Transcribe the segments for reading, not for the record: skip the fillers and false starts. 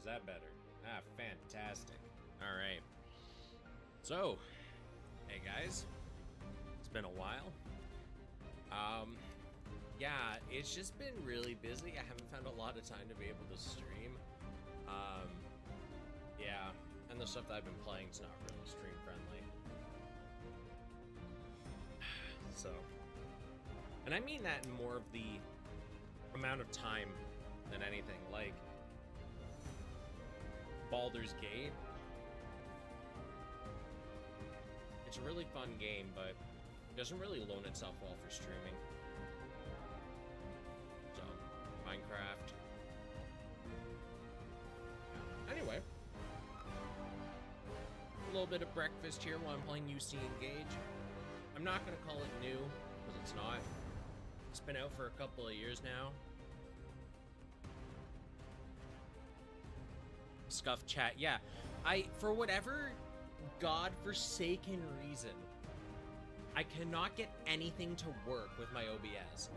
that better? Ah, fantastic. Alright. So, hey guys. It's been a while. Yeah, it's just been really busy. I haven't found a lot of time to be able to stream. Yeah, and the stuff that I've been playing is not really stream friendly. So, and I mean that in more of the amount of time than anything. Like, Baldur's Gate. It's a really fun game, but it doesn't really loan itself well for streaming. So, Minecraft. Yeah. Anyway. A little bit of breakfast here while I'm playing U.C. Engage. I'm not going to call it new, because it's not. It's been out for a couple of years now. Scuff chat. Yeah, for whatever godforsaken reason, I cannot get anything to work with my OBS.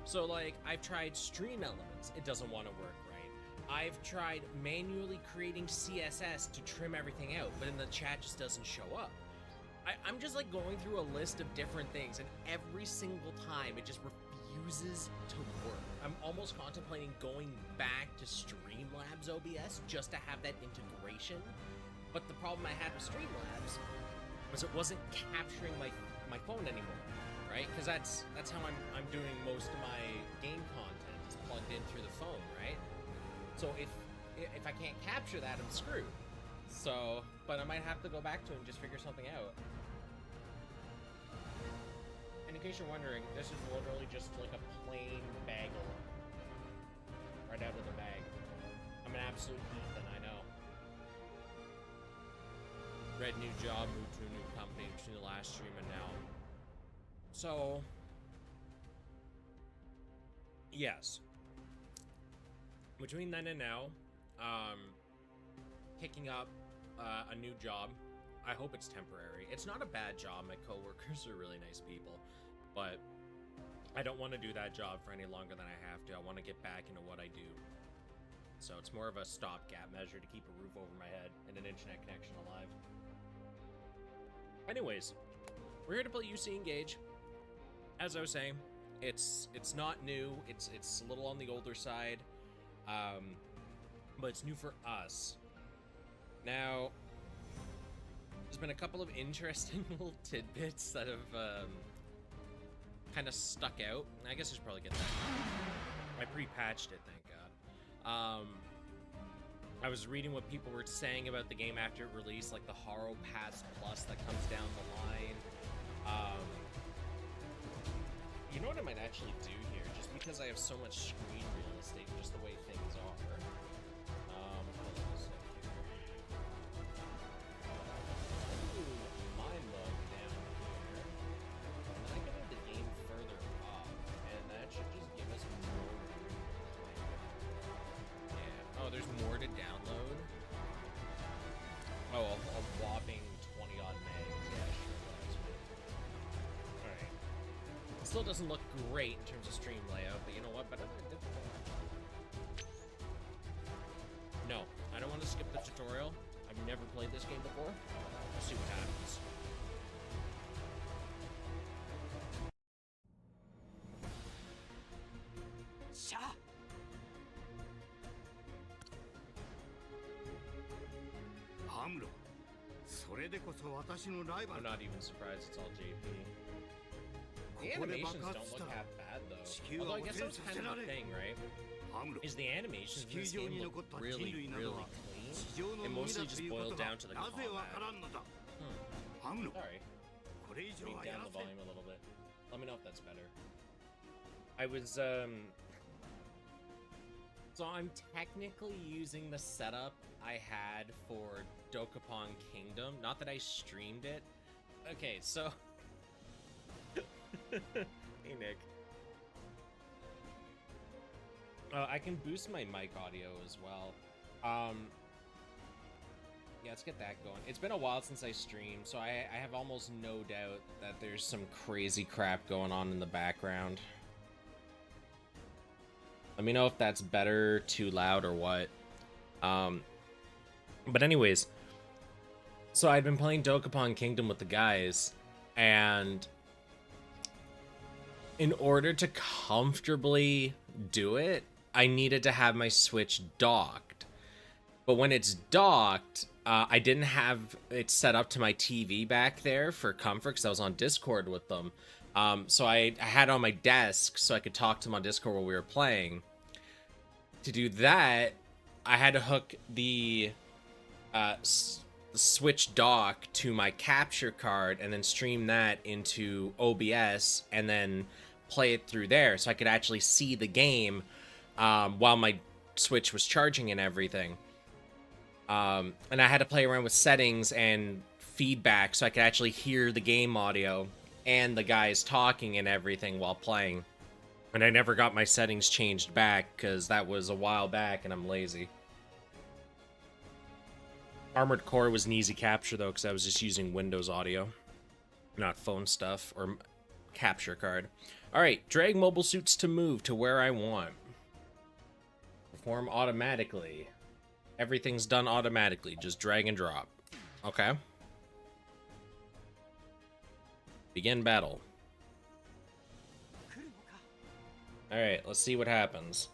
So, like, I've tried stream elements. It doesn't want to work right. I've tried manually creating CSS to trim everything out, but then the chat just doesn't show up. I'm just, like, going through a list of different things, and every single time it just refuses to work. I'm almost contemplating going back to Streamlabs OBS just to have that integration. But the problem I had with Streamlabs was it wasn't capturing my phone anymore, right? Because that's how I'm doing most of my game content, is plugged in through the phone, right? So if I can't capture that, I'm screwed. So, but I might have to go back to it and just figure something out. And in case you're wondering, this is literally just like a plain bagel. Right out of the bag. I'm an absolute heathen, I know. Read new job, moved to a new company between the last stream and now. So, yes. Between then and now, picking up a new job. I hope it's temporary. It's not a bad job. My coworkers are really nice people, but I don't want to do that job for any longer than I have to. I want to get back into what I do. So it's more of a stopgap measure to keep a roof over my head and an internet connection alive. Anyways, we're here to play U.C. Engage. As I was saying, it's not new. It's a little on the older side, but it's new for us. Now, there's been a couple of interesting little tidbits that have kind of stuck out. I guess I should probably get that. I pre-patched it, thank God. I was reading what people were saying about the game after it released, like the Haro Pass Plus that comes down the line. You know what I might actually do here, just because I have so much screen real estate, just the way things are. Hold on a sec here. Ooh, my mug down here. And then I can move the game further up, and that should just give us more room to play. Yeah. Oh, there's more to download? Oh, a whopping 20-odd megs. Yeah, sure does. Alright. Still doesn't look great in terms of stream layout, but you know what? Better than difficult. No, I don't want to skip the tutorial. I've never played this game before. We'll see what happens. I'm not even surprised it's all JP. The animations don't look half bad though. Although I guess that's kind of the thing, right? Is the animations in this game look really, really clean? It mostly just boils down to the combat. Sorry. Bring down the volume a little bit. Let me know if that's better. I was, So I'm technically using the setup I had for Dokapon Kingdom. Not that I streamed it. Okay, so... Hey, Nick. I can boost my mic audio as well. Yeah, let's get that going. It's been a while since I streamed, so I have almost no doubt that there's some crazy crap going on in the background. Let me know if that's better, too loud, or what. But anyways, so I'd been playing Dokapon Kingdom with the guys, and in order to comfortably do it, I needed to have my Switch docked. But when it's docked, I didn't have it set up to my TV back there for comfort because I was on Discord with them. So I had it on my desk so I could talk to them on Discord while we were playing. To do that, I had to hook the Switch dock to my capture card and then stream that into OBS and then play it through there so I could actually see the game while my Switch was charging and everything. And I had to play around with settings and feedback so I could actually hear the game audio and the guys talking and everything while playing. And I never got my settings changed back because that was a while back and I'm lazy. Armored Core was an easy capture though because I was just using Windows audio, not phone stuff or capture card. Alright, drag mobile suits to move to where I want. Perform automatically. Everything's done automatically, just drag and drop. Okay. Begin battle. Alright, let's see what happens.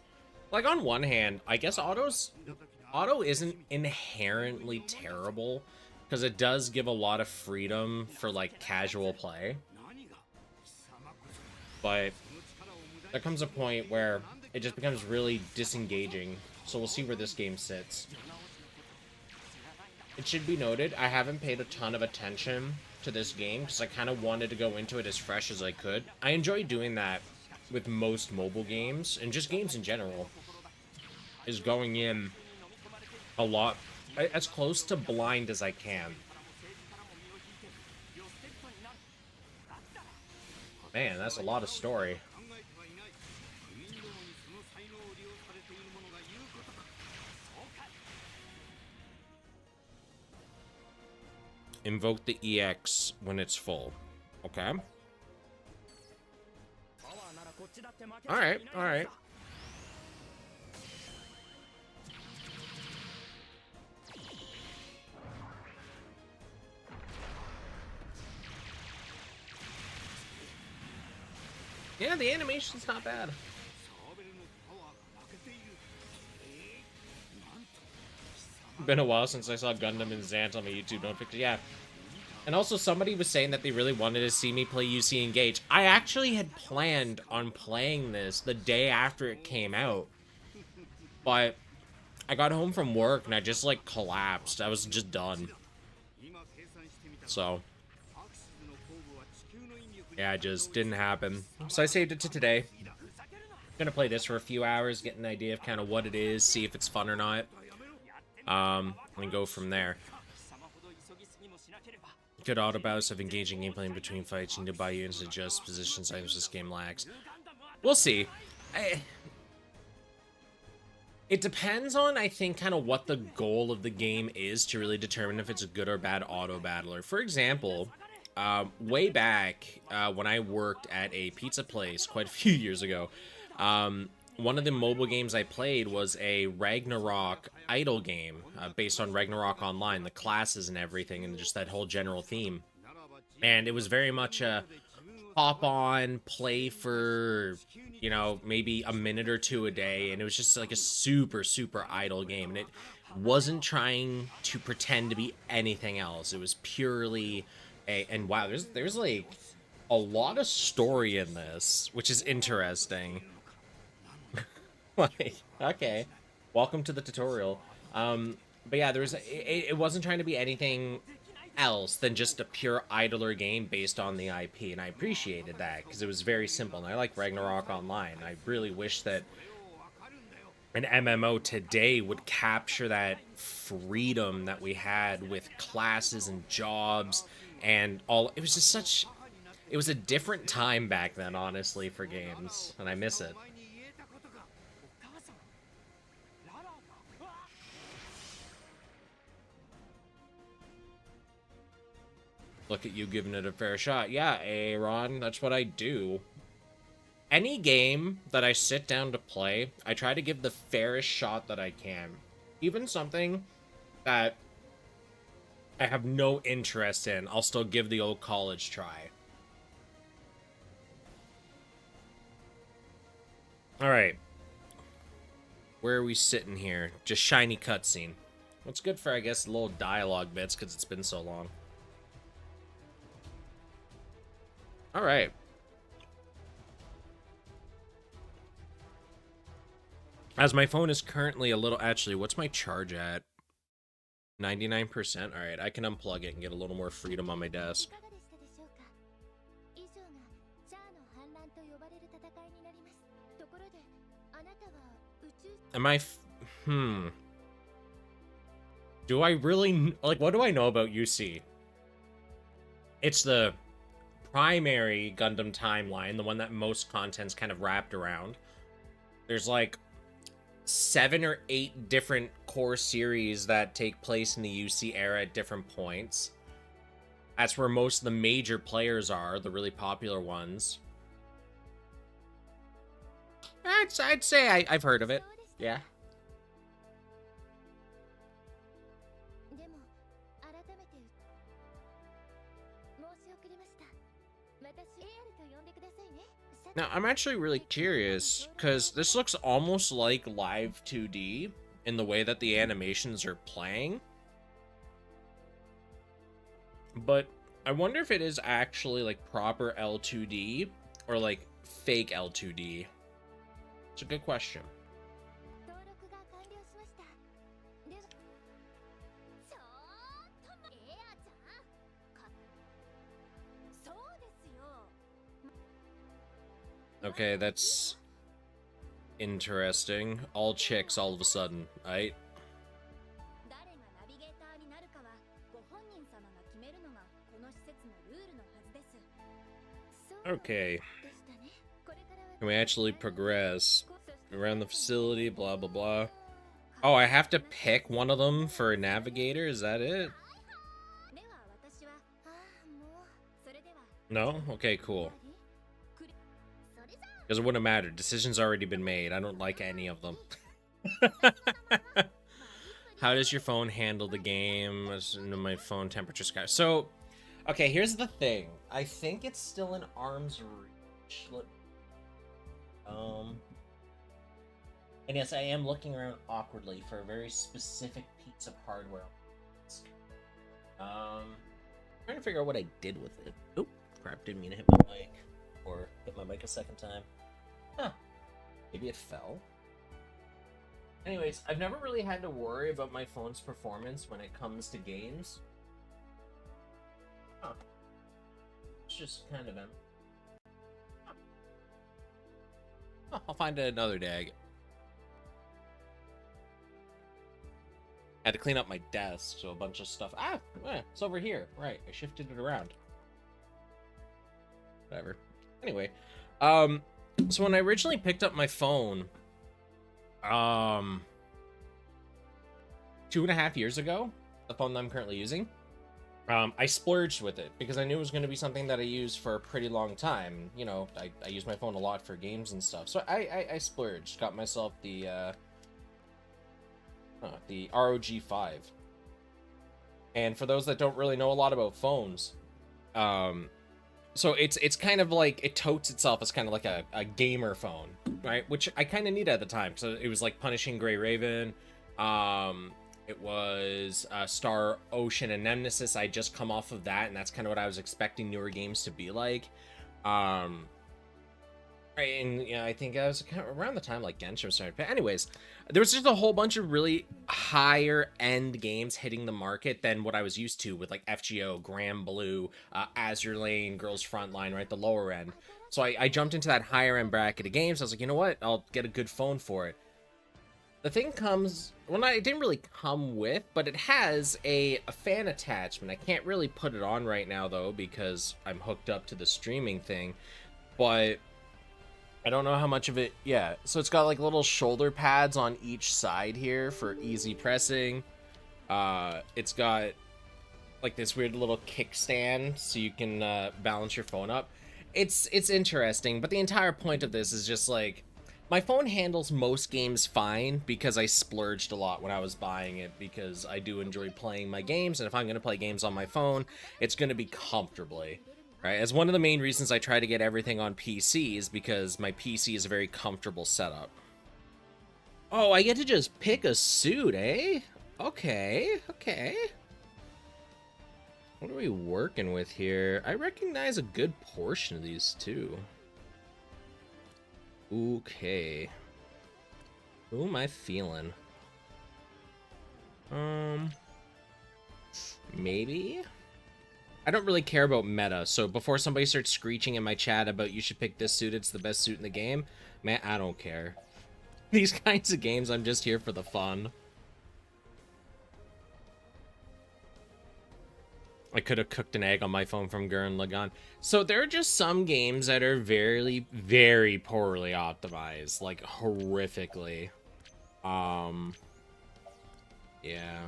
Like, on one hand, I guess auto isn't inherently terrible, because it does give a lot of freedom for, like, casual play. But there comes a point where it just becomes really disengaging, so we'll see where this game sits. It should be noted, I haven't paid a ton of attention to this game, because I kind of wanted to go into it as fresh as I could. I enjoy doing that with most mobile games, and just games in general, is going in a lot, as close to blind as I can. Man, that's a lot of story. Invoke the EX when it's full. Okay. Alright, alright. Yeah, the animation's not bad. Been a while since I saw Gundam and Xant on my YouTube notification. Yeah. And also, somebody was saying that they really wanted to see me play U.C. Engage. I actually had planned on playing this the day after it came out. But I got home from work and I just, like, collapsed. I was just done. So yeah, it just didn't happen. So I saved it to today. Gonna play this for a few hours, get an idea of kind of what it is, see if it's fun or not. And go from there. Good auto bouts of engaging gameplay in between fights. You need to buy units to adjust positions items this game lacks. We'll see. It depends on, I think, kind of what the goal of the game is to really determine if it's a good or bad auto battler. For example, way back when I worked at a pizza place quite a few years ago, one of the mobile games I played was a Ragnarok idle game based on Ragnarok Online, the classes and everything, and just that whole general theme. And it was very much a hop on, play for, you know, maybe a minute or two a day, and it was just like a super, super idle game. And it wasn't trying to pretend to be anything else. It was purely and wow, there's like a lot of story in this, which is interesting. Like, okay, welcome to the tutorial. But yeah, it wasn't trying to be anything else than just a pure idler game based on the IP, and I appreciated that because it was very simple, and I like Ragnarok Online. I really wish that an MMO today would capture that freedom that we had with classes and jobs and all. It was just such, it was a different time back then, honestly, for games, and I miss it. Look at you giving it a fair shot. Yeah, Aaron, that's what I do. Any game that I sit down to play, I try to give the fairest shot that I can. Even something that I have no interest in. I'll still give the old college try. All right. Where are we sitting here? Just shiny cutscene. What's good for, I guess, little dialogue bits because it's been so long. All right. As my phone is currently a little... Actually, what's my charge at? 99%? All right, I can unplug it and get a little more freedom on my desk. Am I... Do I really... Like, what do I know about U.C? It's the primary Gundam timeline, the one that most content's kind of wrapped around. There's, like, 7 or 8 different core series that take place in the U.C era at different points. That's where most of the major players are, the really popular ones. I'd say I've heard of it. Yeah. Now, I'm actually really curious, because this looks almost like live 2D in the way that the animations are playing. But I wonder if it is actually, like, proper L2D or, like, fake L2D. It's a good question. Okay, that's interesting. All chicks all of a sudden, right? Okay. Can we actually progress around the facility, blah, blah, blah. Oh, I have to pick one of them for a navigator? Is that it? No? Okay, cool. Because it wouldn't matter. Decision's already been made. I don't like any of them. How does your phone handle the game? My phone temperature sky. So, okay, here's the thing. I think it's still in arm's reach. And yes, I am looking around awkwardly for a very specific piece of hardware. Trying to figure out what I did with it. Oh, crap, didn't mean to hit my mic. Or hit my mic a second time. Huh. Maybe it fell? Anyways, I've never really had to worry about my phone's performance when it comes to games. Huh. It's just kind of empty. Huh. Oh, I'll find it another day. Had to clean up my desk, so a bunch of stuff. It's over here. Right, I shifted it around. Whatever. Anyway, so when I originally picked up my phone, 2.5 years ago, the phone that I'm currently using, I splurged with it because I knew it was going to be something that I used for a pretty long time. You know, I use my phone a lot for games and stuff, so I splurged, got myself the ROG 5. And for those that don't really know a lot about phones, so it's kind of like, it totes itself as kind of like a gamer phone, right? Which I kind of needed at the time, so it was like Punishing Gray Raven, it was Star Ocean and Nemesis. I just come off of that, and that's kind of what I was expecting newer games to be like. And yeah, I think I was kind of around the time like Genshin was starting. But anyways, there was just a whole bunch of really higher end games hitting the market than what I was used to with like FGO, Grand Blue, Azure Lane, Girls Frontline, right, the lower end. So I jumped into that higher end bracket of games. I was like, you know what? I'll get a good phone for it. The thing comes, well, it didn't really come with, but it has a fan attachment. I can't really put it on right now though because I'm hooked up to the streaming thing, but I don't know how much of it, yeah. So it's got like little shoulder pads on each side here for easy pressing. It's got like this weird little kickstand so you can balance your phone up. It's interesting, but the entire point of this is just like, My phone handles most games fine because I splurged a lot when I was buying it, because I do enjoy playing my games, and if I'm going to play games on my phone, it's going to be comfortably, right? As one of the main reasons I try to get everything on PC is because my PC is a very comfortable setup. Oh, I get to just pick a suit, eh? Okay, okay. What are we working with here? I recognize a good portion of these, too. Okay. Who am I feeling? Maybe? I don't really care about meta, so before somebody starts screeching in my chat about you should pick this suit, it's the best suit in the game, man, I don't care. These kinds of games, I'm just here for the fun. I could have cooked an egg on my phone from Gurren Lagann. So there are just some games that are very, very poorly optimized, like horrifically. Yeah.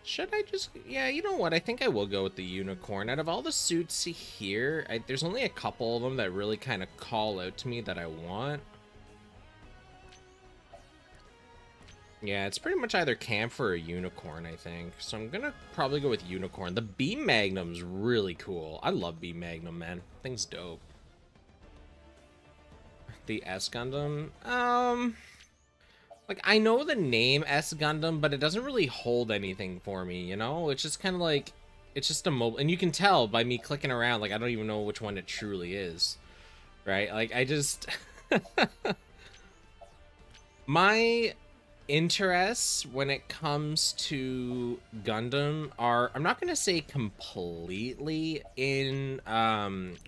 Should I just... Yeah, you know what? I think I will go with the unicorn. Out of all the suits here, there's only a couple of them that really kind of call out to me that I want. Yeah, it's pretty much either Camphor or Unicorn, I think. So I'm gonna probably go with Unicorn. The Beam Magnum's really cool. I love Beam Magnum, man. Thing's dope. The S Gundam? Like, I know the name S Gundam, but it doesn't really hold anything for me, you know? It's just kind of like... It's just a mobile... And you can tell by me clicking around, like, I don't even know which one it truly is. Right? Like, I just... My... interests when it comes to Gundam are, I'm not going to say completely in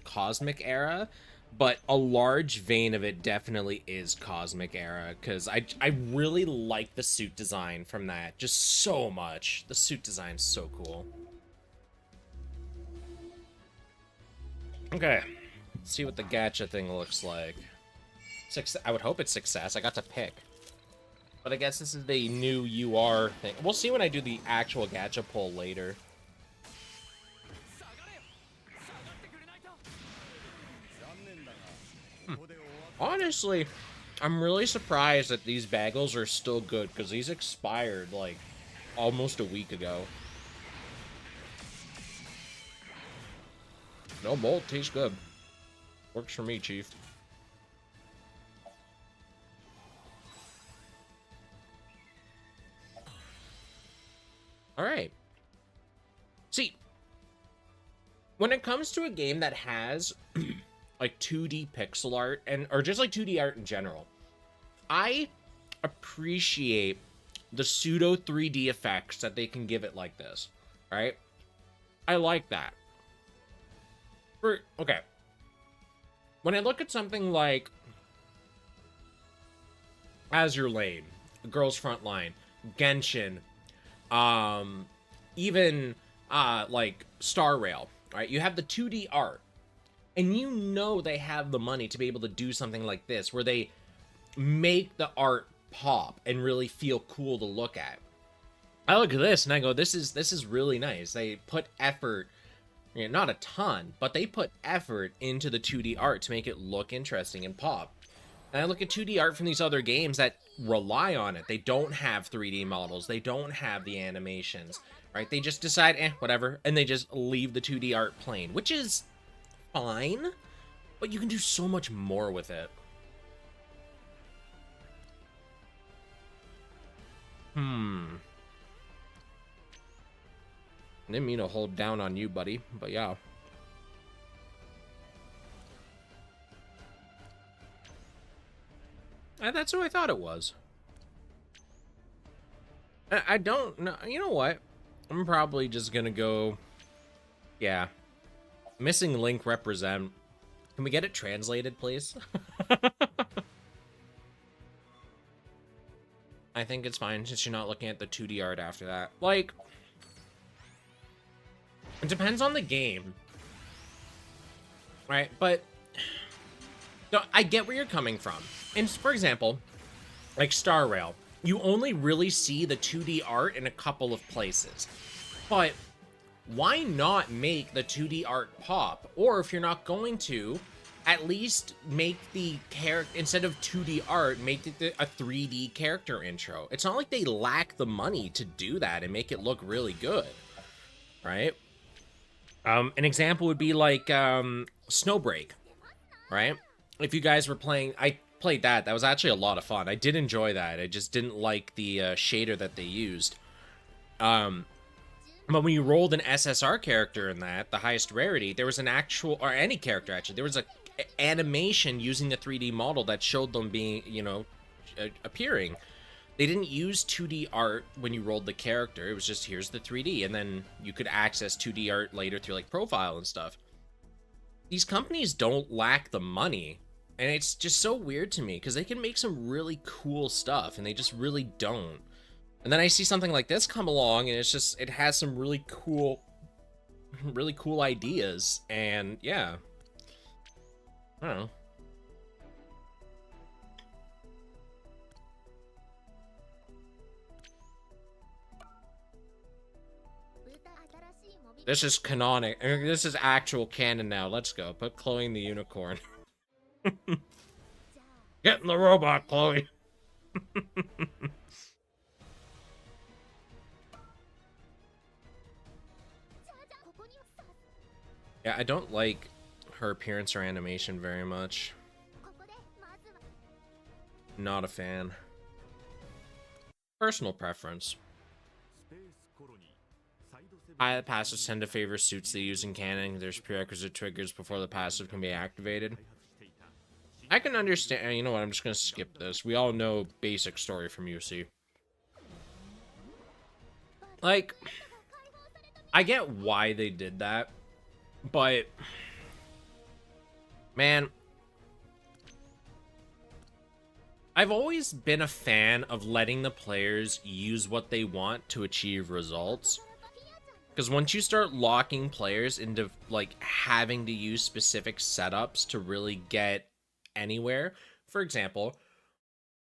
Cosmic Era, but a large vein of it definitely is Cosmic Era, because I really like the suit design from that just so much. The suit design is so cool. Okay, let's see what the gacha thing looks like. I would hope it's success. I got to pick. But I guess this is the new UR thing. We'll see when I do the actual gacha pull later. Honestly, I'm really surprised that these bagels are still good, because these expired, like, almost a week ago. No, mold tastes good. Works for me, Chief. All right. See, when it comes to a game that has like 2D pixel art or just like 2D art in general, I appreciate the pseudo 3D effects that they can give it like this, right? I like that. Okay. When I look at something like Azure Lane, The Girls Frontline, Genshin, even like Star Rail, right? You have the 2D art, and you know they have the money to be able to do something like this, where they make the art pop and really feel cool to look at. I look at this and I go, this is really nice. They put effort, you know, not a ton, but they put effort into the 2D art to make it look interesting and pop. And I look at 2D art from these other games that rely on it. They don't have 3D models. They don't have the animations, right? They just decide, whatever, and they just leave the 2D art plain, which is fine, but you can do so much more with it. Didn't mean to hold down on you, buddy, but yeah. That's who I thought it was. I don't know. You know what? I'm probably just gonna go... Yeah. Missing link represent. Can we get it translated, please? I think it's fine, since you're not looking at the 2D art after that. Like... It depends on the game. Right? But... No, I get where you're coming from. And for example, like Star Rail, you only really see the 2D art in a couple of places. But why not make the 2D art pop? Or if you're not going to, at least make the character, instead of 2D art, make it a 3D character intro. It's not like they lack the money to do that and make it look really good, right? An example would be like Snowbreak, right? If you guys were playing, I played that. That was actually a lot of fun. I did enjoy that. I just didn't like the shader that they used. But when you rolled an SSR character in that, the highest rarity, there was an actual, or any character actually, there was a animation using the 3D model that showed them being, you know, appearing. They didn't use 2D art when you rolled the character. It was just, here's the 3D, and then you could access 2D art later through like profile and stuff. These companies don't lack the money, and it's just so weird to me because they can make some really cool stuff, and they just really don't. And then I see something like this come along, and it's just, it has some really cool ideas, and yeah. I don't know. This is canonic. This is actual canon now. Let's go. Put Chloe in the unicorn. Get in the robot, Chloe. Yeah, I don't like her appearance or animation very much. Not a fan. Personal preference. High passives tend to favor suits they use in canon. There's prerequisite triggers before the passive can be activated. I can understand. You know what? I'm just gonna skip this. We all know basic story from U.C. Like, I get why they did that, but man, I've always been a fan of letting the players use what they want to achieve results. Because once you start locking players into, like, having to use specific setups to really get anywhere, for example,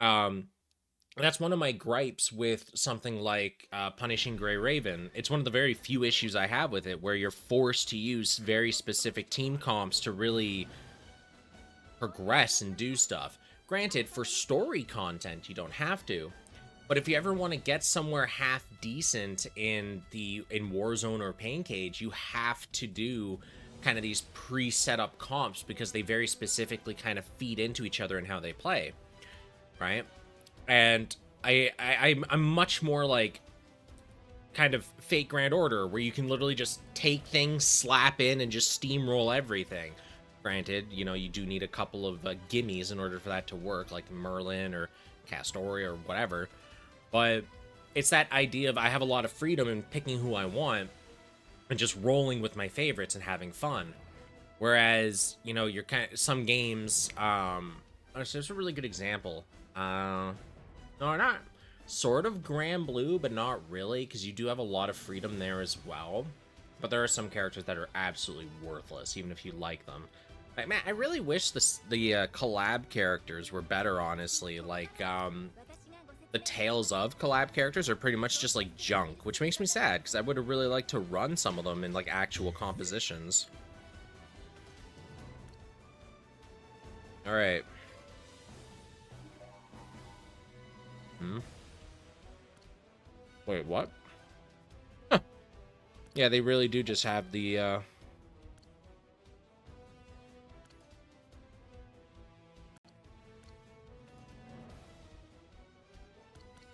that's one of my gripes with something like Punishing Grey Raven. It's one of the very few issues I have with it, where you're forced to use very specific team comps to really progress and do stuff. Granted, for story content, you don't have to. But if you ever want to get somewhere half decent in Warzone or Pain Cage, you have to do kind of these pre-set up comps because they very specifically kind of feed into each other and how they play, right? And I'm much more like kind of Fate Grand Order, where you can literally just take things, slap in, and just steamroll everything. Granted, you know, you do need a couple of gimmies in order for that to work, like Merlin or Castoria or whatever. But it's that idea of I have a lot of freedom in picking who I want and just rolling with my favorites and having fun. Whereas, you know, you're kind of, some games, there's a really good example. No, not sort of Grand Blue, but not really, because you do have a lot of freedom there as well. But there are some characters that are absolutely worthless, even if you like them. Like, man, I really wish the collab characters were better, honestly. Like, the Tales of collab characters are pretty much just like junk, which makes me sad because I would have really liked to run some of them in like actual compositions. All right. Wait, what? Huh. Yeah, they really do just have the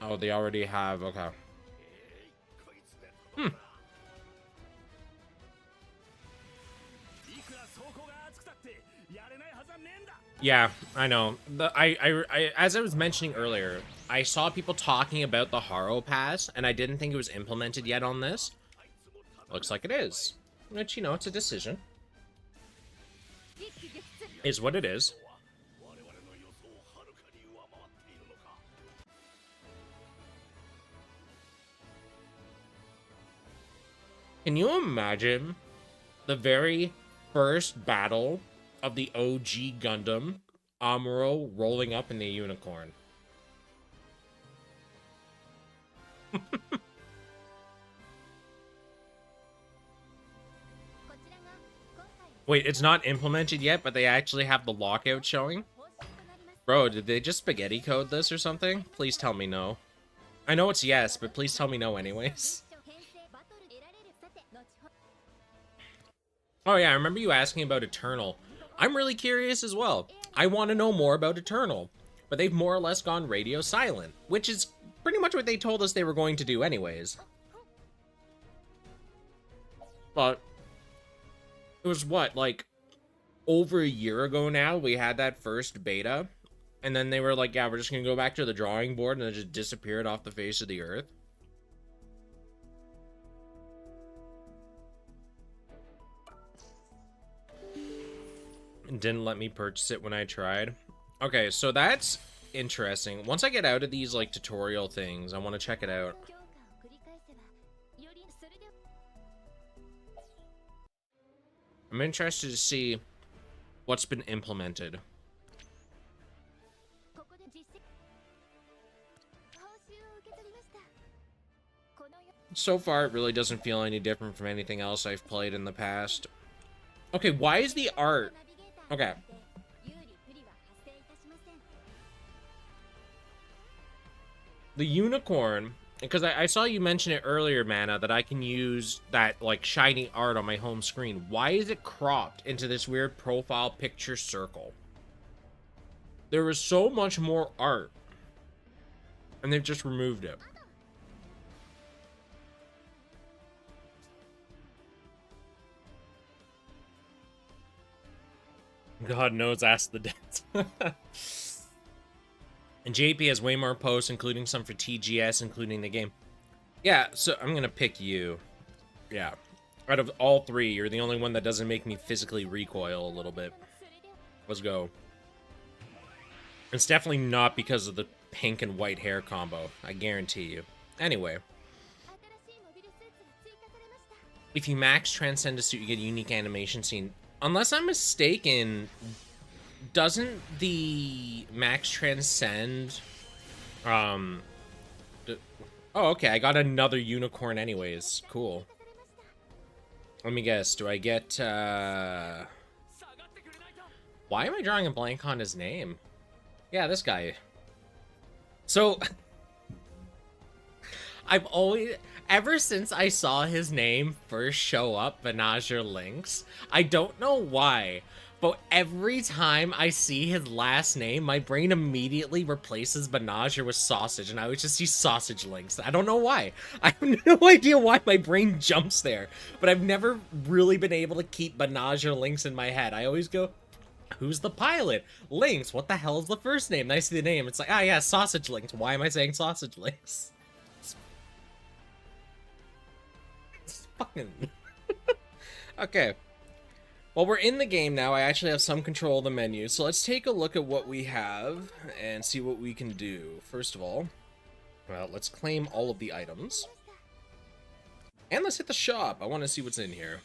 oh, they already have, okay. Yeah, I know. As I was mentioning earlier, I saw people talking about the Haro Pass, and I didn't think it was implemented yet on this. Looks like it is. Which, you know, it's a decision. Is what it is. Can you imagine the very first battle of the OG Gundam, Amuro rolling up in the unicorn? Wait, it's not implemented yet, but they actually have the lockout showing? Bro, did they just spaghetti code this or something? Please tell me no. I know it's yes, but please tell me no anyways. Oh yeah, I remember you asking about Eternal. I'm really curious as well. I want to know more about Eternal. But they've more or less gone radio silent, which is pretty much what they told us they were going to do anyways. But it was what, like over a year ago now we had that first beta, and then they were like, yeah, we're just gonna go back to the drawing board, and it just disappeared off the face of the earth. And didn't let me purchase it when I tried. Okay, so that's interesting. Once I get out of these like tutorial things, I want to check it out. I'm interested to see what's been implemented. So far, it really doesn't feel any different from anything else I've played in the past. Okay, why is the art... Okay. The unicorn... Because I saw you mention it earlier, Mana, that I can use that, like, shiny art on my home screen. Why is it cropped into this weird profile picture circle? There was so much more art. And they've just removed it. God knows, ask the dead. And JP has way more posts, including some for TGS, including the game. Yeah, so I'm gonna pick you. Yeah. Out of all three, you're the only one that doesn't make me physically recoil a little bit. Let's go. It's definitely not because of the pink and white hair combo. I guarantee you. Anyway. If you max Transcend a suit, you get a unique animation scene. Unless I'm mistaken... Doesn't the max transcend oh, okay, I got another unicorn anyways. Cool. Let me guess, do I get why am I drawing a blank on his name? Yeah, this guy. So I've always, ever since I saw his name first show up, Banagher Lynx, I don't know why, but every time I see his last name, my brain immediately replaces Banagher with Sausage, and I would just see Sausage Lynx. I don't know why. I have no idea why my brain jumps there, but I've never really been able to keep Banagher Lynx in my head. I always go, who's the pilot? Lynx. What the hell is the first name? And I see the name. It's like, ah, yeah, Sausage Lynx. Why am I saying Sausage Lynx? It's fucking... Okay. Well, we're in the game now. I actually have some control of the menu. So let's take a look at what we have and see what we can do. First of all, well, let's claim all of the items. And let's hit the shop. I want to see what's in here.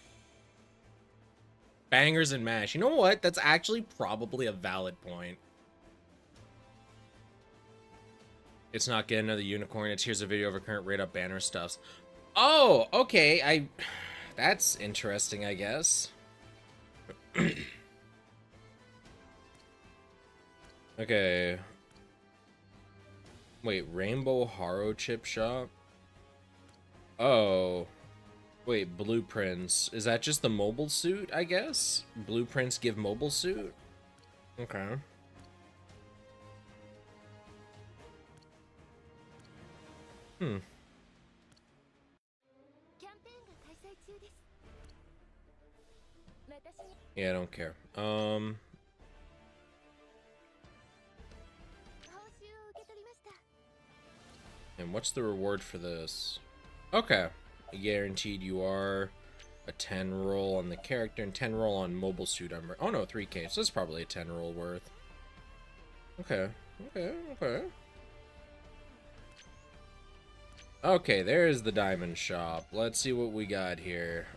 Bangers and mash. You know what? That's actually probably a valid point. It's not getting another unicorn. It's here's a video of a current rate up banner stuffs. Oh, okay. That's interesting, I guess. Okay. Wait, Rainbow Haro Chip Shop? Oh. Wait, blueprints. Is that just the mobile suit, I guess? Blueprints give mobile suit? Okay. Hmm. Yeah, I don't care. And what's the reward for this? Okay. Guaranteed you are a 10 roll on the character and 10 roll on mobile suit armor. Oh no, 3k, so that's probably a 10 roll worth. Okay. Okay, there's the diamond shop. Let's see what we got here.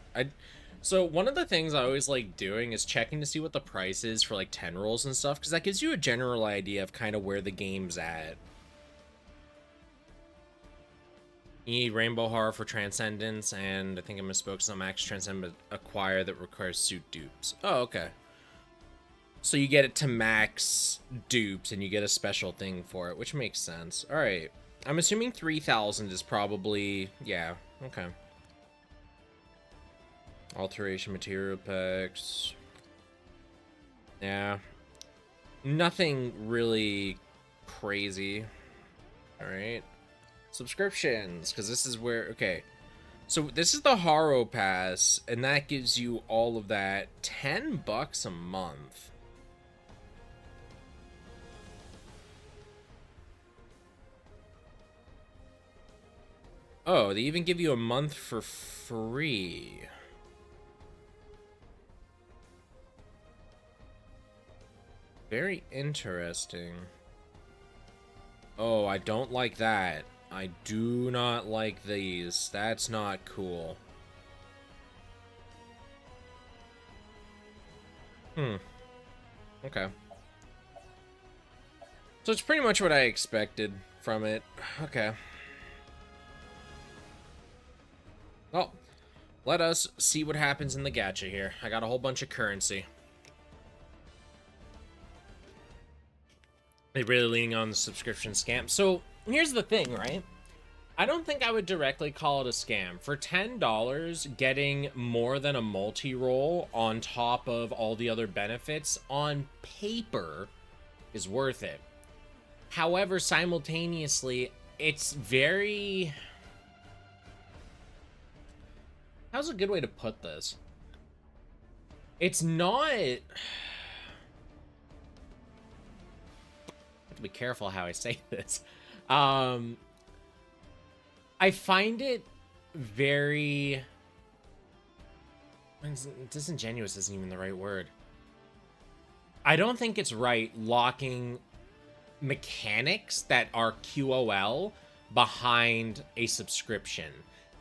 So one of the things I always like doing is checking to see what the price is for like 10 rolls and stuff, because that gives you a general idea of kind of where the game's at. You need Rainbow Horror for Transcendence, and I think I misspoke, some Max Transcendent acquire that requires suit dupes. Oh, okay. So you get it to max dupes, and you get a special thing for it, which makes sense. Alright. I'm assuming 3,000 is probably... yeah, okay. Alteration material packs. Yeah. Nothing really crazy. Alright. Subscriptions, because this is where... okay. So this is the Haro Pass, and that gives you all of that. $10 a month. Oh, they even give you a month for free. Very interesting. Oh, I don't like that. I do not like these. That's not cool. Okay. So it's pretty much what I expected from it. Okay. Well, let us see what happens in the gacha here. I got a whole bunch of currency. They're really leaning on the subscription scam. So, here's the thing, right? I don't think I would directly call it a scam. For $10, getting more than a multi-roll on top of all the other benefits on paper is worth it. However, simultaneously, it's very... how's a good way to put this? It's not... I have to be careful how I say this. I find it very... disingenuous isn't even the right word. I don't think it's right locking mechanics that are QOL behind a subscription.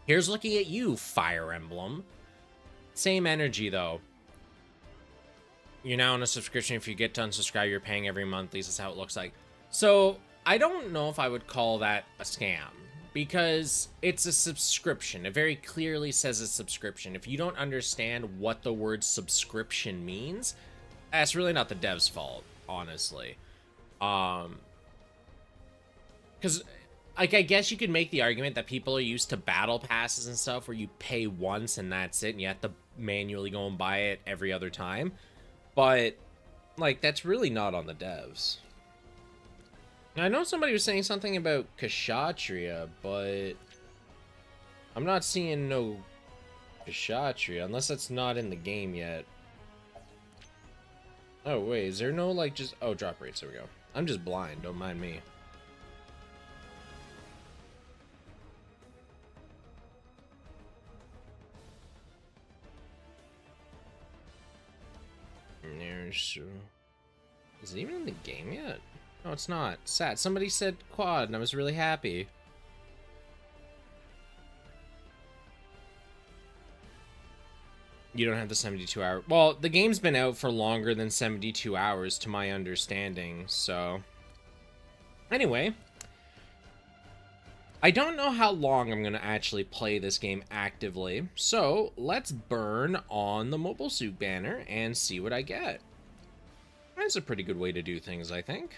Here's looking at you, Fire Emblem. Same energy, though. You're now on a subscription. If you get to unsubscribe, you're paying every month. At least that's how it looks like. So, I don't know if I would call that a scam. Because it's a subscription. It very clearly says a subscription. If you don't understand what the word subscription means, that's really not the dev's fault, honestly. Because... like, I guess you could make the argument that people are used to battle passes and stuff where you pay once and that's it, and you have to manually go and buy it every other time. But, like, that's really not on the devs. I know somebody was saying something about Kshatriya, but I'm not seeing no Kshatriya, unless that's not in the game yet. Oh, wait, is there no, like, just... oh, drop rates, there we go. I'm just blind, don't mind me. Is it even in the game yet? No, it's not. Sad. Somebody said quad, and I was really happy. You don't have the 72 hour... well, the game's been out for longer than 72 hours, to my understanding, so... anyway. I don't know how long I'm going to actually play this game actively, so let's burn on the Mobile Suit banner and see what I get. That's a pretty good way to do things, I think.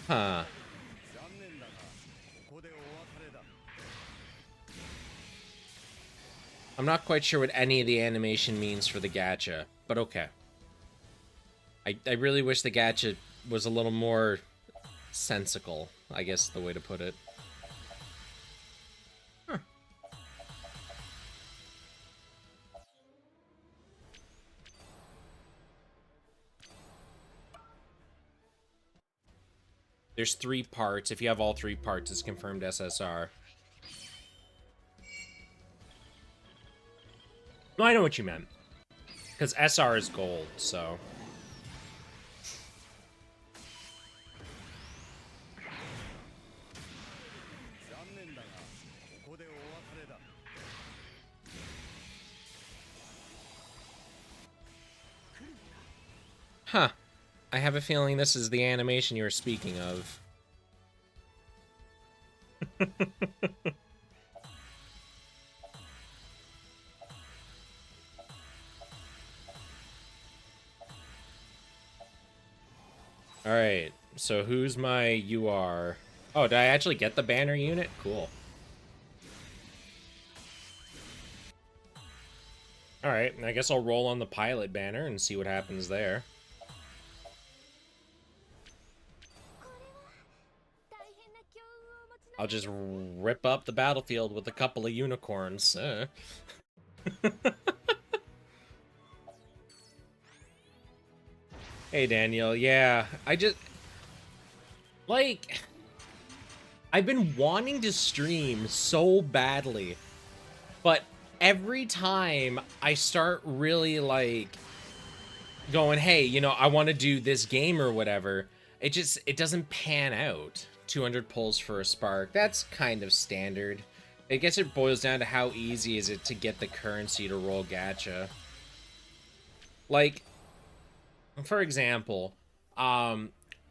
Huh. I'm not quite sure what any of the animation means for the gacha, but okay. I really wish the gacha was a little more sensical, I guess is the way to put it. Huh. There's 3 parts. If you have all 3 parts, it's confirmed SSR. No, I know what you meant. Because SR is gold, so... Huh. I have a feeling this is the animation you were speaking of. Alright, so who's my UR? Oh, did I actually get the banner unit? Cool. Alright, I guess I'll roll on the pilot banner and see what happens there. I'll just rip up the battlefield with a couple of unicorns. Hey, Daniel. Yeah, like, I've been wanting to stream so badly, but every time I start really, like, going, hey, you know, I want to do this game or whatever, it doesn't pan out. 200 pulls for a spark. That's kind of standard. I guess it boils down to how easy is it to get the currency to roll gacha. Like, for example,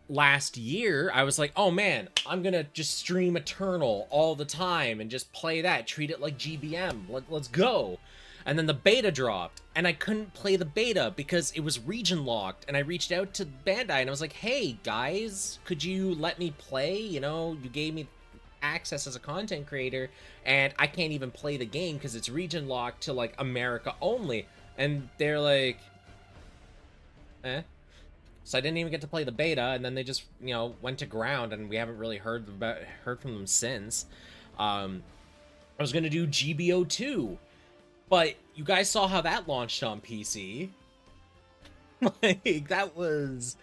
last year, I was like, oh man, I'm gonna just stream Eternal all the time and just play that, treat it like GBM, let's go. And then the beta dropped, and I couldn't play the beta because it was region locked, and I reached out to Bandai, and I was like, hey, guys, could you let me play? You know, you gave me access as a content creator, and I can't even play the game because it's region locked to, like, America only. And they're like, eh. So I didn't even get to play the beta, and then they just, you know, went to ground, and we haven't really heard from them since. I was gonna do GBO 2, but you guys saw how that launched on PC. Like, that was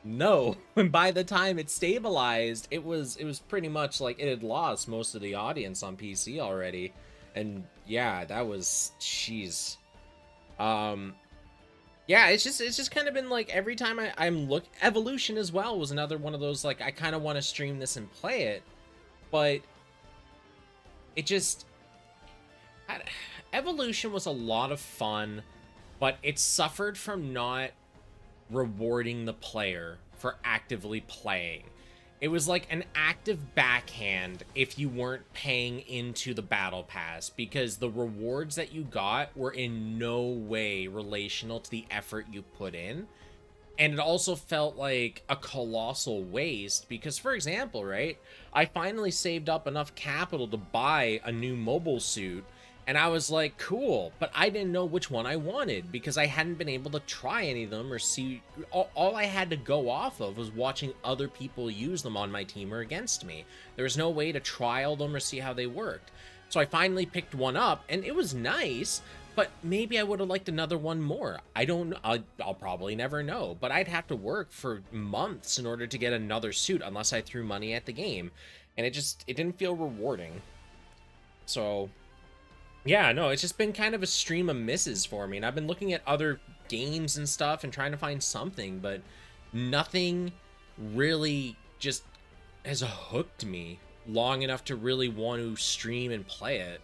no. And by the time it stabilized, it was pretty much like it had lost most of the audience on PC already. And yeah, that was, jeez. Yeah, it's just kind of been like every time I'm Evolution as well was another one of those, like, I kind of want to stream this and play it, but it just, Evolution was a lot of fun, but it suffered from not rewarding the player for actively playing. It was like an active backhand if you weren't paying into the battle pass, because the rewards that you got were in no way relational to the effort you put in. And it also felt like a colossal waste because, for example, right, I finally saved up enough capital to buy a new mobile suit, and I was like, cool, but I didn't know which one I wanted because I hadn't been able to try any of them or see. All I had to go off of was watching other people use them on my team or against me. There was no way to trial them or see how they worked. So I finally picked one up, and it was nice, but maybe I would have liked another one more. I don't know. I'll probably never know, but I'd have to work for months in order to get another suit unless I threw money at the game, and it didn't feel rewarding. So yeah, no, it's just been kind of a stream of misses for me, and I've been looking at other games and stuff and trying to find something, but nothing really just has hooked me long enough to really want to stream and play it.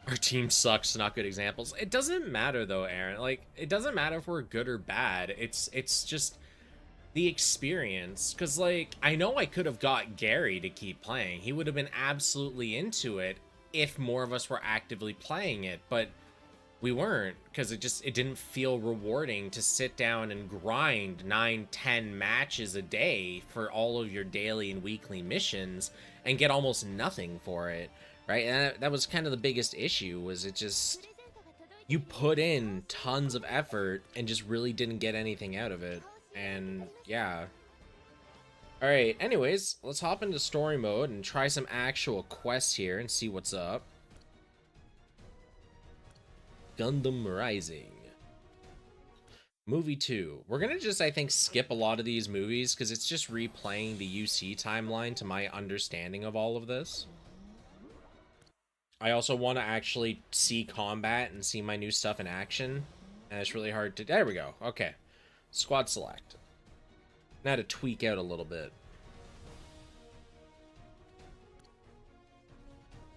Our team sucks, not good examples. It doesn't matter though, Aaron. Like, it doesn't matter if we're good or bad. It's just the experience. Because, like, I know I could have got Gary to keep playing. He would have been absolutely into it if more of us were actively playing it, but we weren't, because it didn't feel rewarding to sit down and grind 9-10 matches a day for all of your daily and weekly missions and get almost nothing for it, right? And that was kind of the biggest issue, was you put in tons of effort and just really didn't get anything out of it. And yeah. Alright, anyways, let's hop into story mode and try some actual quests here and see what's up. Gundam Rising. Movie 2. We're gonna just, I think, skip a lot of these movies because it's just replaying the U.C. timeline to my understanding of all of this. I also want to actually see combat and see my new stuff in action, and it's really hard to... There we go. Okay. Squad select. Now to tweak out a little bit.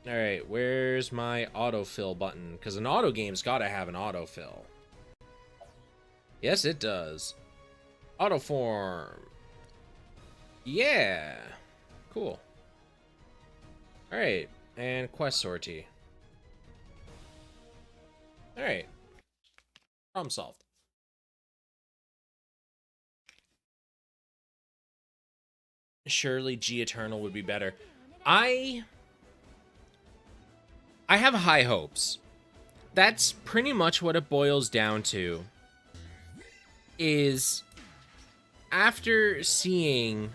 Alright, where's my autofill button? Because an auto game's gotta have an autofill. Yes, it does. Autoform. Yeah. Cool. Alright. And quest sortie. Alright. Problem solved. Surely G Eternal would be better. I have high hopes. That's pretty much what it boils down to. Is after seeing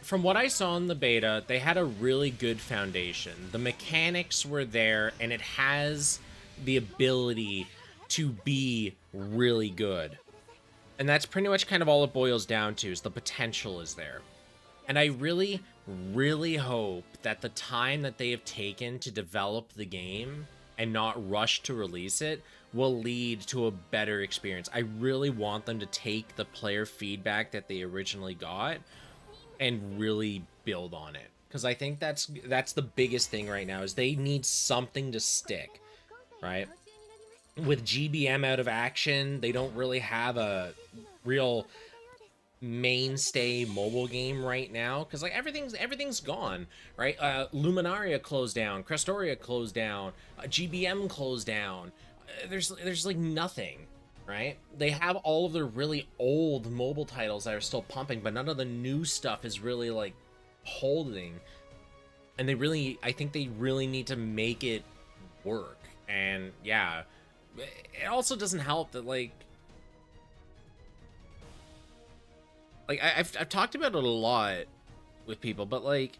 from what I saw in the beta, they had a really good foundation. The mechanics were there, and it has the ability to be really good. And that's pretty much kind of all it boils down to, is the potential is there. And I really, really hope that the time that they have taken to develop the game and not rush to release it will lead to a better experience. I really want them to take the player feedback that they originally got and really build on it, because I think that's the biggest thing right now, is they need something to stick, right? With GBM out of action, they don't really have a real mainstay mobile game right now, because like everything's gone, right? Luminaria closed down, Crestoria closed down, GBM closed down. There's like nothing, right? They have all of their really old mobile titles that are still pumping, but none of the new stuff is really like holding. And I think they really need to make it work. And yeah, it also doesn't help that like I've talked about it a lot with people, but like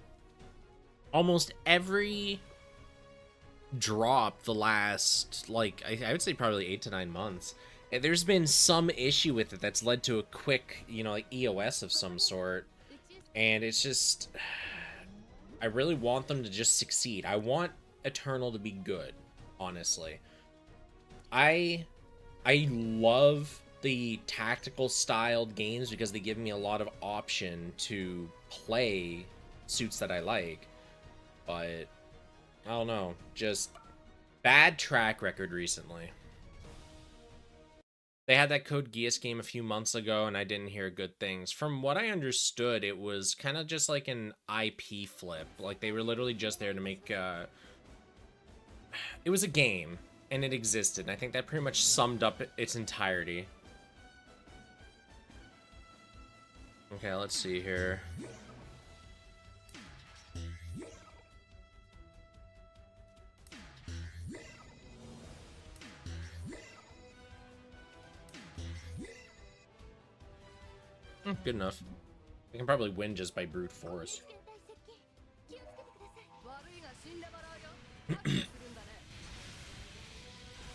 almost every drop the last, like, I would say probably 8 to 9 months, there's been some issue with it that's led to a quick, like EOS of some sort. And it's just, I really want them to just succeed. I want Eternal to be good, honestly. I love the tactical styled games because they give me a lot of option to play suits that I like, but I don't know, just bad track record recently. They had that Code Geass game a few months ago, and I didn't hear good things. From what I understood, it was kind of just like an IP flip. Like, they were literally just there to make, it was a game, and it existed, and I think that pretty much summed up its entirety. Okay, let's see here. Good enough. We can probably win just by brute force.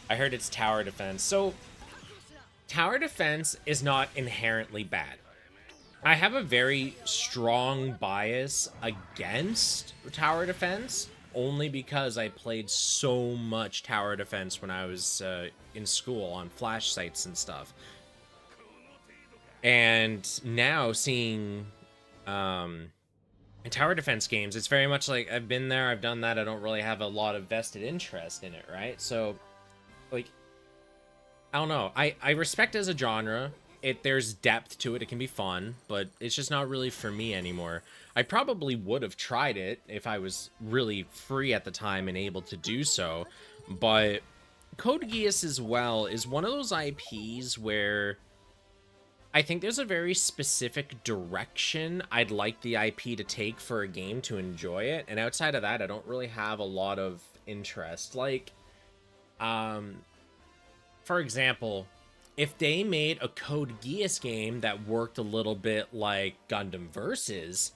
I heard it's tower defense. So, tower defense is not inherently bad. I have a very strong bias against tower defense, only because I played so much tower defense when I was in school on flash sites and stuff. And now seeing tower defense games, it's very much like, I've been there, I've done that, I don't really have a lot of vested interest in it, right? So, like, I don't know. I respect it as a genre. There's depth to it, it can be fun, but it's just not really for me anymore. I probably would have tried it if I was really free at the time and able to do so, but Code Geass as well is one of those IPs where I think there's a very specific direction I'd like the IP to take for a game to enjoy it, and outside of that, I don't really have a lot of interest. Like, for example, if they made a Code Geass game that worked a little bit like Gundam Versus,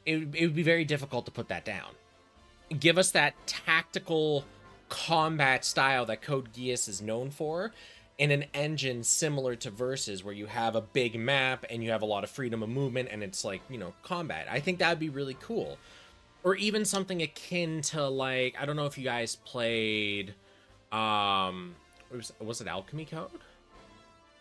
it would be very difficult to put that down. Give us that tactical combat style that Code Geass is known for, in an engine similar to Versus, where you have a big map and you have a lot of freedom of movement and it's like, combat. I think that would be really cool. Or even something akin to, like, I don't know if you guys played, was it Alchemy Code?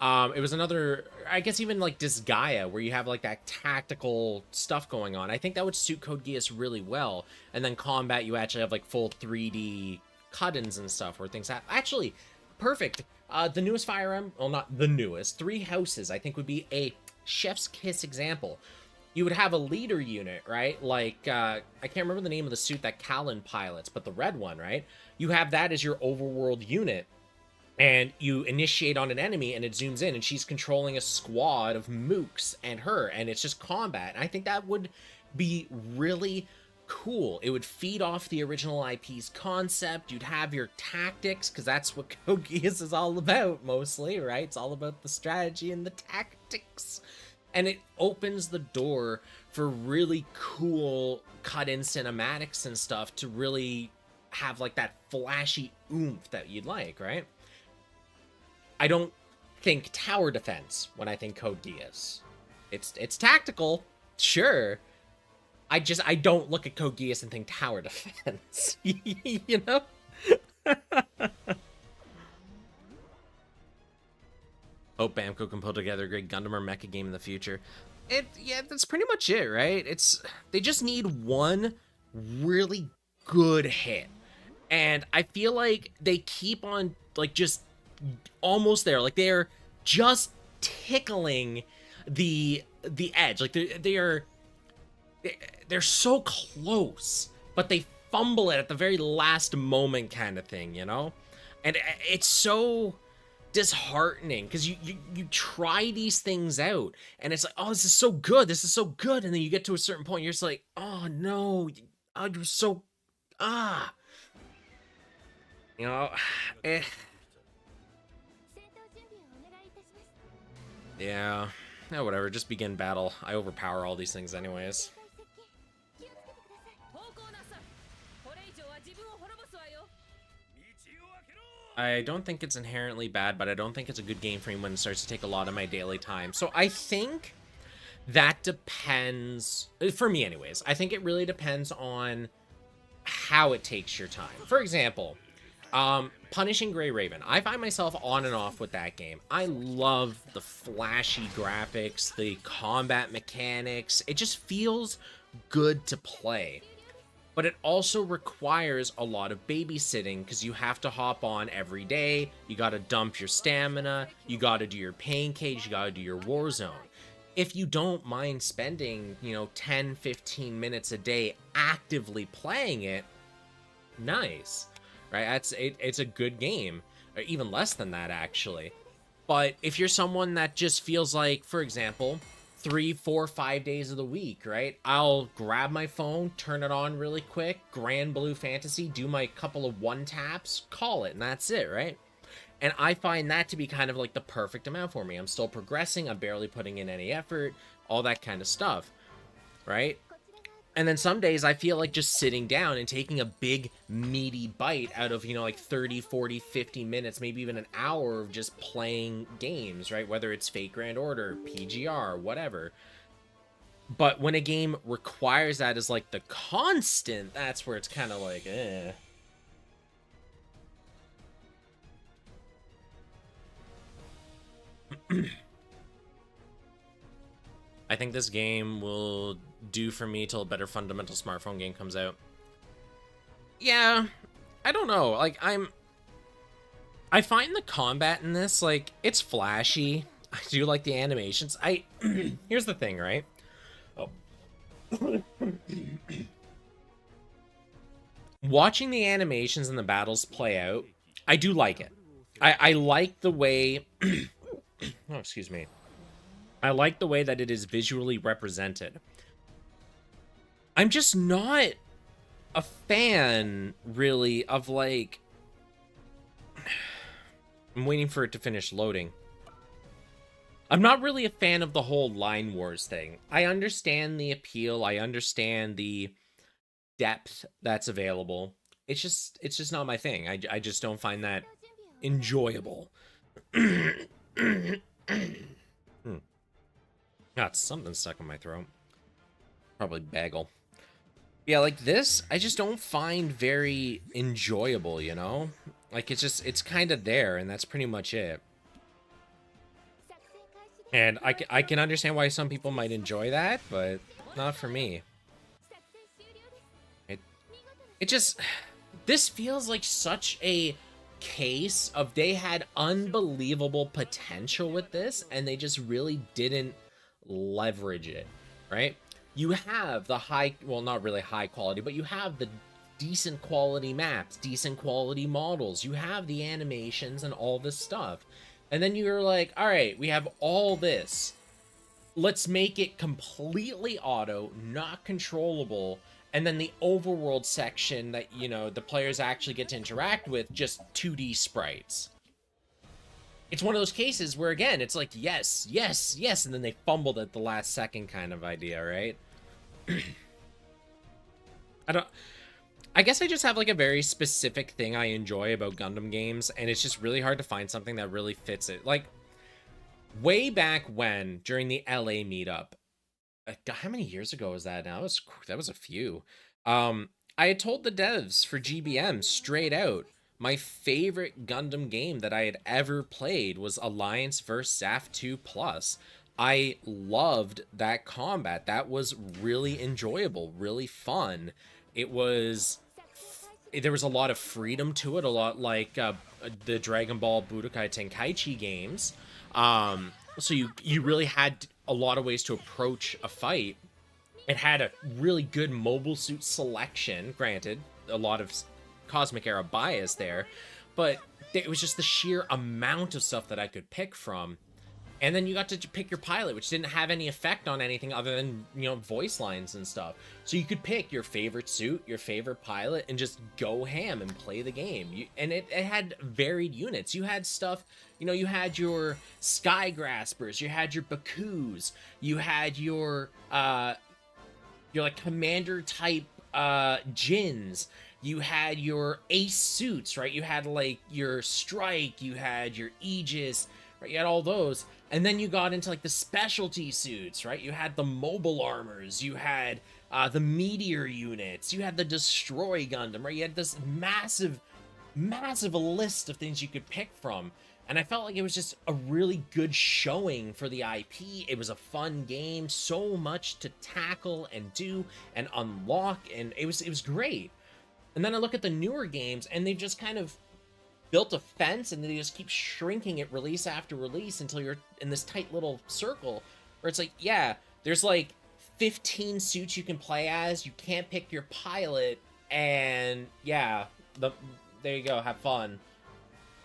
It was another, I guess even like Disgaea, where you have like that tactical stuff going on. I think that would suit Code Geass really well. And then combat, you actually have like full 3D cut-ins and stuff where things happen. Actually, perfect. The newest Fire Emblem, well, not the newest, Three Houses, I think would be a chef's kiss example. You would have a leader unit, right? Like, I can't remember the name of the suit that Callan pilots, but the red one, right? You have that as your overworld unit. And you initiate on an enemy and it zooms in and she's controlling a squad of mooks and her, and it's just combat. And I think that would be really cool. It would feed off the original IP's concept. You'd have your tactics, because that's what Code Geass is all about mostly, right? It's all about the strategy and the tactics. And it opens the door for really cool cut-in cinematics and stuff to really have like that flashy oomph that you'd like, right? I don't think tower defense when I think Code Geass. It's tactical, sure. I don't look at Code Geass and think tower defense. You know? Hope Bamco can pull together a great Gundam or mecha game in the future. Yeah, that's pretty much it, right? They just need one really good hit. And I feel like they keep on like just almost there, like they're just tickling the edge, like they're so close, but they fumble it at the very last moment, kind of thing, you know. And it's so disheartening because you try these things out and it's like, oh, this is so good, and then you get to a certain point, you're just like, oh no, you're so you know. Yeah, whatever, just begin battle. I overpower all these things anyways. I don't think it's inherently bad, but I don't think it's a good game for me when it starts to take a lot of my daily time. So I think that depends, for me anyways, I think it really depends on how it takes your time. For example, Punishing Gray Raven. I find myself on and off with that game. I love the flashy graphics, the combat mechanics. It just feels good to play. But it also requires a lot of babysitting because you have to hop on every day. You got to dump your stamina. You got to do your pain cage. You got to do your war zone. If you don't mind spending, 10, 15 minutes a day actively playing it, nice. Right, it's a good game, or even less than that actually. But if you're someone that just feels like, for example, 3, 4, 5 days of the week, right? I'll grab my phone, turn it on really quick, Grand Blue Fantasy, do my couple of one taps, call it, and that's it, right? And I find that to be kind of like the perfect amount for me. I'm still progressing, I'm barely putting in any effort, all that kind of stuff, right? And then some days I feel like just sitting down and taking a big meaty bite out of, like 30, 40, 50 minutes, maybe even an hour of just playing games, right? Whether it's Fate Grand Order, PGR, whatever. But when a game requires that as like the constant, that's where it's kind of like, eh. I think this game will do for me till a better fundamental smartphone game comes out. Yeah, I don't know. Like, I find the combat in this, like, it's flashy. I do like the animations. Here's the thing, right? Oh. Watching the animations and the battles play out, I do like it. I like the way... oh, excuse me. I like the way that it is visually represented. I'm just not a fan, really, of, like... I'm waiting for it to finish loading. I'm not really a fan of the whole Line Wars thing. I understand the appeal. I understand the depth that's available. It's just not my thing. I just don't find that enjoyable. Got something stuck in my throat. Probably bagel. Yeah, like this, I just don't find very enjoyable, you know? Like, it's kind of there, and that's pretty much it. And I can understand why some people might enjoy that, but not for me. It just, this feels like such a case of they had unbelievable potential with this and they just really didn't leverage it, right? You have the high, well, not really high quality, but you have the decent quality maps, decent quality models, you have the animations and all this stuff. And then you're like, all right, we have all this. Let's make it completely auto, not controllable, and then the overworld section that, you know, the players actually get to interact with, just 2D sprites. It's one of those cases where, again, it's like, yes, yes, yes, and then they fumbled at the last second kind of idea, right? I guess I just have like a very specific thing I enjoy about Gundam games, and it's just really hard to find something that really fits it. Like, way back when, during the LA meetup, God, how many years ago was that now? That was a few. I had told the devs for GBM straight out, my favorite Gundam game that I had ever played was Alliance vs. ZAF 2 Plus. I loved that combat. That was really enjoyable, really fun. It was, there was a lot of freedom to it, a lot like the Dragon Ball Budokai Tenkaichi games. So you really had a lot of ways to approach a fight. It had a really good mobile suit selection, granted, a lot of Cosmic Era bias there, but it was just the sheer amount of stuff that I could pick from. And then you got to pick your pilot, which didn't have any effect on anything other than, you know, voice lines and stuff. So you could pick your favorite suit, your favorite pilot, and just go ham and play the game. And it had varied units. You had stuff, you know, you had your Sky Graspers, you had your Bakus, you had your like commander type Jins, you had your ace suits, right? You had like your Strike, you had your Aegis, right? You had all those. And then you got into like the specialty suits, right? You had the mobile armors, you had the meteor units, you had the destroy Gundam, right? You had this massive list of things you could pick from. And I felt like it was just a really good showing for the IP. It was a fun game, so much to tackle and do and unlock, and it was great. And then I look at the newer games, and they've just kind of built a fence, and they just keep shrinking it release after release until you're in this tight little circle where it's like, yeah, there's like 15 suits you can play as, you can't pick your pilot, and yeah, there you go, have fun.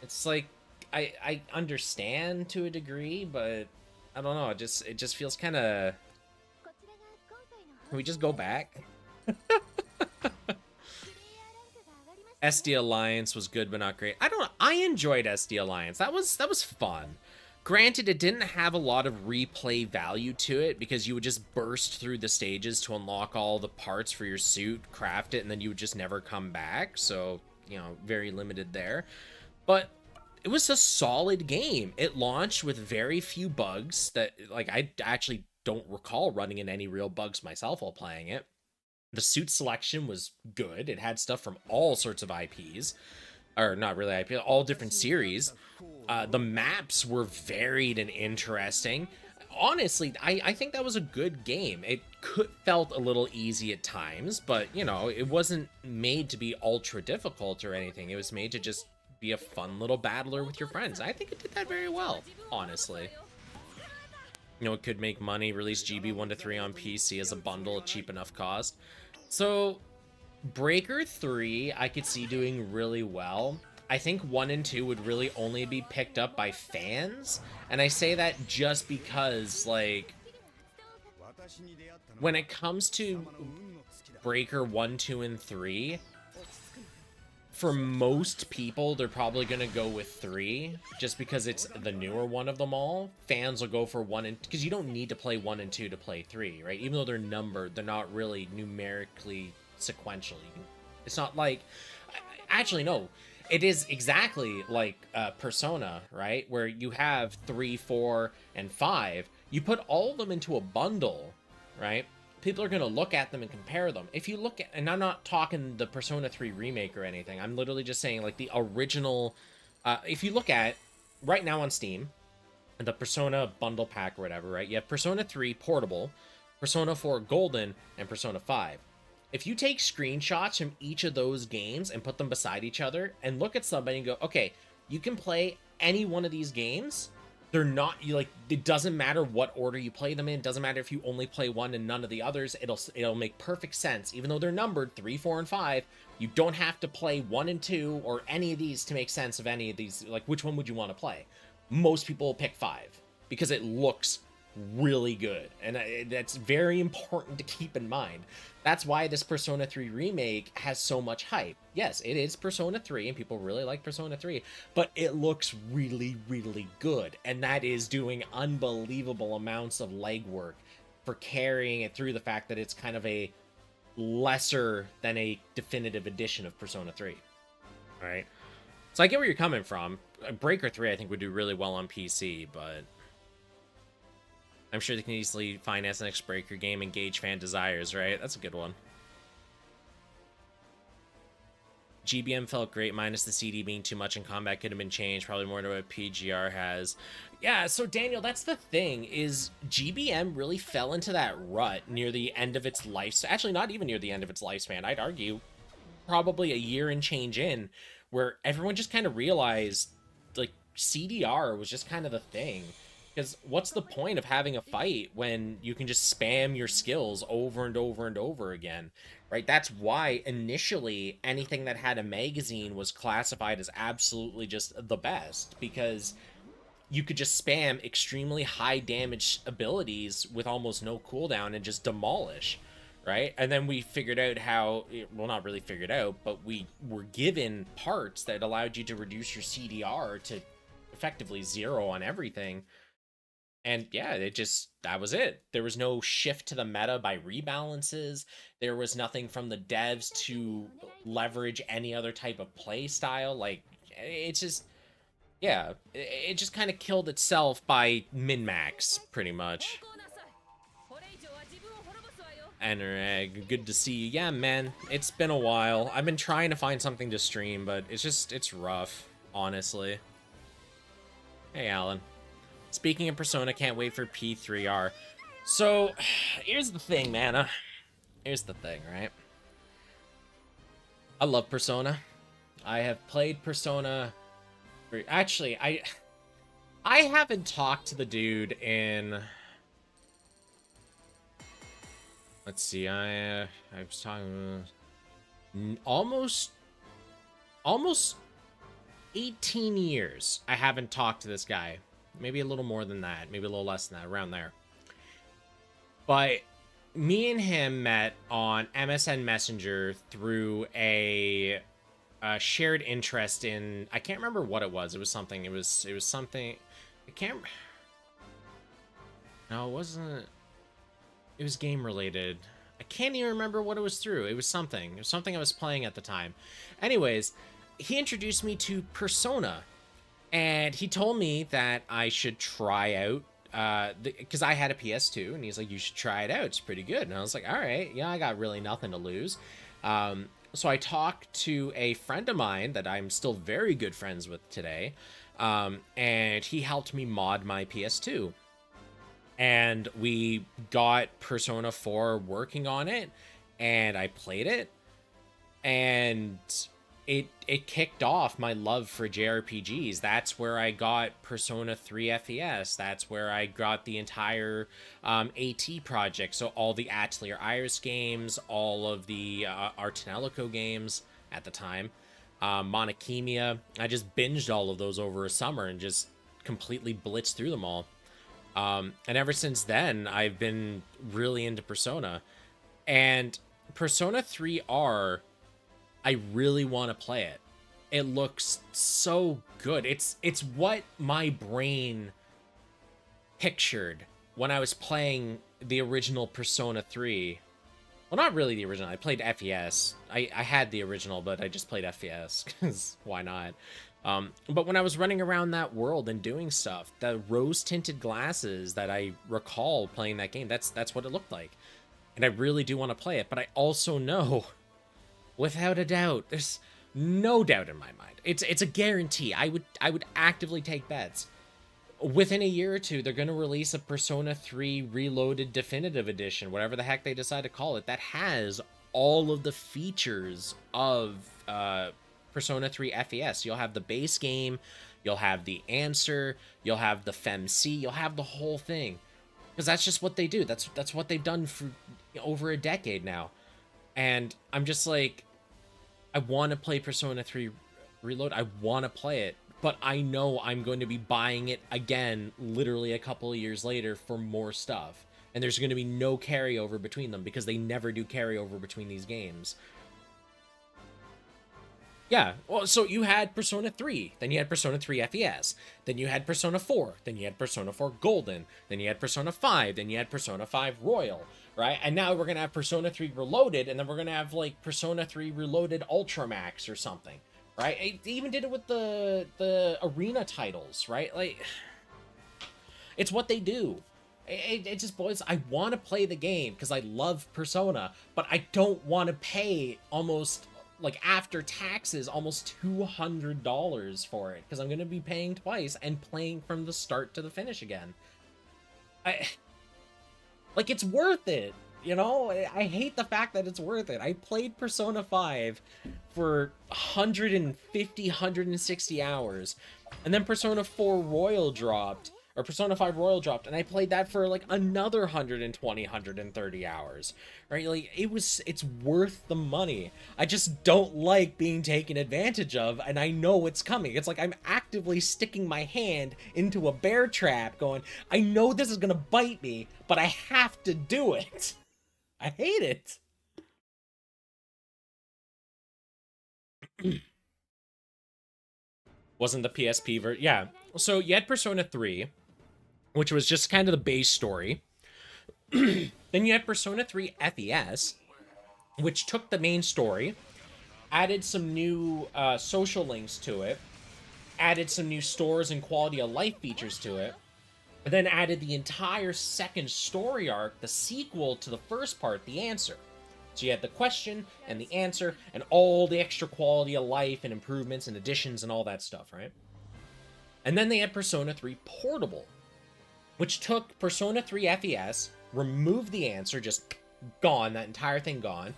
It's like, I understand to a degree, but I don't know, it just feels kind of, can we just go back? SD Alliance was good, but not great. I enjoyed SD Alliance. That was fun. Granted, it didn't have a lot of replay value to it because you would just burst through the stages to unlock all the parts for your suit, craft it, and then you would just never come back. So, you know, very limited there. But it was a solid game. It launched with very few bugs that, like, I actually don't recall running into any real bugs myself while playing it. The suit selection was good. It had stuff from all sorts of IPs, or not really IP, all different series. The maps were varied and interesting. Honestly, I think that was a good game. It felt a little easy at times, but, you know, it wasn't made to be ultra difficult or anything. It was made to just be a fun little battler with your friends. I think it did that very well, honestly. You know, it could make money, release GB 1 to 3 on PC as a bundle at cheap enough cost. So, Breaker 3, I could see doing really well. I think 1 and 2 would really only be picked up by fans. And I say that just because, like, when it comes to Breaker 1, 2, and 3, for most people, they're probably going to go with 3, just because it's the newer one of them all. Fans will go for 1 and... because you don't need to play 1 and 2 to play 3, right? Even though they're numbered, they're not really numerically sequential. It's not like... actually, no. It is exactly like Persona, right? Where you have 3, 4, and 5. You put all of them into a bundle, right? People are going to look at them and compare them. If you look at, and I'm not talking the Persona 3 remake or anything, I'm literally just saying like the original, if you look at right now on Steam, the Persona bundle pack or whatever, right? You have Persona 3 Portable, Persona 4 Golden, and Persona 5. If you take screenshots from each of those games and put them beside each other and look at somebody and go, okay, you can play any one of these games. They're not, you like, it doesn't matter what order you play them in. It doesn't matter if you only play one and none of the others. It'll make perfect sense. Even though they're numbered 3, 4, and 5, you don't have to play 1 and 2 or any of these to make sense of any of these. Like, which one would you want to play? Most people will pick 5 because it looks really good, and that's very important to keep in mind. That's why this Persona 3 remake has so much hype. Yes, it is Persona 3 and people really like Persona 3, but it looks really, really good, and that is doing unbelievable amounts of legwork for carrying it through the fact that it's kind of a lesser than a definitive edition of Persona 3. All right, so I get where you're coming from. Breaker 3 I think would do really well on PC, but I'm sure they can easily finance the next Breaker game and gauge fan desires, right? That's a good one. GBM felt great, minus the CD being too much, and combat could have been changed, probably more to what PGR has. Yeah, so Daniel, that's the thing, is GBM really fell into that rut near the end of its life. Actually, not even near the end of its lifespan. I'd argue probably a year and change in, where everyone just kind of realized, like, CDR was just kind of the thing. Because what's the point of having a fight when you can just spam your skills over and over and over again, right? That's why initially anything that had a magazine was classified as absolutely just the best, because you could just spam extremely high damage abilities with almost no cooldown and just demolish, right? And then we figured out how, well, not really figured out, but we were given parts that allowed you to reduce your CDR to effectively 0 on everything. And yeah, that was it. There was no shift to the meta by rebalances. There was nothing from the devs to leverage any other type of play style. Like, it's just, yeah, it just kind of killed itself by min-max, pretty much. And good to see you. Yeah, man, it's been a while. I've been trying to find something to stream, but it's rough, honestly. Hey, Alan. Speaking of Persona, can't wait for P3R. So, here's the thing, man. Here's the thing, right? I love Persona. I have played Persona. Actually, I haven't talked to the dude in. Let's see. I was talking almost 18 years. I haven't talked to this guy. Maybe a little more than that. Maybe a little less than that. Around there. But me and him met on MSN Messenger through a shared interest in... I can't remember what it was. It was something. It was something... I can't... No, it wasn't... It was game related. I can't even remember what it was through. It was something. It was something I was playing at the time. Anyways, he introduced me to Persona. And he told me that I should try out, because I had a PS2, and he's like, you should try it out, it's pretty good. And I was like, all right, yeah, I got really nothing to lose. So I talked to a friend of mine that I'm still very good friends with today, and he helped me mod my PS2. And we got Persona 4 working on it, and I played it, and... It kicked off my love for JRPGs. That's where I got Persona 3 FES. That's where I got the entire AT project. So all the Atelier Iris games, all of the Artanelico games at the time, Monokemia. I just binged all of those over a summer and just completely blitzed through them all. And ever since then, I've been really into Persona. And Persona 3R... I really want to play it. It looks so good. It's what my brain pictured when I was playing the original Persona 3. Well, not really the original. I played FES. I had the original, but I just played FES, because why not? But when I was running around that world and doing stuff, the rose-tinted glasses that I recall playing that game, that's what it looked like. And I really do want to play it, but I also know... Without a doubt, there's no doubt in my mind. It's a guarantee. I would actively take bets within a year or two, they're going to release a Persona 3 Reloaded Definitive Edition, whatever the heck they decide to call it, that has all of the features of Persona 3 FES. You'll have the base game, you'll have the answer, you'll have the FemC, you'll have the whole thing. Because that's just what they do. That's what they've done for over a decade now. And I'm just like, I want to play Persona 3 Reload. I want to play it, but I know I'm going to be buying it again literally a couple of years later for more stuff. And there's going to be no carryover between them because they never do carryover between these games. Yeah, well, so you had Persona 3, then you had Persona 3 FES, then you had Persona 4, then you had Persona 4 Golden, then you had Persona 5, then you had Persona 5 Royal, right? And now we're going to have Persona 3 Reloaded, and then we're going to have, like, Persona 3 Reloaded Ultramax or something, right? They even did it with the arena titles, right? Like, it's what they do. It just boys, I want to play the game because I love Persona, but I don't want to pay almost, like, after taxes, almost $200 for it, because I'm going to be paying twice and playing from the start to the finish again. Like, it's worth it, you know? I hate the fact that it's worth it. I played Persona 5 for 150, 160 hours, and then Persona 4 Royal dropped, or Persona 5 Royal dropped, and I played that for, like, another 120, 130 hours, right? Like, it's worth the money. I just don't like being taken advantage of, and I know it's coming. It's like I'm actively sticking my hand into a bear trap going, I know this is gonna bite me, but I have to do it. I hate it. Wasn't the PSP version? Yeah. So you had Persona 3, which was just kind of the base story. Then you had Persona 3 FES, which took the main story, added some new social links to it, added some new stores and quality of life features to it, and then added the entire second story arc, the sequel to the first part, the answer. So you had the question and the answer and all the extra quality of life and improvements and additions and all that stuff, right? And then they had Persona 3 Portable, which took Persona 3 FES, removed the answer, just gone, that entire thing gone,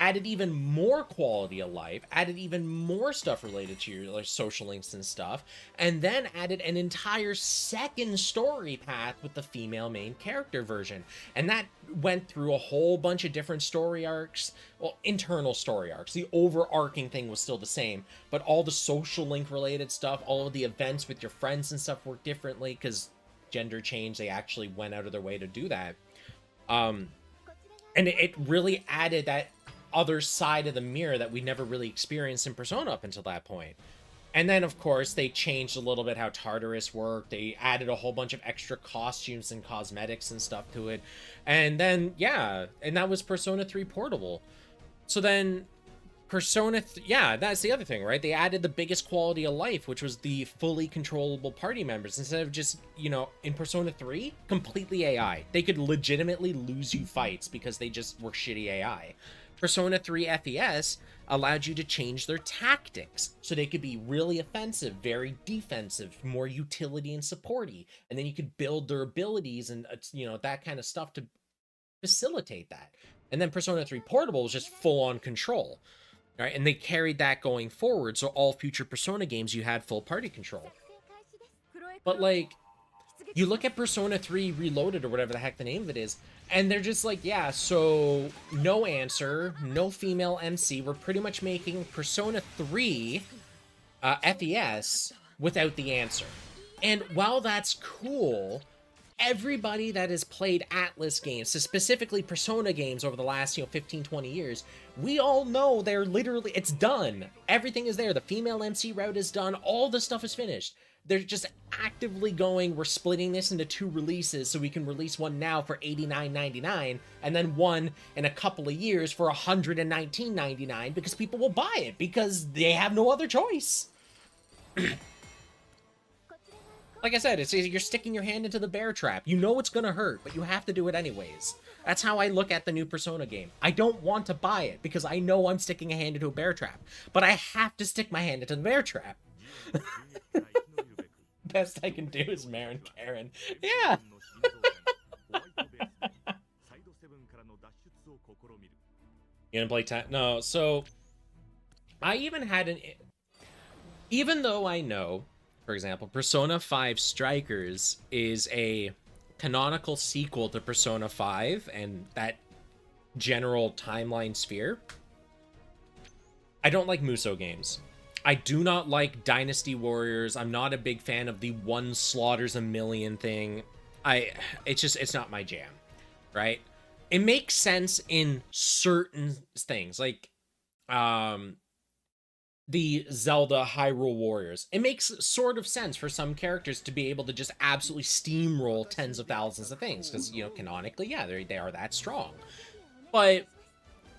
added even more quality of life, added even more stuff related to your, like, social links and stuff, and then added an entire second story path with the female main character version. And that went through a whole bunch of different story arcs, well, internal story arcs. The overarching thing was still the same, but all the social link related stuff, all of the events with your friends and stuff worked differently, because gender change, they actually went out of their way to do that. And it really added that other side of the mirror that we never really experienced in Persona up until that point. And then, of course, they changed a little bit how Tartarus worked. They added a whole bunch of extra costumes and cosmetics and stuff to it. And then, yeah, and that was Persona 3 Portable. So then yeah, that's the other thing, right? They added the biggest quality of life, which was the fully controllable party members. Instead of just, you know, in Persona 3, completely AI. They could legitimately lose you fights because they just were shitty AI. Persona 3 FES allowed you to change their tactics, so they could be really offensive, very defensive, more utility and supporty, and then you could build their abilities and, you know, that kind of stuff to facilitate that. And then Persona 3 Portable was just full-on control, right? And they carried that going forward, so all future Persona games you had full party control. But, like, you look at Persona 3 Reloaded, or whatever the heck the name of it is, and they're just like, yeah, so no answer, no female MC. We're pretty much making Persona 3 FES without the answer. And while that's cool, everybody that has played Atlas games, so specifically Persona games over the last, 15, 20 years, we all know they're literally, it's done. Everything is there. The female MC route is done. All the stuff is finished. They're just actively going, we're splitting this into 2 releases so we can release one now for $89.99 and then one in a couple of years for $119.99 because people will buy it because they have no other choice. Like I said, you're sticking your hand into the bear trap. You know it's gonna hurt, but you have to do it anyways. That's how I look at the new Persona game. I don't want to buy it because I know I'm sticking a hand into a bear trap, but I have to stick my hand into the bear trap. Best I can do is Marin Karen. Yeah. You gonna play No, so I even had an... Even though I know, for example, Persona 5 Strikers is a canonical sequel to Persona 5 and that general timeline sphere, I don't like Muso games. I do not like Dynasty Warriors. I'm not a big fan of the one slaughters a million thing. It's not my jam, right? It makes sense in certain things, like the Zelda Hyrule Warriors. It makes sort of sense for some characters to be able to just absolutely steamroll tens of thousands of things, because, you know, canonically, yeah, they are that strong. But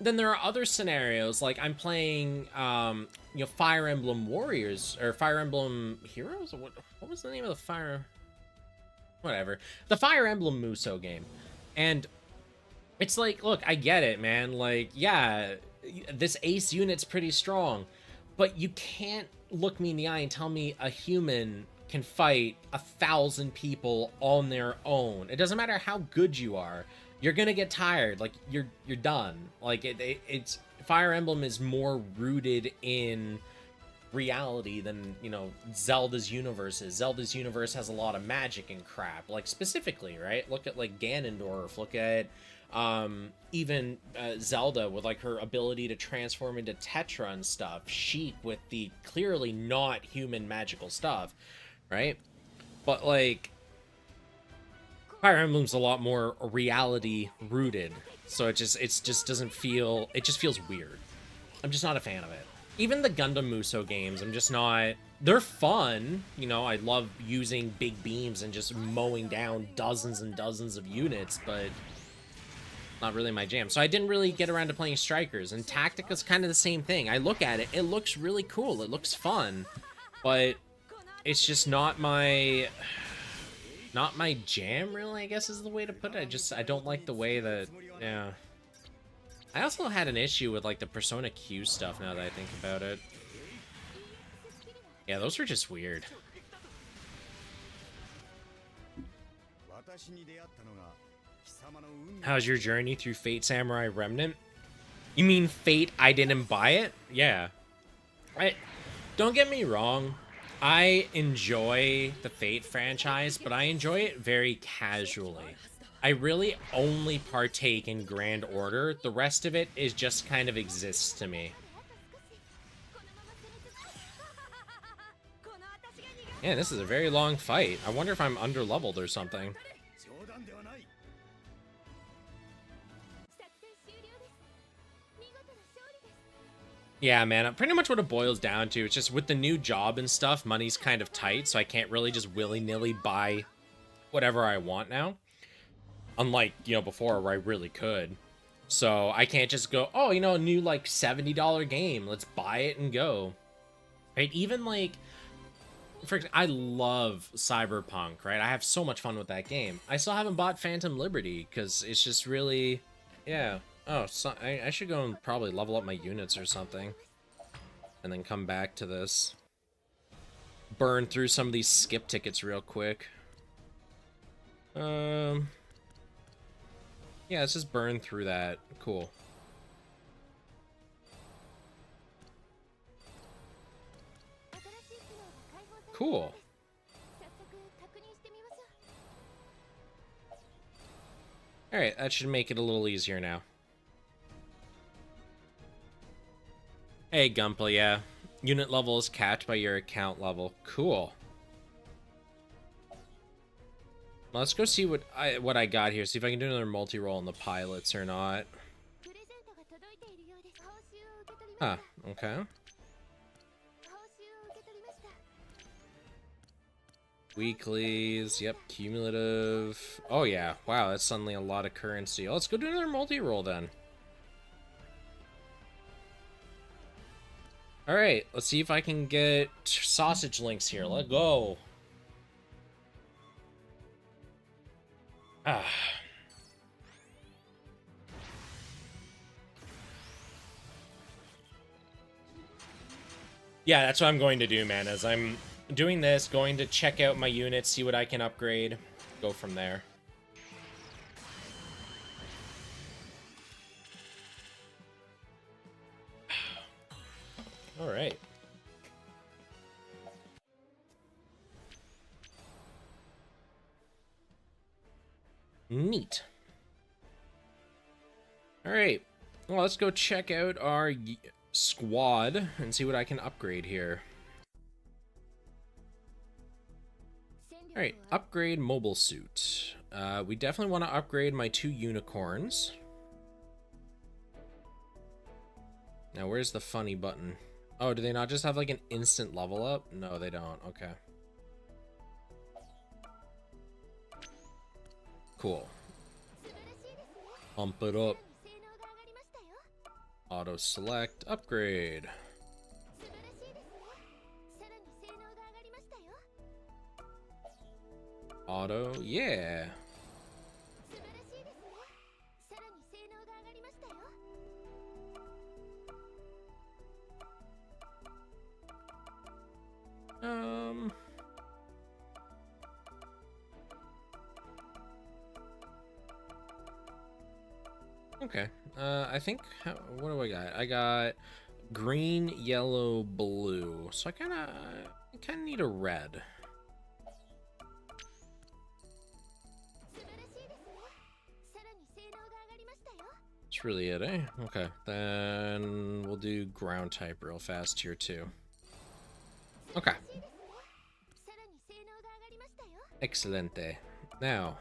then there are other scenarios, like I'm playing, you know, Fire Emblem Warriors, or Fire Emblem Heroes? What was the name of the Fire... Whatever. The Fire Emblem Muso game. And it's like, look, I get it, man. Like, yeah, this ace unit's pretty strong, but you can't look me in the eye and tell me a human can fight 1,000 people on their own. It doesn't matter how good you are. You're gonna get tired. Like, you're done. Like, it's Fire Emblem is more rooted in reality than, you know, Zelda's universe is. Zelda's universe has a lot of magic and crap. Like, specifically, right? Look at, like, Ganondorf. Look at even Zelda with, like, her ability to transform into Tetra and stuff. Sheik with the clearly not human magical stuff, right? But, like, Fire Emblem's a lot more reality rooted, so it just doesn't feel, it just feels weird. I'm just not a fan of it. Even the Gundam Muso games, I'm just not... They're fun, you know, I love using big beams and just mowing down dozens and dozens of units, but not really my jam. So I didn't really get around to playing Strikers, and Tactica's kind of the same thing. I look at it, it looks really cool, it looks fun, but it's just not my jam, really, I guess is the way to put it. I don't like the way that, yeah. I also had an issue with, like, the Persona Q stuff, now that I think about it. Yeah, those were just weird. How's your journey through Fate Samurai Remnant? You mean Fate I didn't buy it? Yeah. Don't get me wrong. I enjoy the Fate franchise, but I enjoy it very casually. I really only partake in Grand Order. The rest of it is just kind of exists to me. Yeah, this is a very long fight. I wonder if I'm under-leveled or something. Yeah, man, pretty much what it boils down to. It's just with the new job and stuff, money's kind of tight, so I can't really just willy-nilly buy whatever I want now. Unlike, you know, before where I really could. So I can't just go, oh, you know, a new, like, $70 game. Let's buy it and go. Right? Even, like, I love Cyberpunk, right? I have so much fun with that game. I still haven't bought Phantom Liberty because it's just really, yeah. Oh, so I should go and probably level up my units or something. And then come back to this. Burn through some of these skip tickets real quick. Yeah, let's just burn through that. Cool. Cool. Alright, that should make it a little easier now. Hey, Gunpla, yeah. Unit level is capped by your account level. Cool. Let's go see what I got here. See if I can do another multi-roll on the pilots or not. Huh, okay. Weeklies, yep, cumulative. Oh yeah, wow, that's suddenly a lot of currency. Let's go do another multi-roll then. Alright, let's see if I can get sausage links here. Let's go. Ah. Yeah, that's what I'm going to do, man, as I'm doing this, going to check out my units, see what I can upgrade, go from there. All right. Neat. All right. Well, let's go check out our squad and see what I can upgrade here. All right, upgrade mobile suit. We definitely want to upgrade my 2 unicorns. Now, where's the funny button? Oh, do they not just have like an instant level up? No, they don't. Okay. Cool. Pump it up. Auto select, upgrade. Auto, yeah. Okay. I think, what do I got? I got green, yellow, blue. So I kind of need a red. That's really it, eh? Okay. Then we'll do ground type real fast here too. Okay. Excelente. Now,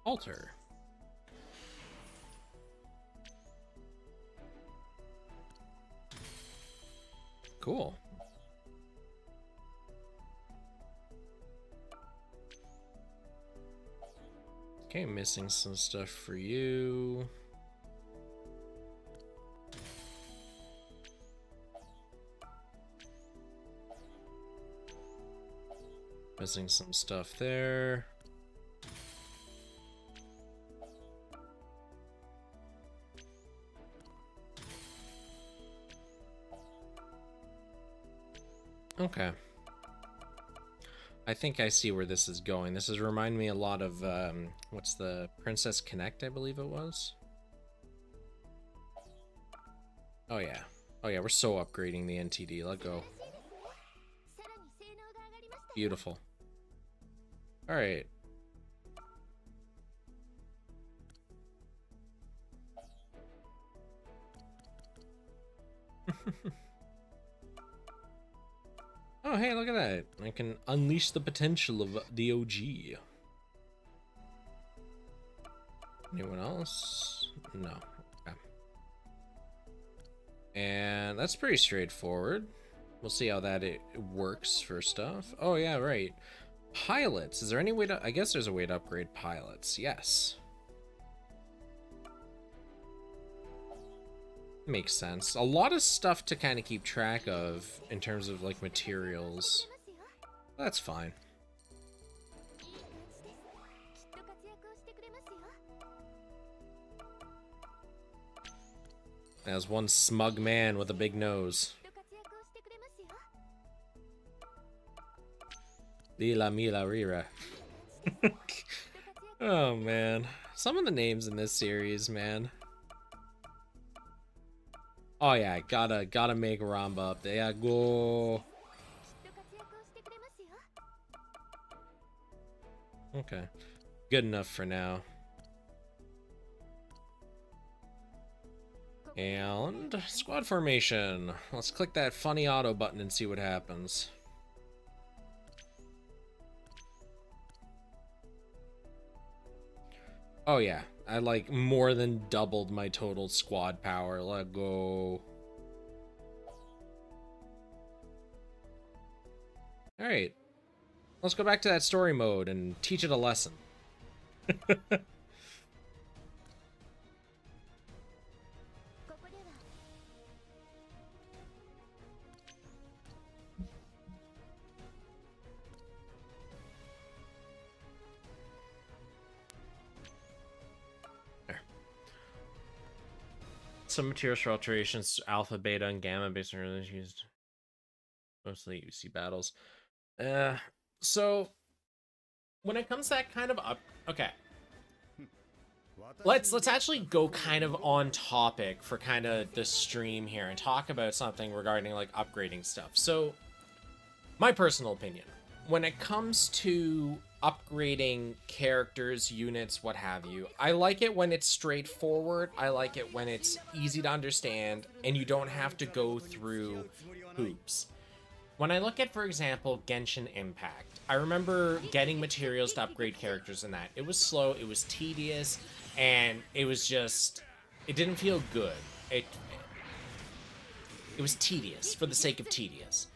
alter. Cool. Okay, missing some stuff for you. Missing some stuff there. Okay. I think I see where this is going. This is remind me a lot of, what's the Princess Connect, I believe it was? Oh yeah. Oh yeah, we're so upgrading the NTD. Let go. Beautiful. Alright. Oh, hey, look at that. I can unleash the potential of the OG. Anyone else? No. Okay. And that's pretty straightforward. We'll see how that works for stuff. Oh, yeah, right. Pilots. Is there any way to... I guess there's a way to upgrade pilots. Yes. Makes sense. A lot of stuff to kind of keep track of in terms of like materials. That's fine. As one smug man with a big nose. Lila Mila Rira. Oh man. Some of the names in this series, man. Oh yeah, gotta make Ramba up there. Yeah, go. Okay, good enough for now. And squad formation. Let's click that funny auto button and see what happens. Oh yeah, I like more than doubled my total squad power. Let go. Alright. Let's go back to that story mode and teach it a lesson. some materials for alterations, alpha, beta, and gamma based on release used mostly UC battles. So when it comes to that kind of okay. Let's actually go kind of on topic for kind of the stream here and talk about something regarding like upgrading stuff. So my personal opinion, when it comes to upgrading characters, units, what have you, I like it when it's straightforward. I like it when it's easy to understand and you don't have to go through hoops. When I look at, for example, Genshin Impact, I remember getting materials to upgrade characters in that. It was slow, it was tedious, and it was just, it didn't feel good. It was tedious for the sake of tedious.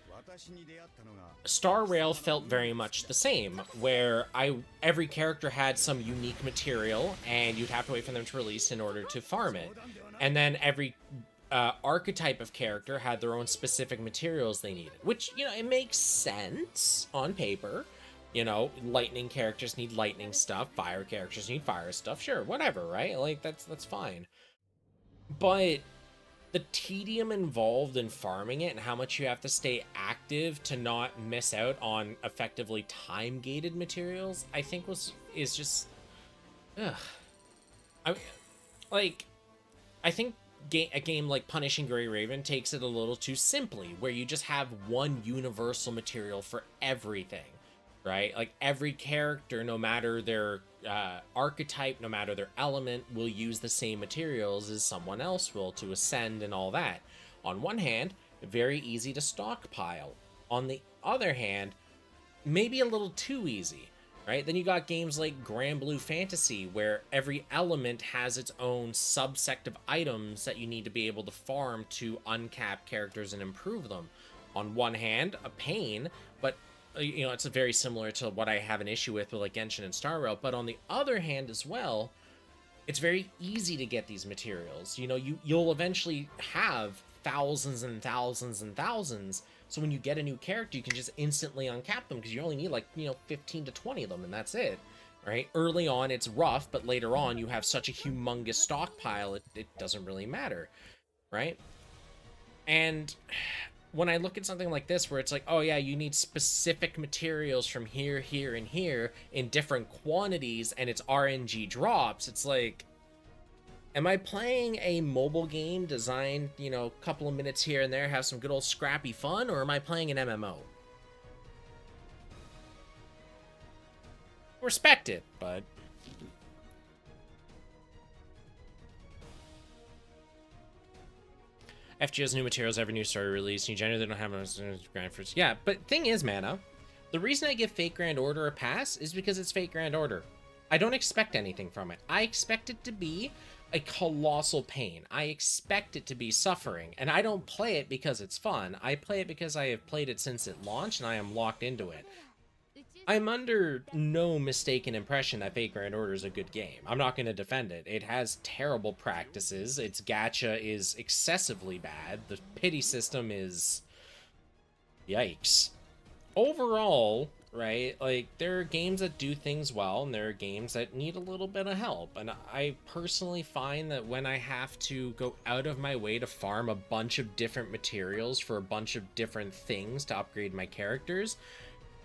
Star Rail felt very much the same, where every character had some unique material, and you'd have to wait for them to release in order to farm it. And then every archetype of character had their own specific materials they needed, which, you know, it makes sense on paper. You know, lightning characters need lightning stuff, fire characters need fire stuff, sure, whatever, right? Like, that's fine. But the tedium involved in farming it and how much you have to stay active to not miss out on effectively time-gated materials, I think is just, ugh. I think a game like Punishing Grey Raven takes it a little too simply, where you just have one universal material for everything, right? Like every character, no matter their archetype, no matter their element, will use the same materials as someone else will to ascend and all that. On one hand, very easy to stockpile. On the other hand, maybe a little too easy. Right? Then you got games like Grand Blue Fantasy, where every element has its own subsect of items that you need to be able to farm to uncap characters and improve them. On one hand, a pain, but you know, it's very similar to what I have an issue with like Genshin and Star Rail. But on the other hand as well, it's very easy to get these materials. You know, you'll eventually have thousands and thousands and thousands. So when you get a new character, you can just instantly uncap them because you only need like, you know, 15 to 20 of them and that's it, right? Early on, it's rough, but later on, you have such a humongous stockpile, it doesn't really matter, right? And when I look at something like this, where it's like, oh yeah, you need specific materials from here, here, and here in different quantities, and it's RNG drops, it's like, am I playing a mobile game designed, you know, a couple of minutes here and there, have some good old scrappy fun, or am I playing an MMO? Respect it, but FG has new materials every new story release, and you generally don't have Grand Fruits. Yeah, but thing is, Mana, the reason I give Fate Grand Order a pass is because it's Fate Grand Order. I don't expect anything from it. I expect it to be a colossal pain. I expect it to be suffering, and I don't play it because it's fun. I play it because I have played it since it launched, and I am locked into it. I'm under no mistaken impression that Fate Grand Order is a good game. I'm not going to defend it. It has terrible practices. Its gacha is excessively bad. The pity system is... yikes. Overall, right, like, there are games that do things well, and there are games that need a little bit of help. And I personally find that when I have to go out of my way to farm a bunch of different materials for a bunch of different things to upgrade my characters,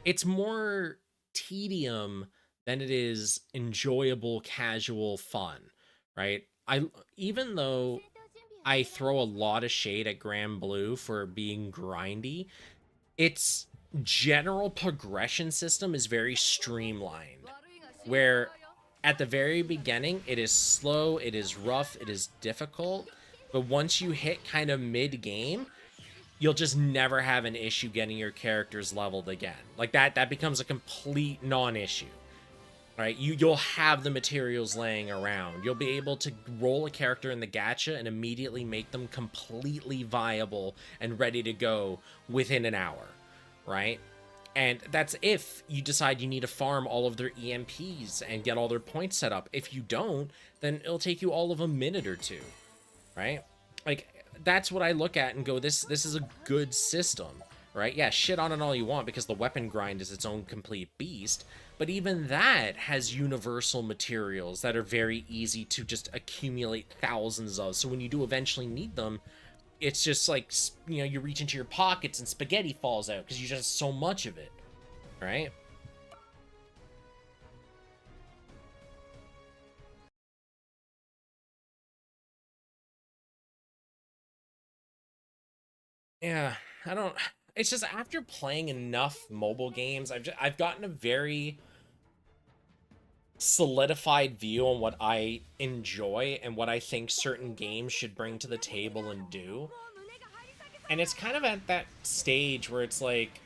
it's more tedium than it is enjoyable, casual fun, right? Even though I throw a lot of shade at Grand Blue for being grindy, its general progression system is very streamlined, where at the very beginning it is slow, it is rough, it is difficult, but once you hit kind of mid-game, you'll just never have an issue getting your characters leveled again. Like that becomes a complete non-issue, right? You'll have the materials laying around. You'll be able to roll a character in the gacha and immediately make them completely viable and ready to go within an hour, right? And that's if you decide you need to farm all of their EMPs and get all their points set up. If you don't, then it'll take you all of a minute or two, right? Like, that's what I look at and go, this is a good system, right? Yeah, shit on it all you want because the weapon grind is its own complete beast, but even that has universal materials that are very easy to just accumulate thousands of. So when you do eventually need them, it's just like, you know, you reach into your pockets and spaghetti falls out because you just have so much of it, right? Yeah, I don't. It's just after playing enough mobile games, I've gotten a very solidified view on what I enjoy and what I think certain games should bring to the table and do. And it's kind of at that stage where it's like,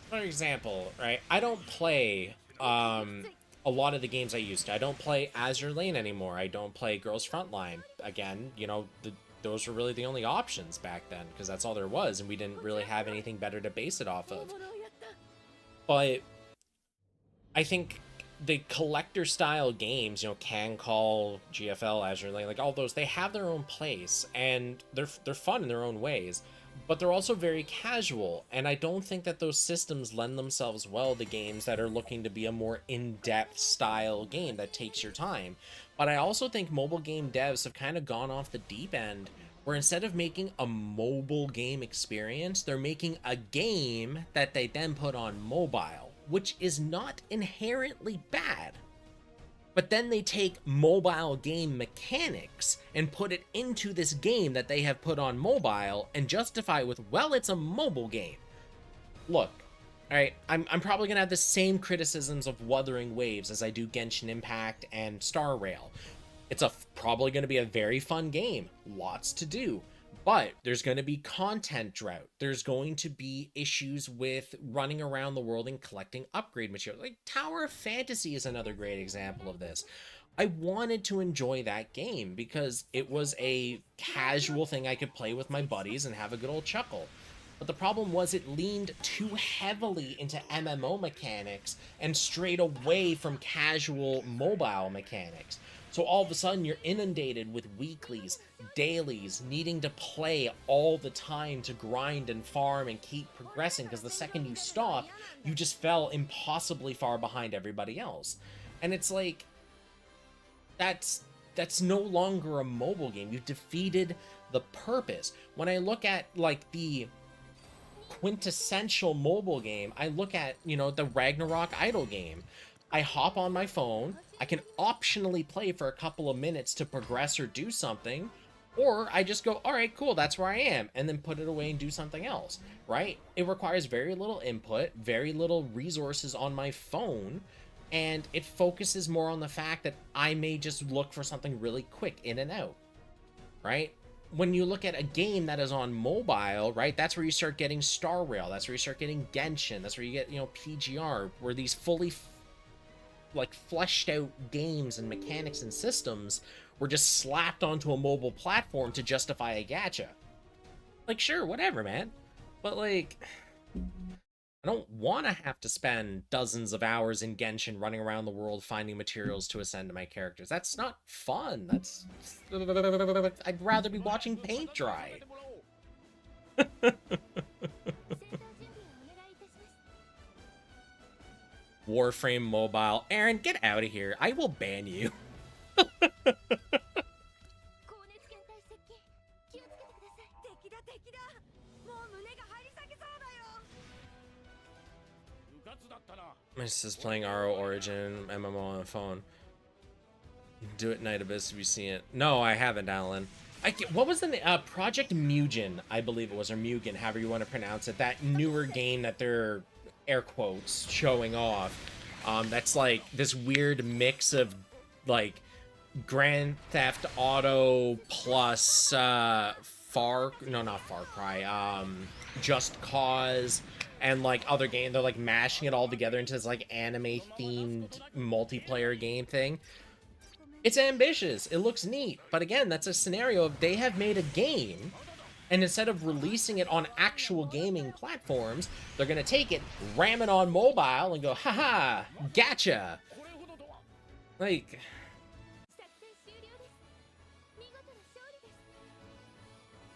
for example, right? I don't play a lot of the games I used to. I don't play Azure Lane anymore. I don't play Girls Frontline. Again, you know, those were really the only options back then because that's all there was, and we didn't really have anything better to base it off of. But I think the collector style games, you know, Can Call, GFL, Azure Lane, like all those, they have their own place and they're fun in their own ways, but they're also very casual. And I don't think that those systems lend themselves well to games that are looking to be a more in-depth style game that takes your time. But I also think mobile game devs have kind of gone off the deep end where instead of making a mobile game experience, they're making a game that they then put on mobile, which is not inherently bad. But then they take mobile game mechanics and put it into this game that they have put on mobile and justify it with, well, it's a mobile game. Look, all right, I'm probably going to have the same criticisms of Wuthering Waves as I do Genshin Impact and Star Rail. It's probably going to be a very fun game, lots to do. But there's going to be content drought. There's going to be issues with running around the world and collecting upgrade material. Like Tower of Fantasy is another great example of this. I wanted to enjoy that game because it was a casual thing I could play with my buddies and have a good old chuckle. But the problem was it leaned too heavily into MMO mechanics and strayed away from casual mobile mechanics. So all of a sudden you're inundated with weeklies, dailies, needing to play all the time to grind and farm and keep progressing because the second you stop, you just fell impossibly far behind everybody else. And it's like, that's no longer a mobile game. You've defeated the purpose. When I look at like the quintessential mobile game, I look at, you know, the Ragnarok Idle game. I hop on my phone, I can optionally play for a couple of minutes to progress or do something, or I just go, all right, cool, that's where I am, and then put it away and do something else, right? It requires very little input, very little resources on my phone, and it focuses more on the fact that I may just look for something really quick in and out, right? When you look at a game that is on mobile, right, that's where you start getting Star Rail, that's where you start getting Genshin, that's where you get, you know, PGR, where these fully like fleshed out games and mechanics and systems were just slapped onto a mobile platform to justify a gacha. Like, sure, whatever, man. But like, I don't want to have to spend dozens of hours in Genshin running around the world finding materials to ascend to my characters. That's not fun. That's... I'd rather be watching paint dry. Warframe Mobile. Aaron, get out of here. I will ban you. My sister's playing RO Origin MMO on the phone. Do it Night Abyss if you see it. No, I haven't, Alan. What was the Project Mugen, I believe it was, or Mugen, however you want to pronounce it. That newer game that they're, air quotes, showing off. That's like this weird mix of like Grand Theft Auto plus not Far Cry, Just Cause, and like other game. They're like mashing it all together into this like anime themed multiplayer game thing. It's ambitious, it looks neat, but again, that's a scenario of they have made a game, and instead of releasing it on actual gaming platforms, they're gonna take it, ram it on mobile, and go, haha, gotcha! Like...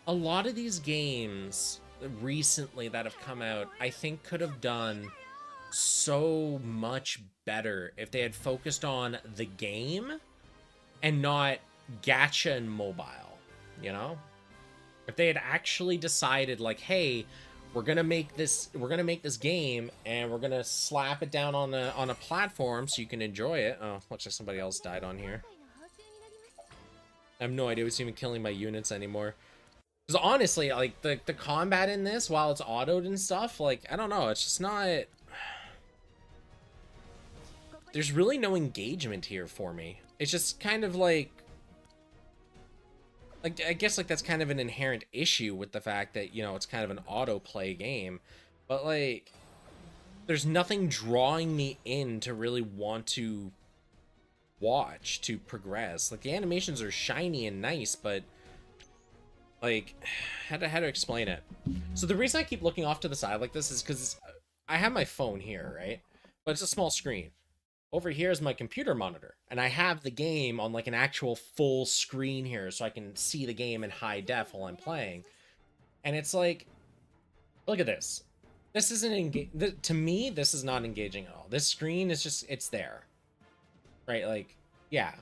a lot of these games recently that have come out, I think could have done so much better if they had focused on the game and not gacha and mobile, you know? If they had actually decided like, hey, we're gonna make this game and we're gonna slap it down on a platform so you can enjoy it. Oh, looks like somebody else died on here. I have no idea what's even killing my units anymore. Because honestly, like the combat in this, while it's autoed and stuff, like I don't know, it's just not. There's really no engagement here for me. It's just kind of like I guess like that's kind of an inherent issue with the fact that, you know, it's kind of an autoplay game, but like there's nothing drawing me in to really want to watch, to progress. Like the animations are shiny and nice, but like how to explain it. So the reason I keep looking off to the side like this is because I have my phone here, right? But it's a small screen. Over here is my computer monitor, and I have the game on like an actual full screen here so I can see the game in high def while I'm playing. And it's like, look at this. This isn't engaging. To me, this is not engaging at all. This screen is just, it's there. Right? Like, yeah.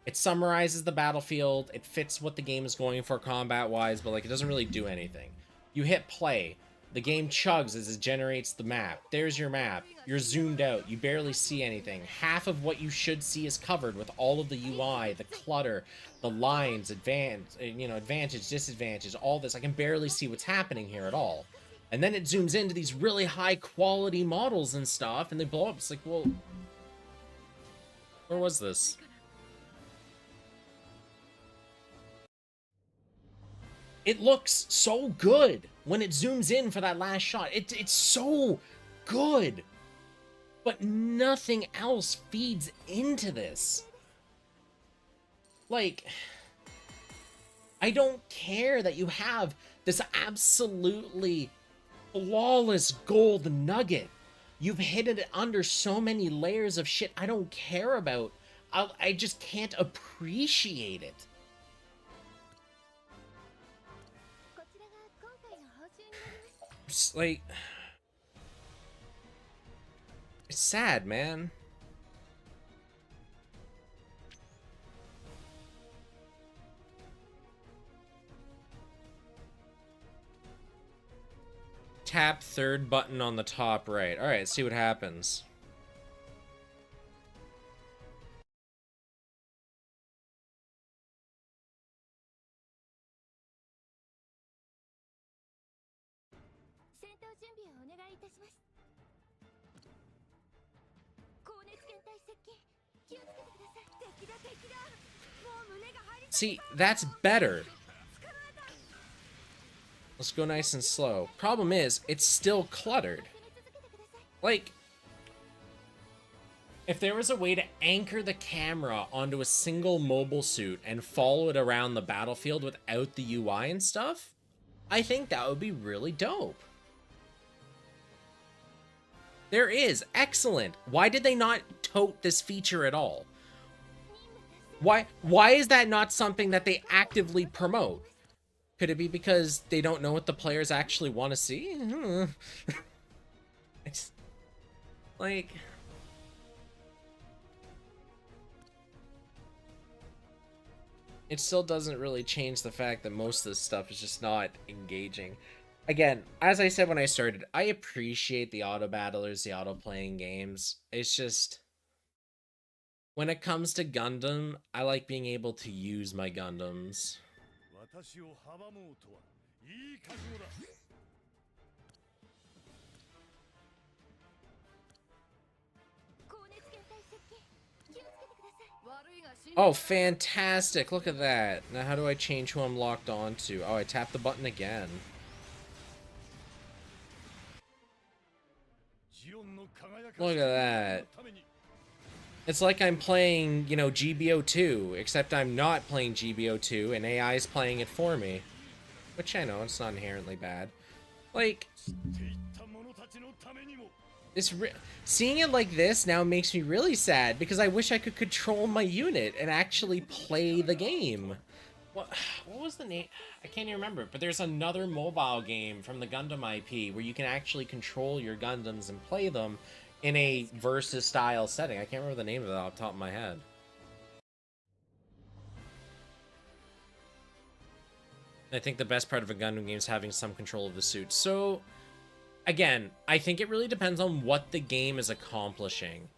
It summarizes the battlefield. It fits what the game is going for combat-wise, but like it doesn't really do anything. You hit play. The game chugs as it generates the map. There's your map. You're zoomed out. You barely see anything. Half of what you should see is covered with all of the UI, the clutter, the lines, advantage, disadvantage, all this. I can barely see what's happening here at all. And then it zooms into these really high quality models and stuff, and they blow up. It's like, well, where was this? It looks so good when it zooms in for that last shot. It's so good. But nothing else feeds into this. Like, I don't care that you have this absolutely flawless gold nugget. You've hidden it under so many layers of shit I don't care about. I just can't appreciate it. It's like, it's sad, man. Tap third button on the top right. All right, let's see what happens. See, that's better. Let's go nice and slow. Problem is, it's still cluttered. Like, if there was a way to anchor the camera onto a single mobile suit and follow it around the battlefield without the UI and stuff, I think that would be really dope. There is. Excellent. Why did they not tote this feature at all? Why is that not something that they actively promote? Could it be because they don't know what the players actually want to see? It's like, it still doesn't really change the fact that most of this stuff is just not engaging. Again, as I said when I started, I appreciate the auto battlers, the auto playing games. It's just, when it comes to Gundam, I like being able to use my Gundams. Oh, fantastic. Look at that. Now how do I change who I'm locked on to? Oh, I tap the button again. Look at that. It's like I'm playing, you know, GBO2, except I'm not playing GBO2 and AI is playing it for me. Which I know, it's not inherently bad. Like, seeing it like this now makes me really sad because I wish I could control my unit and actually play the game. What was the name? I can't even remember. But there's another mobile game from the Gundam IP where you can actually control your Gundams and play them in a versus style setting. I can't remember the name of it off the top of my head. I think the best part of a Gundam game is having some control of the suit. So, again, I think it really depends on what the game is accomplishing.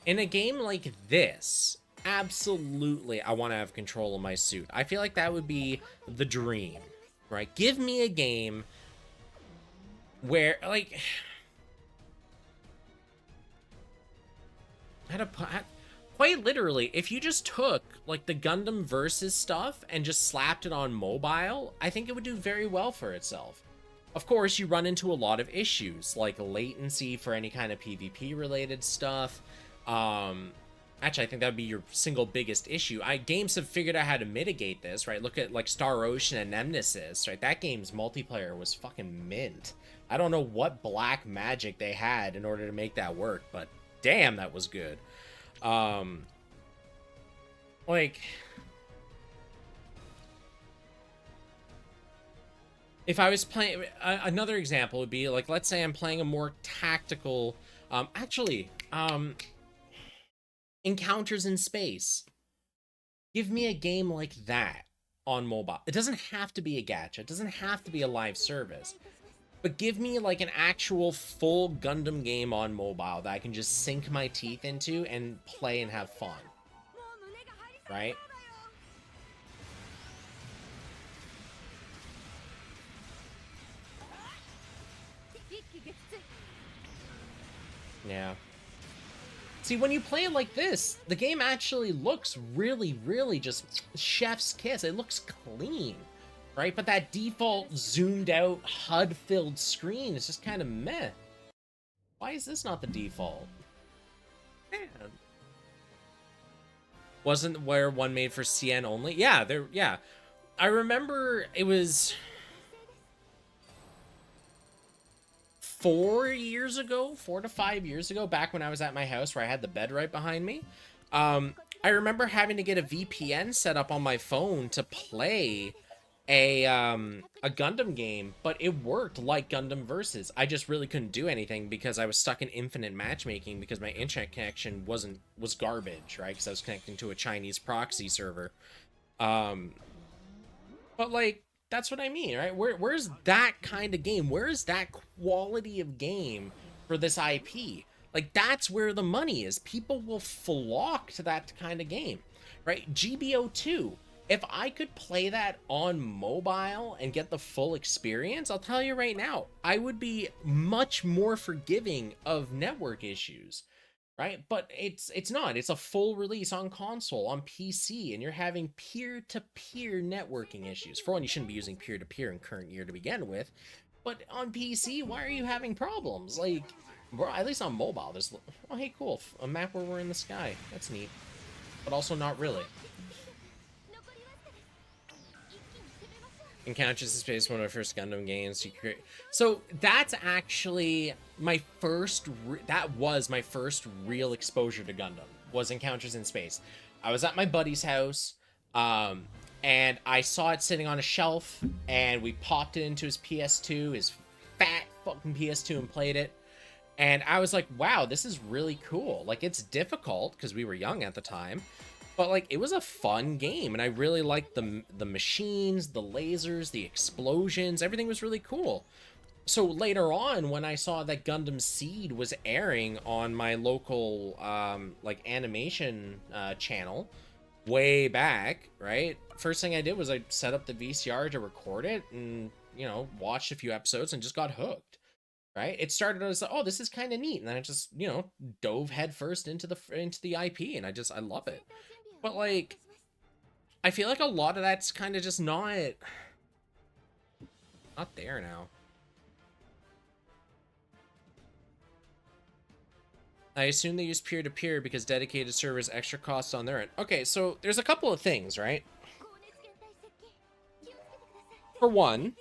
In a game like this, absolutely I want to have control of my suit. I feel like that would be the dream, right? Give me a game where, like, quite literally, if you just took like the Gundam versus stuff and just slapped it on mobile, I think it would do very well for itself. Of course, you run into a lot of issues like latency for any kind of PvP related stuff. Actually, I think that would be your single biggest issue. Games have figured out how to mitigate this, right? Look at like Star Ocean and Nemesis, right? That game's multiplayer was fucking mint. I don't know what black magic they had in order to make that work, but damn, that was good. Like, if I was playing, another example would be like, let's say I'm playing a more tactical, Encounters in Space. Give me a game like that on mobile. It doesn't have to be a gacha. It doesn't have to be a live service. But give me like an actual full Gundam game on mobile that I can just sink my teeth into and play and have fun. Right? Yeah. See, when you play it like this, the game actually looks really, really just chef's kiss. It looks clean, right? But that default zoomed out HUD-filled screen is just kind of meh. Why is this not the default? Man. Wasn't where one made for CN only? Yeah, yeah. I remember it was 4 to 5 years ago, back when I was at my house where I had the bed right behind me. I remember having to get a VPN set up on my phone to play a Gundam game, but it worked like Gundam Versus. I just really couldn't do anything because I was stuck in infinite matchmaking because my internet connection was garbage, right? Because I was connecting to a Chinese proxy server. But like, that's what I mean, right? Where's that kind of game? Where is that quality of game for this IP? Like, that's where the money is. People will flock to that kind of game, right? GBO 2. If I could play that on mobile and get the full experience, I'll tell you right now, I would be much more forgiving of network issues, right? But it's not. It's a full release on console, on PC, and you're having peer-to-peer networking issues. For one, you shouldn't be using peer-to-peer in current year to begin with, but on PC, why are you having problems? Like, bro, at least on mobile, there's... Oh, hey, cool. A map where we're in the sky. That's neat. But also not really. Encounters in Space, one of my first Gundam games. So that's actually my first. That was my first real exposure to Gundam. Was Encounters in Space. I was at my buddy's house, and I saw it sitting on a shelf, and we popped it into his PS2, his fat fucking PS2, and played it. And I was like, wow, this is really cool. Like, it's difficult because we were young at the time. But, like, it was a fun game, and I really liked the machines, the lasers, the explosions. Everything was really cool. So later on, when I saw that Gundam Seed was airing on my local, like, animation channel way back, right? First thing I did was I set up the VCR to record it and, you know, watched a few episodes and just got hooked, right? It started as, oh, this is kind of neat. And then I just, you know, dove headfirst into the IP, and I love it. But, like, I feel like a lot of that's kind of just not there now. I assume they use peer-to-peer because dedicated servers extra costs on their end. Okay, so there's a couple of things, right? For one,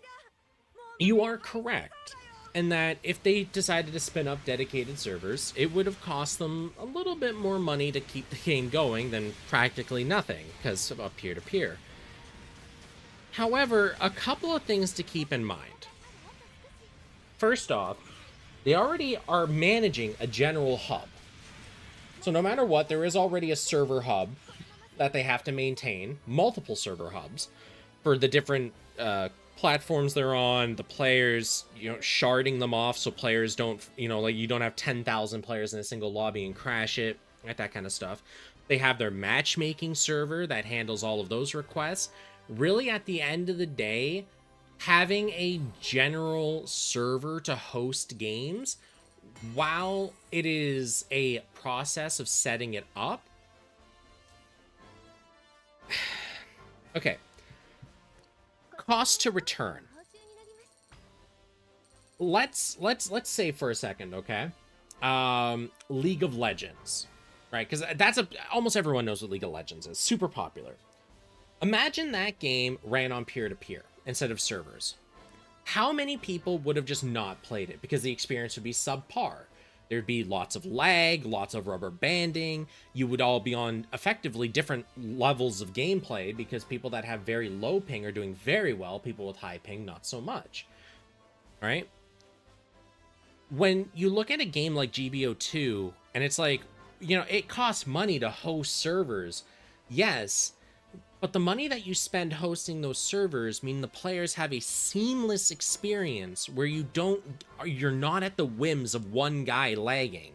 you are correct in that if they decided to spin up dedicated servers, it would have cost them a little bit more money to keep the game going than practically nothing because of peer-to-peer. However, a couple of things to keep in mind. First off, they already are managing a general hub. So no matter what, there is already a server hub that they have to maintain, multiple server hubs for the different platforms they're on, the players, sharding them off so players don't, like you don't have 10,000 players in a single lobby and crash it, that kind of stuff. They have their matchmaking server that handles all of those requests. Really, at the end of the day, having a general server to host games, while it is a process of setting it up, okay, cost to return. Let's say for a second, okay, League of Legends, right? Because almost everyone knows what League of Legends is. Super popular. Imagine that game ran on peer-to-peer instead of servers. How many people would have just not played it because the experience would be subpar? There'd be lots of lag, lots of rubber banding. You would all be on effectively different levels of gameplay because people that have very low ping are doing very well. People with high ping, not so much. All right? When you look at a game like GBO2, and it's like, it costs money to host servers. Yes, but the money that you spend hosting those servers mean the players have a seamless experience where you're not at the whims of one guy lagging.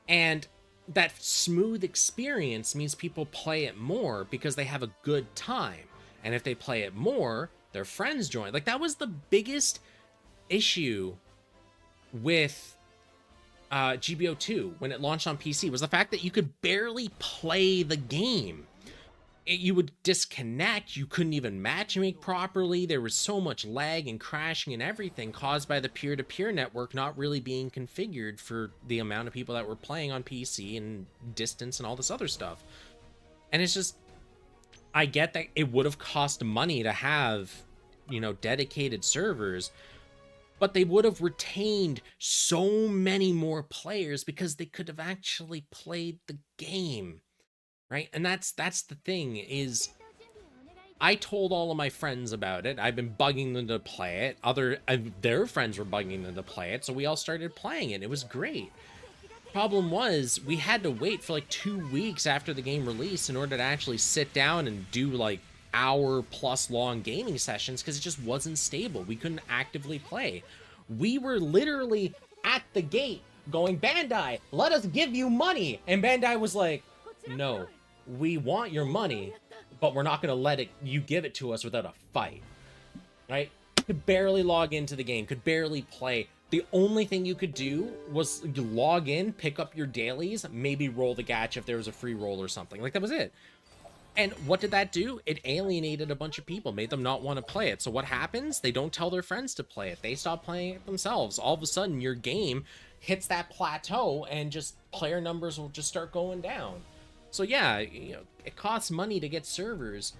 And that smooth experience means people play it more because they have a good time. And if they play it more, their friends join. Like, that was the biggest issue with GBO2 when it launched on PC, was the fact that you could barely play the game. You would disconnect, you couldn't even matchmake properly, there was so much lag and crashing and everything caused by the peer-to-peer network not really being configured for the amount of people that were playing on PC and distance and all this other stuff. And it's just, I get that it would have cost money to have, dedicated servers, but they would have retained so many more players because they could have actually played the game. Right? And that's the thing, is I told all of my friends about it. I've been bugging them to play it. Their friends were bugging them to play it, so we all started playing it. It was great. Problem was, we had to wait for like 2 weeks after the game released in order to actually sit down and do like hour-plus long gaming sessions because it just wasn't stable. We couldn't actively play. We were literally at the gate going, Bandai, let us give you money! And Bandai was like, no. We want your money, but we're not going to let you give it to us without a fight, right? Could barely log into the game, could barely play. The only thing you could do was log in, pick up your dailies, maybe roll the gacha if there was a free roll or something. Like, that was it. And what did that do? It alienated a bunch of people, made them not want to play it. So what happens? They don't tell their friends to play it. They stop playing it themselves. All of a sudden, your game hits that plateau and just player numbers will just start going down. So yeah, it costs money to get servers,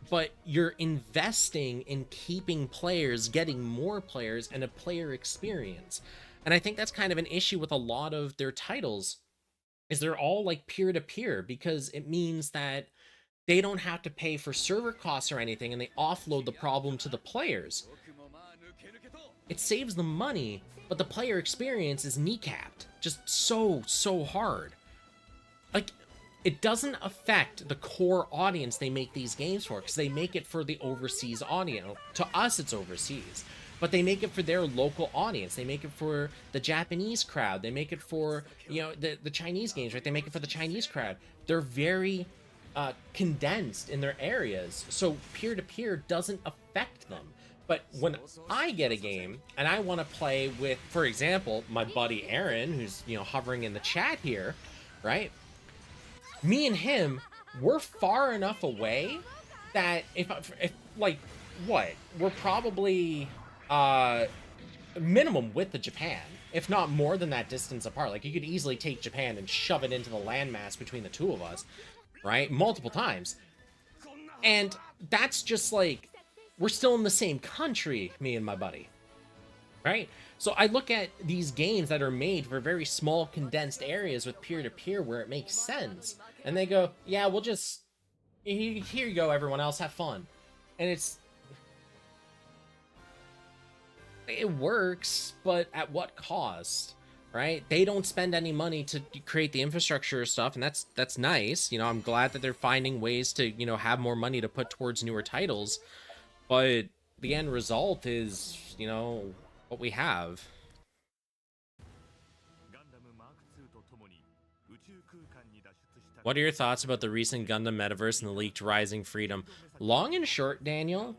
but you're investing in keeping players, getting more players, and a player experience. And I think that's kind of an issue with a lot of their titles, is they're all like peer-to-peer, because it means that they don't have to pay for server costs or anything, and they offload the problem to the players. It saves them money, but the player experience is kneecapped. Just so hard. Like, it doesn't affect the core audience they make these games for, because they make it for the overseas audience. To us, it's overseas. But they make it for their local audience. They make it for the Japanese crowd. They make it for, the Chinese games, right? They make it for the Chinese crowd. They're very condensed in their areas, so peer-to-peer doesn't affect them. But when I get a game and I want to play with, for example, my buddy Aaron, who's, hovering in the chat here, right? Me and him, we're far enough away that if like, what? We're probably minimum width of Japan, if not more than that distance apart. Like, you could easily take Japan and shove it into the landmass between the two of us, right? Multiple times. And that's just like, we're still in the same country, me and my buddy, right? So I look at these games that are made for very small, condensed areas with peer-to-peer where it makes sense. And they go, yeah, we'll just, here you go, everyone else, have fun. And it works, but at what cost? Right? They don't spend any money to create the infrastructure stuff, and that's nice. You know, I'm glad that they're finding ways to, you know, have more money to put towards newer titles, but the end result is, you know, what we have. What are your thoughts about the recent Gundam Metaverse and the leaked Rising Freedom? Long and short, Daniel,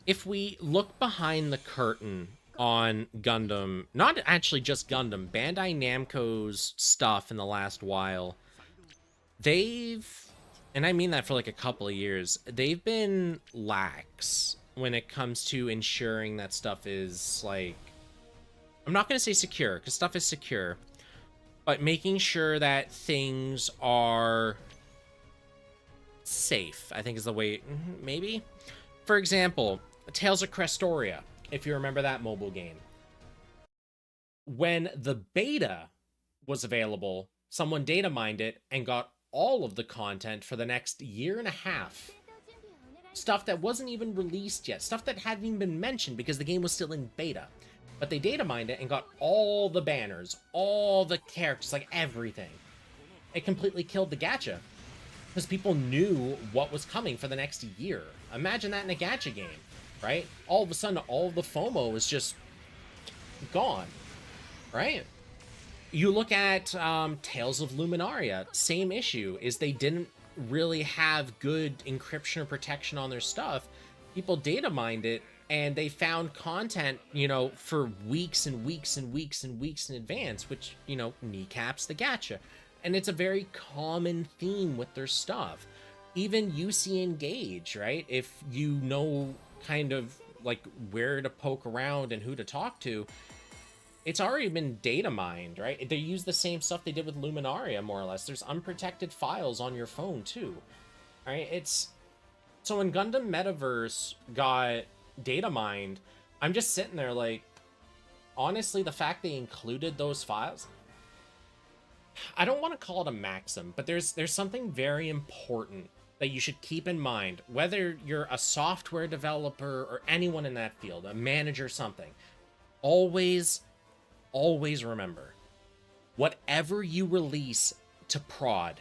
if we look behind the curtain on Gundam, not actually just Gundam, Bandai Namco's stuff in the last while, they've, and I mean that for like a couple of years, they've been lax when it comes to ensuring that stuff is like, I'm not going to say secure, because stuff is secure, but making sure that things are safe, I think is the way, maybe? For example, Tales of Crestoria, if you remember that mobile game. When the beta was available, someone data mined it and got all of the content for the next year and a half. Stuff that wasn't even released yet, stuff that hadn't even been mentioned because the game was still in beta. But they data mined it and got all the banners, all the characters, like everything. It completely killed the gacha. Because people knew what was coming for the next year. Imagine that in a gacha game, right? All of a sudden, all of the FOMO is just gone, right? You look at Tales of Luminaria, same issue, is they didn't really have good encryption or protection on their stuff. People data mined it, and they found content, you know, for weeks and weeks and weeks and weeks in advance, which, you know, kneecaps the gacha. And it's a very common theme with their stuff. Even U.C. Engage, right? If you know kind of like where to poke around and who to talk to, it's already been data mined, right? They use the same stuff they did with Luminaria, more or less. There's unprotected files on your phone, too. Right? It's... So when Gundam Metaverse got data mined, I'm just sitting there like, honestly, the fact they included those files, I don't want to call it a maxim, but there's something very important that you should keep in mind, whether you're a software developer or anyone in that field, a manager, something. Always remember, whatever you release to prod,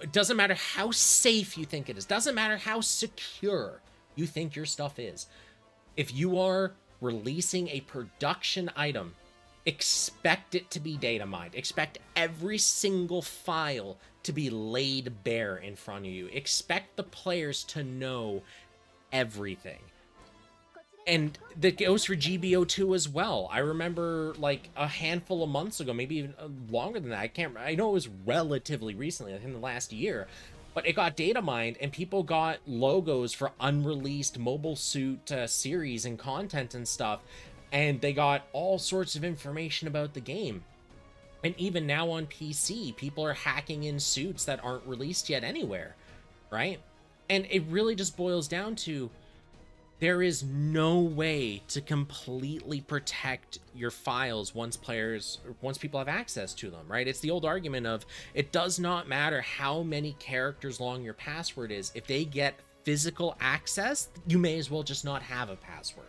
it doesn't matter how safe you think it is, doesn't matter how secure you think your stuff is. If you are releasing a production item, expect it to be data mined. Expect every single file to be laid bare in front of you. Expect the players to know everything. And that goes for GBO2 as well. I remember like a handful of months ago, maybe even longer than that. I know it was relatively recently, like in the last year, but it got data mined and people got logos for unreleased Mobile Suit series and content and stuff. And they got all sorts of information about the game. And even now on PC, people are hacking in suits that aren't released yet anywhere, right? And it really just boils down to, there is no way to completely protect your files once people have access to them, right? It's the old argument of, it does not matter how many characters long your password is. If they get physical access, you may as well just not have a password.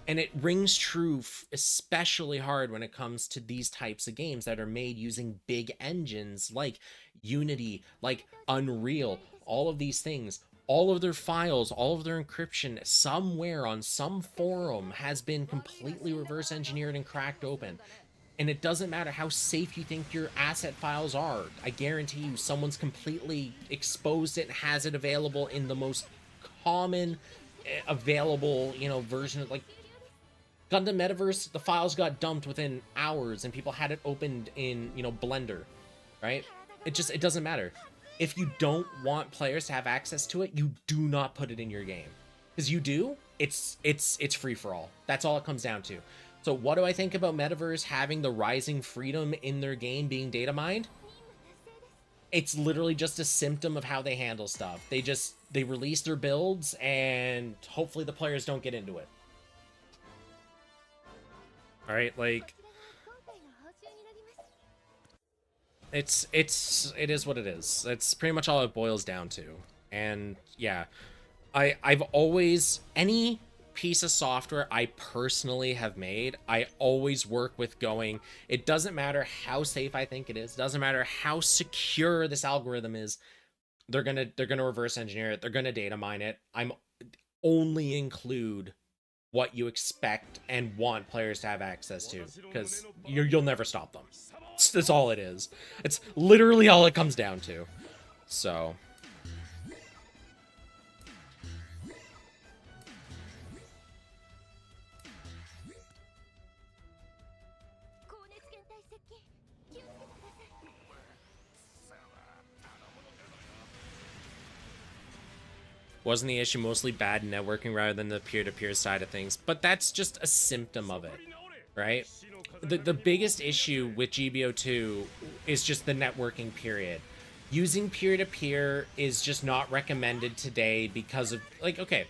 And it rings true especially hard when it comes to these types of games that are made using big engines like Unity, like Unreal, all of these things. All of their files, all of their encryption, somewhere on some forum has been completely reverse engineered and cracked open. And it doesn't matter how safe you think your asset files are. I guarantee you someone's completely exposed it and has it available in the most common available, you know, version of, like, Gundam Metaverse, the files got dumped within hours and people had it opened in, you know, Blender, right? It doesn't matter. If you don't want players to have access to it, you do not put it in your game. Because you do, it's free for all. That's all it comes down to. So what do I think about Metaverse having the Rising Freedom in their game being data mined? It's literally just a symptom of how they handle stuff. They release their builds and hopefully the players don't get into it. All right, like, it is what it is. It's pretty much all it boils down to. And yeah, I've always, any piece of software I personally have made, I always work with going, it doesn't matter how safe I think it is, doesn't matter how secure this algorithm is, they're gonna reverse engineer it, they're gonna data mine it. I'm only include what you expect and want players to have access to, because you'll never stop them. That's all it is. It's literally all it comes down to. So wasn't the issue mostly bad networking rather than the peer-to-peer side of things? But that's just a symptom of it, right? The biggest issue with GBO2 is just the networking, period. Using peer-to-peer is just not recommended today because of, like, okay,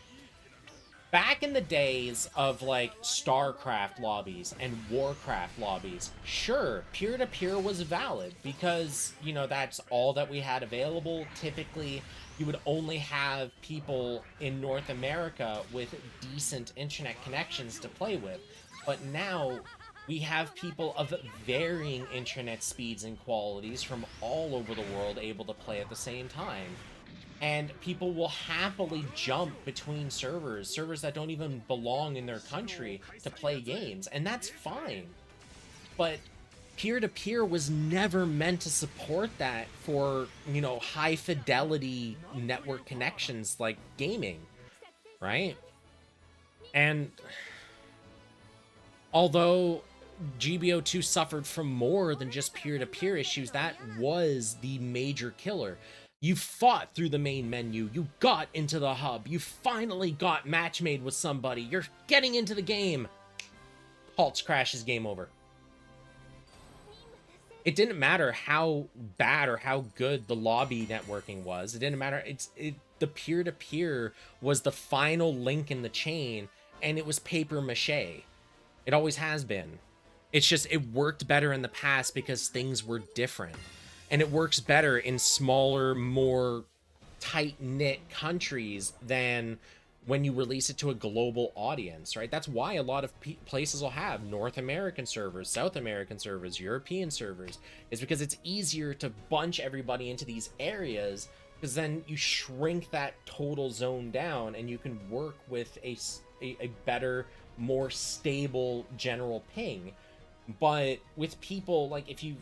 back in the days of like StarCraft lobbies and Warcraft lobbies, sure, peer-to-peer was valid because, you know, that's all that we had available. Typically, you would only have people in North America with decent internet connections to play with. But now we have people of varying internet speeds and qualities from all over the world able to play at the same time. And people will happily jump between servers that don't even belong in their country to play games, and that's fine. But peer-to-peer was never meant to support that for, you know, high fidelity network connections like gaming, right? And although GBO2 suffered from more than just peer-to-peer issues, that was the major killer. You fought through the main menu, you got into the hub, you finally got match made with somebody, you're getting into the game. Halts, crashes, game over. It didn't matter how bad or how good the lobby networking was. It didn't matter. The peer-to-peer was the final link in the chain, and it was paper mache. It always has been. It's just, it worked better in the past because things were different. And it works better in smaller, more tight-knit countries than when you release it to a global audience, right? That's why a lot of places will have North American servers, South American servers, European servers, is because it's easier to bunch everybody into these areas, because then you shrink that total zone down and you can work with a better, more stable general ping. But with people, like, if you...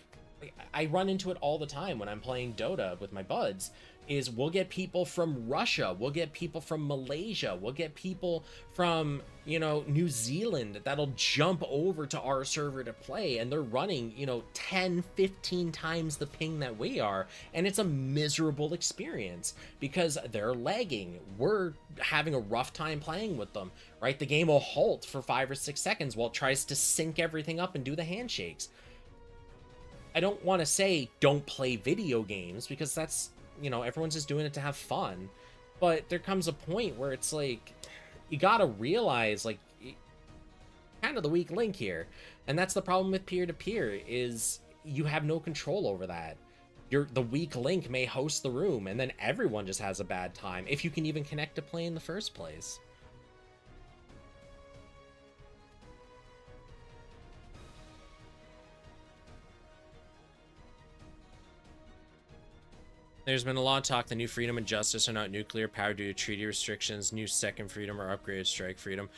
I run into it all the time when I'm playing Dota with my buds, is we'll get people from Russia, we'll get people from Malaysia, we'll get people from, you know, New Zealand that'll jump over to our server to play, and they're running, you know, 10, 15 times the ping that we are, and it's a miserable experience because they're lagging. We're having a rough time playing with them, right? The game will halt for 5 or 6 seconds while it tries to sync everything up and do the handshakes. I don't want to say don't play video games, because that's, you know, everyone's just doing it to have fun. But there comes a point where it's like, you gotta realize, like, kind of the weak link here. And that's the problem with peer-to-peer, is you have no control over that. The weak link may host the room, and then everyone just has a bad time, if you can even connect to play in the first place. There's been a lot of talk that New Freedom and Justice are not nuclear powered due to treaty restrictions, New Second Freedom or upgraded Strike Freedom.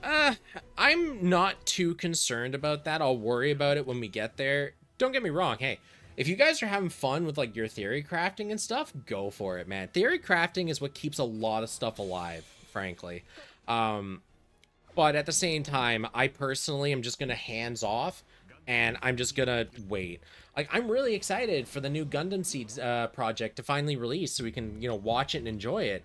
I'm not too concerned about that. I'll worry about it when we get there. Don't get me wrong, hey, if you guys are having fun with, like, your theory crafting and stuff, go for it, man. Theory crafting is what keeps a lot of stuff alive, frankly. But at the same time, I personally am just gonna hands off, and I'm just gonna wait. Like, I'm really excited for the new Gundam Seeds project to finally release so we can, you know, watch it and enjoy it.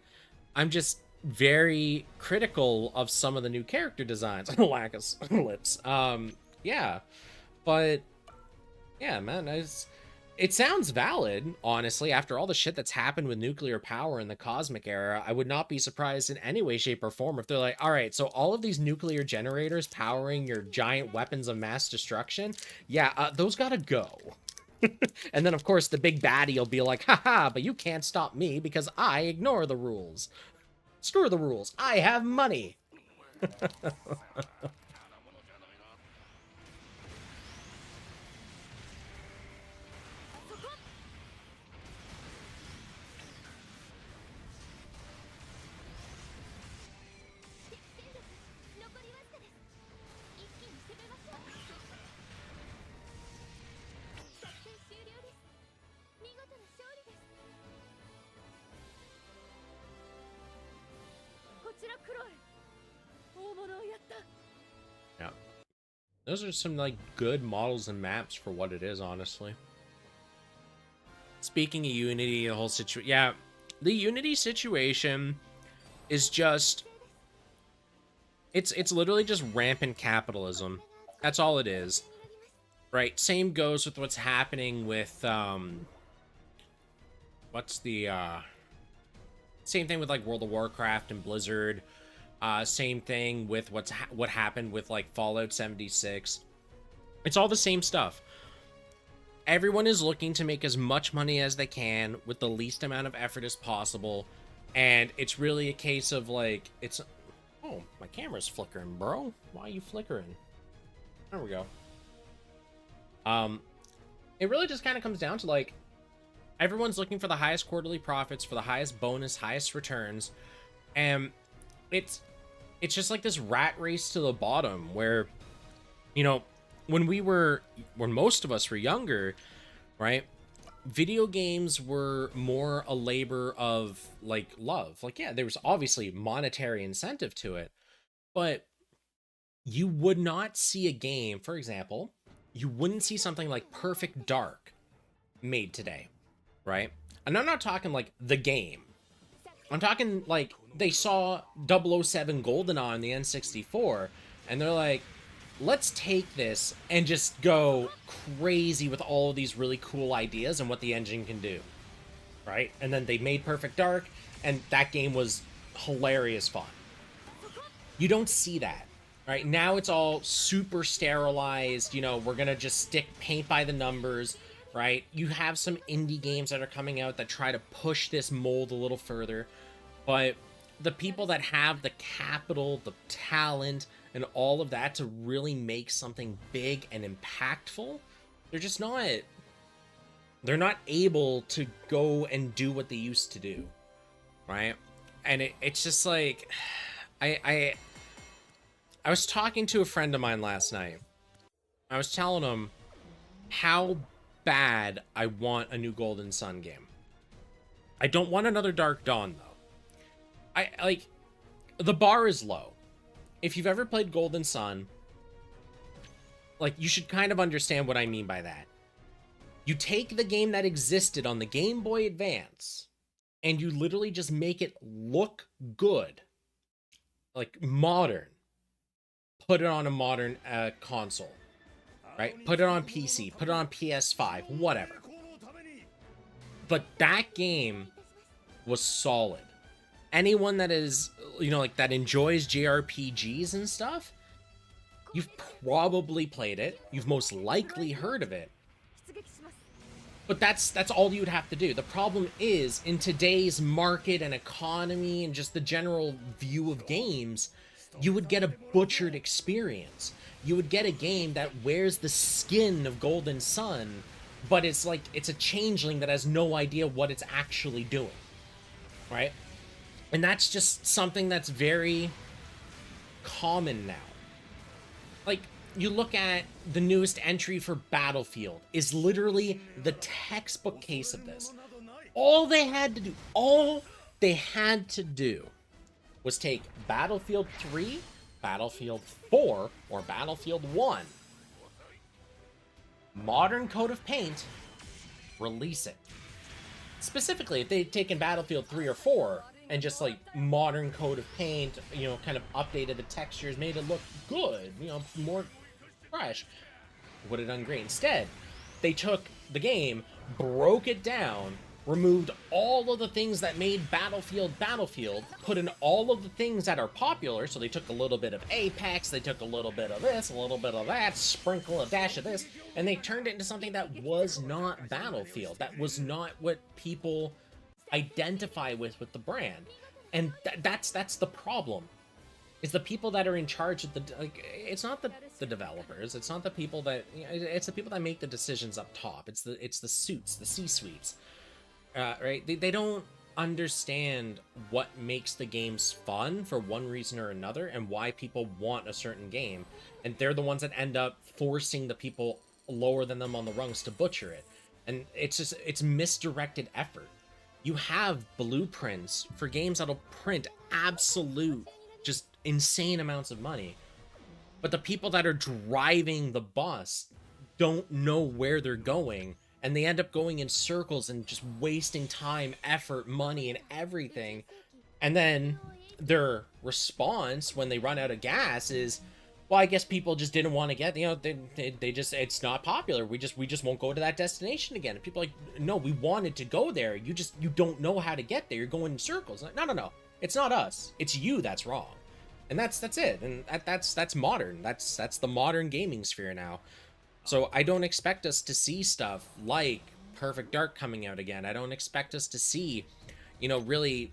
I'm just very critical of some of the new character designs. Lack of lips. Yeah. But, yeah, man, it sounds valid, honestly. After all the shit that's happened with nuclear power in the cosmic era, I would not be surprised in any way, shape, or form if they're like, all right, so all of these nuclear generators powering your giant weapons of mass destruction, yeah, those gotta go. And then, of course, the big baddie will be like, haha, but you can't stop me because I ignore the rules. Screw the rules. I have money. Yeah. Those are some, like, good models and maps for what it is, honestly. Speaking of Unity, the whole situation... Yeah, the Unity situation is just... It's literally just rampant capitalism. That's all it is. Right? Same goes with what's happening with, what's the, same thing with, like, World of Warcraft and Blizzard. Same thing with what happened with, like, Fallout 76. It's all the same stuff. Everyone is looking to make as much money as they can with the least amount of effort as possible. And it's really a case of, like, it's... Oh, my camera's flickering, bro. Why are you flickering? There we go. It really just kind of comes down to, like, everyone's looking for the highest quarterly profits, for the highest bonus, highest returns. And it's just like this rat race to the bottom where, you know, when most of us were younger, right? Video games were more a labor of, like, love. Like, yeah, there was obviously monetary incentive to it, but you would not see a game, for example, you wouldn't see something like Perfect Dark made today, right? And I'm not talking like the game. I'm talking like they saw 007 GoldenEye on the N64, and they're like, let's take this and just go crazy with all of these really cool ideas and what the engine can do, right? And then they made Perfect Dark, and that game was hilarious fun. You don't see that, right? Now it's all super sterilized, you know, we're gonna just stick paint by the numbers, right? You have some indie games that are coming out that try to push this mold a little further, but the people that have the capital, the talent, and all of that to really make something big and impactful, they're not able to go and do what they used to do, right? And it's just like, I was talking to a friend of mine last night. I was telling him how bad I want a new Golden Sun game. I don't want another Dark Dawn, though. The bar is low. If you've ever played Golden Sun, like, you should kind of understand what I mean by that. You take the game that existed on the Game Boy Advance, and you literally just make it look good. Like, modern. Put it on a modern console, right? Put it on PC, put it on PS5, whatever. But that game was solid. Anyone that is, you know, like, that enjoys JRPGs and stuff, you've probably played it. You've most likely heard of it. But that's all you'd have to do. The problem is, in today's market and economy and just the general view of games, you would get a butchered experience. You would get a game that wears the skin of Golden Sun, but it's like, it's a changeling that has no idea what it's actually doing, right? And that's just something that's very common now. Like, you look at the newest entry for Battlefield is literally the textbook case of this. All they had to do was take Battlefield 3, Battlefield 4, or Battlefield 1, modern coat of paint, release it. Specifically, if they'd taken Battlefield 3 or 4 and just, like, modern coat of paint, you know, kind of updated the textures, made it look good, you know, more fresh, would have done great. Instead, they took the game, broke it down, removed all of the things that made Battlefield, put in all of the things that are popular. So they took a little bit of Apex, they took a little bit of this, a little bit of that, sprinkle a dash of this, and they turned it into something that was not Battlefield. That was not what people identify with the brand. And that's the problem. Is the people that are in charge of the, like, it's not the developers, it's not the people that, it's the people that make the decisions up top. It's the suits, the C-suites, right? They don't understand what makes the games fun for one reason or another, and why people want a certain game, and they're the ones that end up forcing the people lower than them on the rungs to butcher it. And it's misdirected effort. You have blueprints for games that'll print absolute, just insane amounts of money, but the people that are driving the bus don't know where they're going, and they end up going in circles and just wasting time, effort, money, and everything. And then their response when they run out of gas is, well, I guess people just didn't want to get, they just, it's not popular, we just won't go to that destination again. And people are like, no, we wanted to go there, you don't know how to get there, you're going in circles. Like, no, it's not us, it's you that's wrong. And that's it. And that's modern. That's the modern gaming sphere now. So I don't expect us to see stuff like Perfect Dark coming out again. I don't expect us to see, really,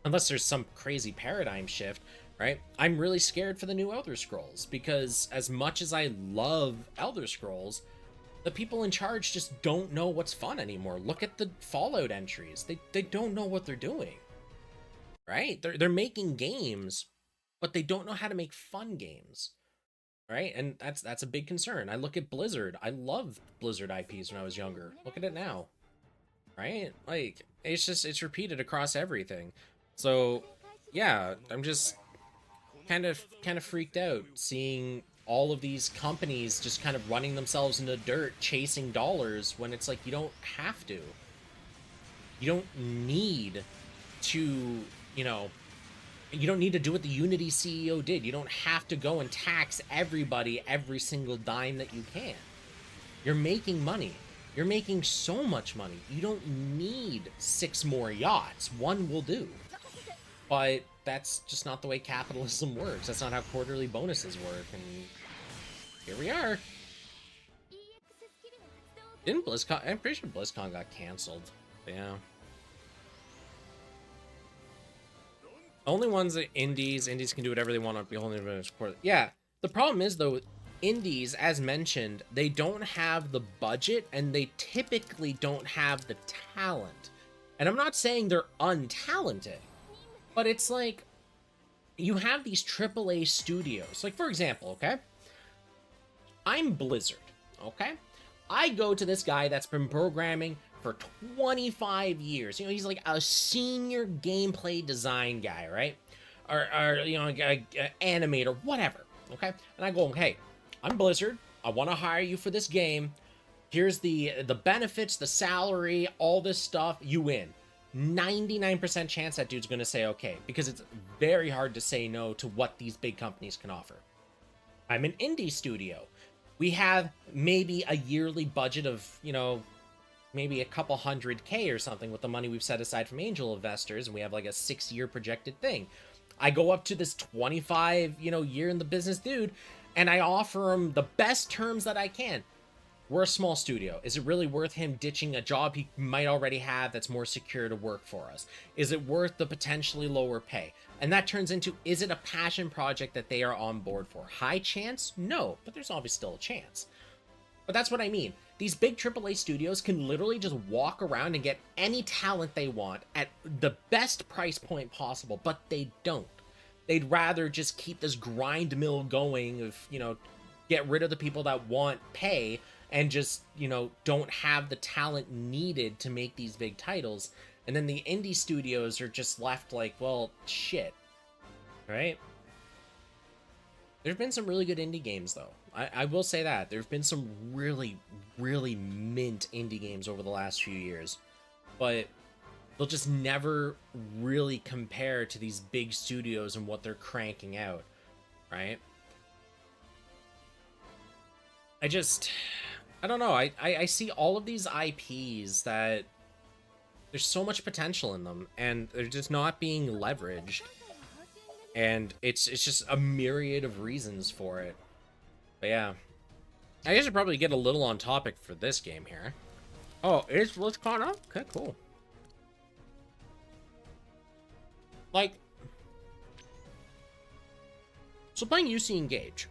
unless there's some crazy paradigm shift, right? I'm really scared for the new Elder Scrolls, because as much as I love Elder Scrolls, the people in charge just don't know what's fun anymore. Look at the Fallout entries. They don't know what they're doing, right? They're making games, but they don't know how to make fun games, right? And that's a big concern. I look at Blizzard. I loved Blizzard IPs when I was younger. Look at it now, right? Like, it's repeated across everything. So yeah, I'm just kind of freaked out seeing all of these companies just kind of running themselves in the dirt, chasing dollars, when it's like, you don't have to. You don't need to, you don't need to do what the Unity CEO did. You don't have to go and tax everybody every single dime that you can. You're making money. You're making so much money. You don't need 6 more yachts. 1 will do. But that's just not the way capitalism works. That's not how quarterly bonuses work. And here we are. Didn't BlizzCon... I'm pretty sure BlizzCon got canceled. Yeah. Only ones that indies can do whatever they want to be holding them support. Yeah, the problem is though, indies, as mentioned, they don't have the budget, and they typically don't have the talent. And I'm not saying they're untalented, but it's like, you have these AAA studios. Like, for example, okay, I'm Blizzard, okay? I go to this guy that's been programming for 25 years. He's like a senior gameplay design guy, right? Or animator, whatever, okay? And I go, hey, I'm Blizzard. I want to hire you for this game. Here's the benefits, the salary, all this stuff. You win. 99% chance that dude's going to say okay, because it's very hard to say no to what these big companies can offer. I'm an indie studio. We have maybe a yearly budget of, maybe a couple $100K or something with the money we've set aside from angel investors, and we have like a 6-year projected thing. I go up to this 25, year in the business dude, and I offer him the best terms that I can. We're a small studio. Is it really worth him ditching a job he might already have that's more secure to work for us? Is it worth the potentially lower pay? And that turns into, is it a passion project that they are on board for? High chance? No, but there's always still a chance. But that's what I mean. These big AAA studios can literally just walk around and get any talent they want at the best price point possible, but they don't. They'd rather just keep this grind mill going of, get rid of the people that want pay and just, don't have the talent needed to make these big titles. And then the indie studios are just left like, well, shit, right? There's been some really good indie games, though. I will say that. There's been some really, really mint indie games over the last few years. But they'll just never really compare to these big studios and what they're cranking out, right? I don't know. I see all of these IPs that There's so much potential in them, and they're just not being leveraged. And it's just a myriad of reasons for it. But yeah. I guess I should probably get a little on topic for this game here. Oh, it's what's caught up? Okay, cool. Like, so playing U.C. Engage.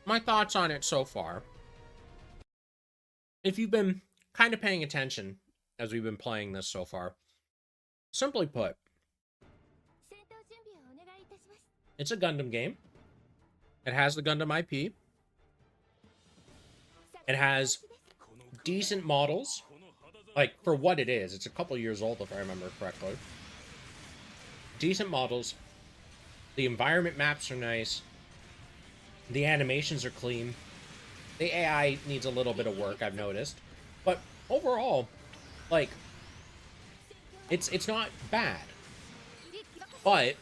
My thoughts on it so far. If you've been kind of paying attention as we've been playing this so far, simply put, it's a Gundam game. It has the Gundam IP. It has decent models. Like, for what it is. It's a couple years old, if I remember correctly. Decent models. The environment maps are nice. The animations are clean. The AI needs a little bit of work, I've noticed. But overall, like, it's not bad. But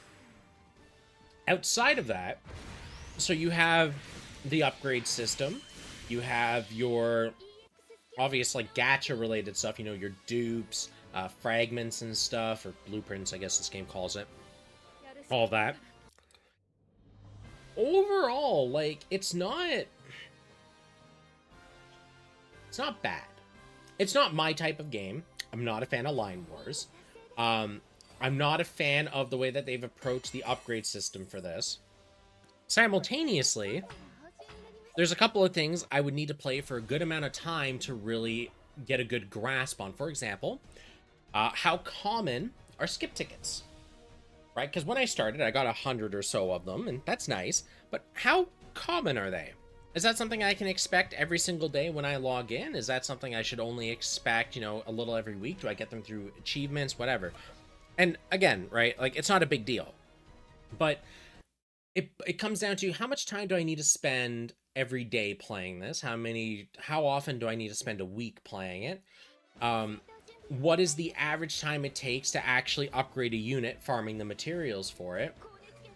outside of that, so you have the upgrade system. You have your obvious, like, gacha-related stuff. You know, your dupes, fragments and stuff, or blueprints, I guess this game calls it. All that. Overall, like, it's not bad. It's not my type of game. I'm not a fan of Line Wars. I'm not a fan of the way that they've approached the upgrade system for this. Simultaneously, there's a couple of things I would need to play for a good amount of time to really get a good grasp on. For example, how common are skip tickets? Right? Because when I started, I got 100 or so of them, and that's nice. But how common are they? Is that something I can expect every single day when I log in? Is that something I should only expect, you know, a little every week? Do I get them through achievements? Whatever. And again, right, like, it's not a big deal. But it comes down to how much time do I need to spend every day playing this? How often do I need to spend a week playing it? What is the average time it takes to actually upgrade a unit, farming the materials for it,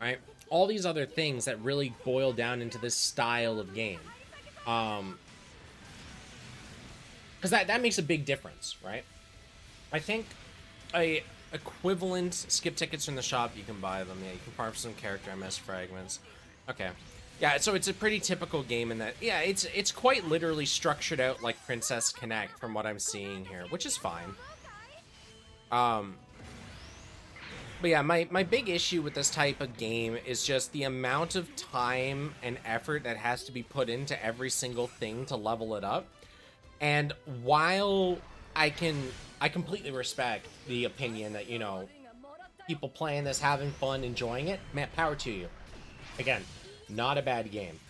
right? All these other things that really boil down into this style of game. Because that makes a big difference, right? I think a equivalent skip tickets in the shop, you can buy them. Yeah, you can farm some character MS fragments. Okay. Yeah, so it's a pretty typical game in that, yeah, it's quite literally structured out like Princess Connect from what I'm seeing here, which is fine. But yeah, my big issue with this type of game is just the amount of time and effort that has to be put into every single thing to level it up. And while I completely respect the opinion that, you know, people playing this, having fun, enjoying it, man, power to you. Again, not a bad game.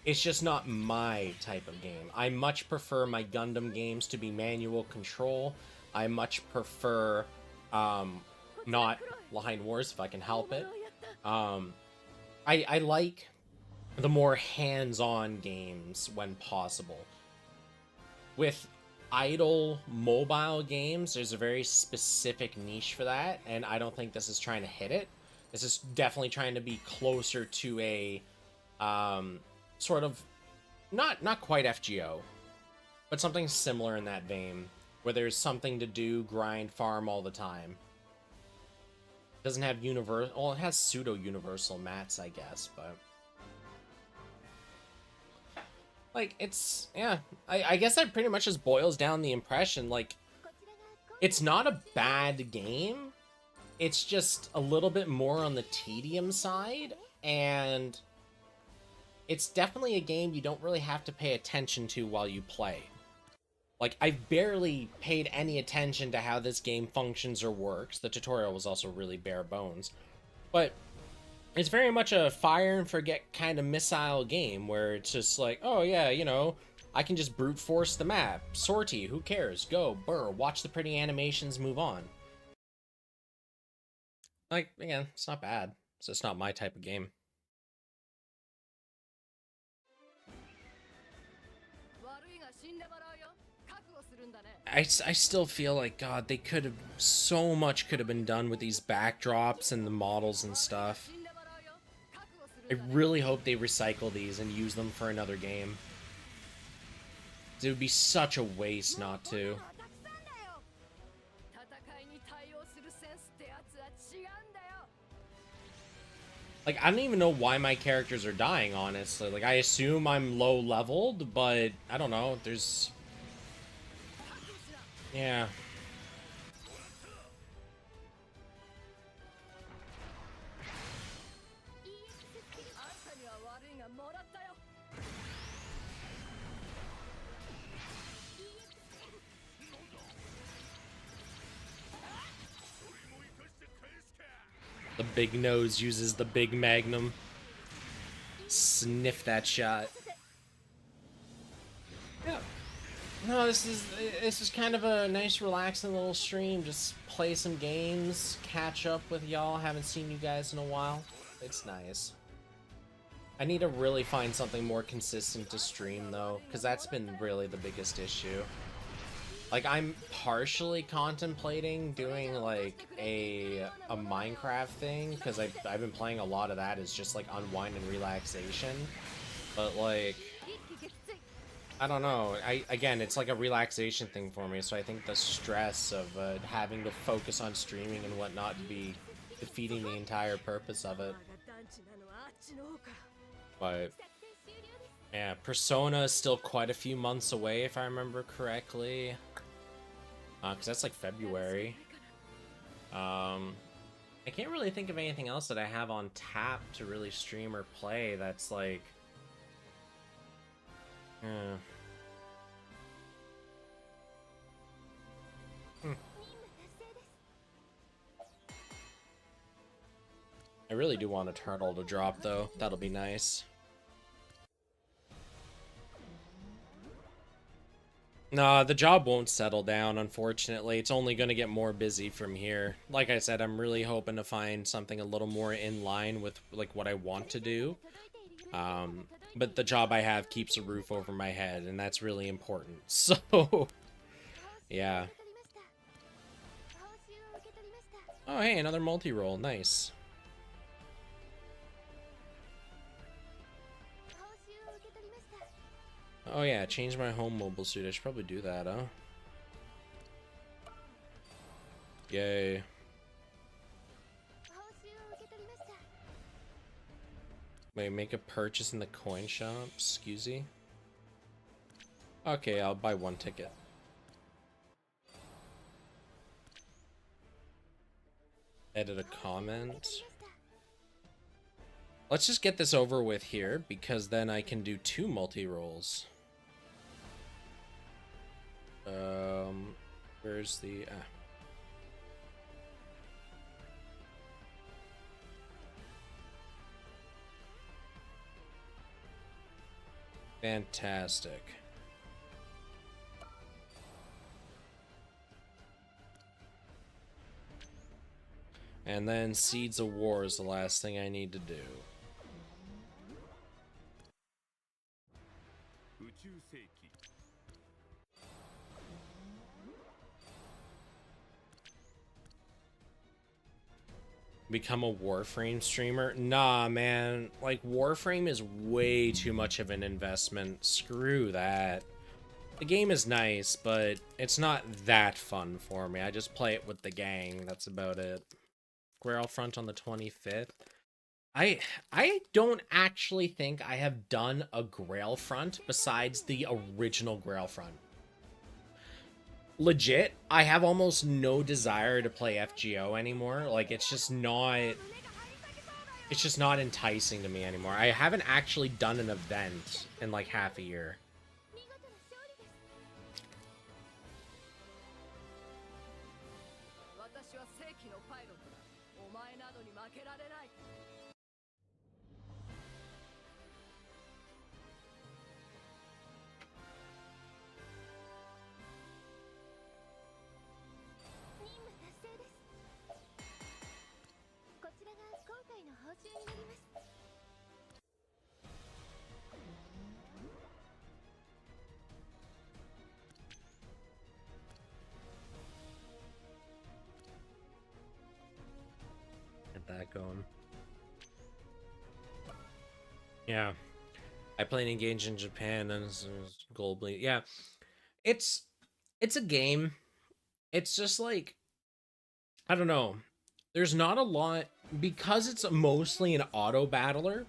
It's just not my type of game. I much prefer my Gundam games to be manual control. I much prefer not Line Wars if I can help it. I like the more hands-on games when possible. With idle mobile games, there's a very specific niche for that, and I don't think this is trying to hit it. This is definitely trying to be closer to a sort of not quite FGO, but something similar in that vein, where there's something to do, grind, farm all the time. It doesn't have universal, well, it has pseudo-universal mats, I guess, but like, it's, yeah, I guess that pretty much just boils down the impression, like, it's not a bad game, it's just a little bit more on the tedium side, and it's definitely a game you don't really have to pay attention to while you play. Like, I've barely paid any attention to how this game functions or works. The tutorial was also really bare bones. But it's very much a fire and forget kind of missile game where it's just like, oh yeah, you know, I can just brute force the map. Sortie, who cares? Go, burr, watch the pretty animations, move on. Like, again, it's not bad. It's just not my type of game. I still feel like, God, they could have, so much could have been done with these backdrops and the models and stuff. I really hope they recycle these and use them for another game. It would be such a waste not to. Like, I don't even know why my characters are dying, honestly. Like, I assume I'm low leveled, but I don't know. There's... Yeah. The big nose uses the big magnum. Sniff that shot. Yeah. No, this is kind of a nice, relaxing little stream. Just play some games, catch up with y'all. Haven't seen you guys in a while. It's nice. I need to really find something more consistent to stream though, because that's been really the biggest issue. Like, I'm partially contemplating doing like a Minecraft thing, because I've been playing a lot of that as just like unwind and relaxation. But like, I don't know. Again, it's like a relaxation thing for me, so I think the stress of having to focus on streaming and whatnot would be defeating the entire purpose of it. But yeah, Persona is still quite a few months away, if I remember correctly. Because that's like February. I can't really think of anything else that I have on tap to really stream or play that's like... I really do want a turtle to drop, though. That'll be nice. Nah, the job won't settle down, unfortunately. It's only going to get more busy from here. Like I said, I'm really hoping to find something a little more in line with like what I want to do. But the job I have keeps a roof over my head, and that's really important. So, yeah. Oh, hey, another multi-roll. Nice. Oh yeah, change my home mobile suit. I should probably do that, huh? Yay. Wait, make a purchase in the coin shop? Excuse me? Okay, I'll buy one ticket. Edit a comment. Let's just get this over with here, because then I can do 2 multi-rolls. Where's the... Fantastic. And then Seeds of War is the last thing I need to do. Become a Warframe streamer? Nah, man. Like, Warframe is way too much of an investment. Screw that. The game is nice, but it's not that fun for me. I just play it with the gang. That's about it. Grail Front on the 25th. I don't actually think I have done a Grail Front besides the original Grail Front. Legit, I have almost no desire to play FGO anymore. Like, it's just not enticing to me anymore. I haven't actually done an event in like half a year. Get that going. Yeah. I played Engage in Japan and it's Gold Bleed. Yeah. It's a game. It's just like, I don't know. There's not a lot because it's mostly an auto battler,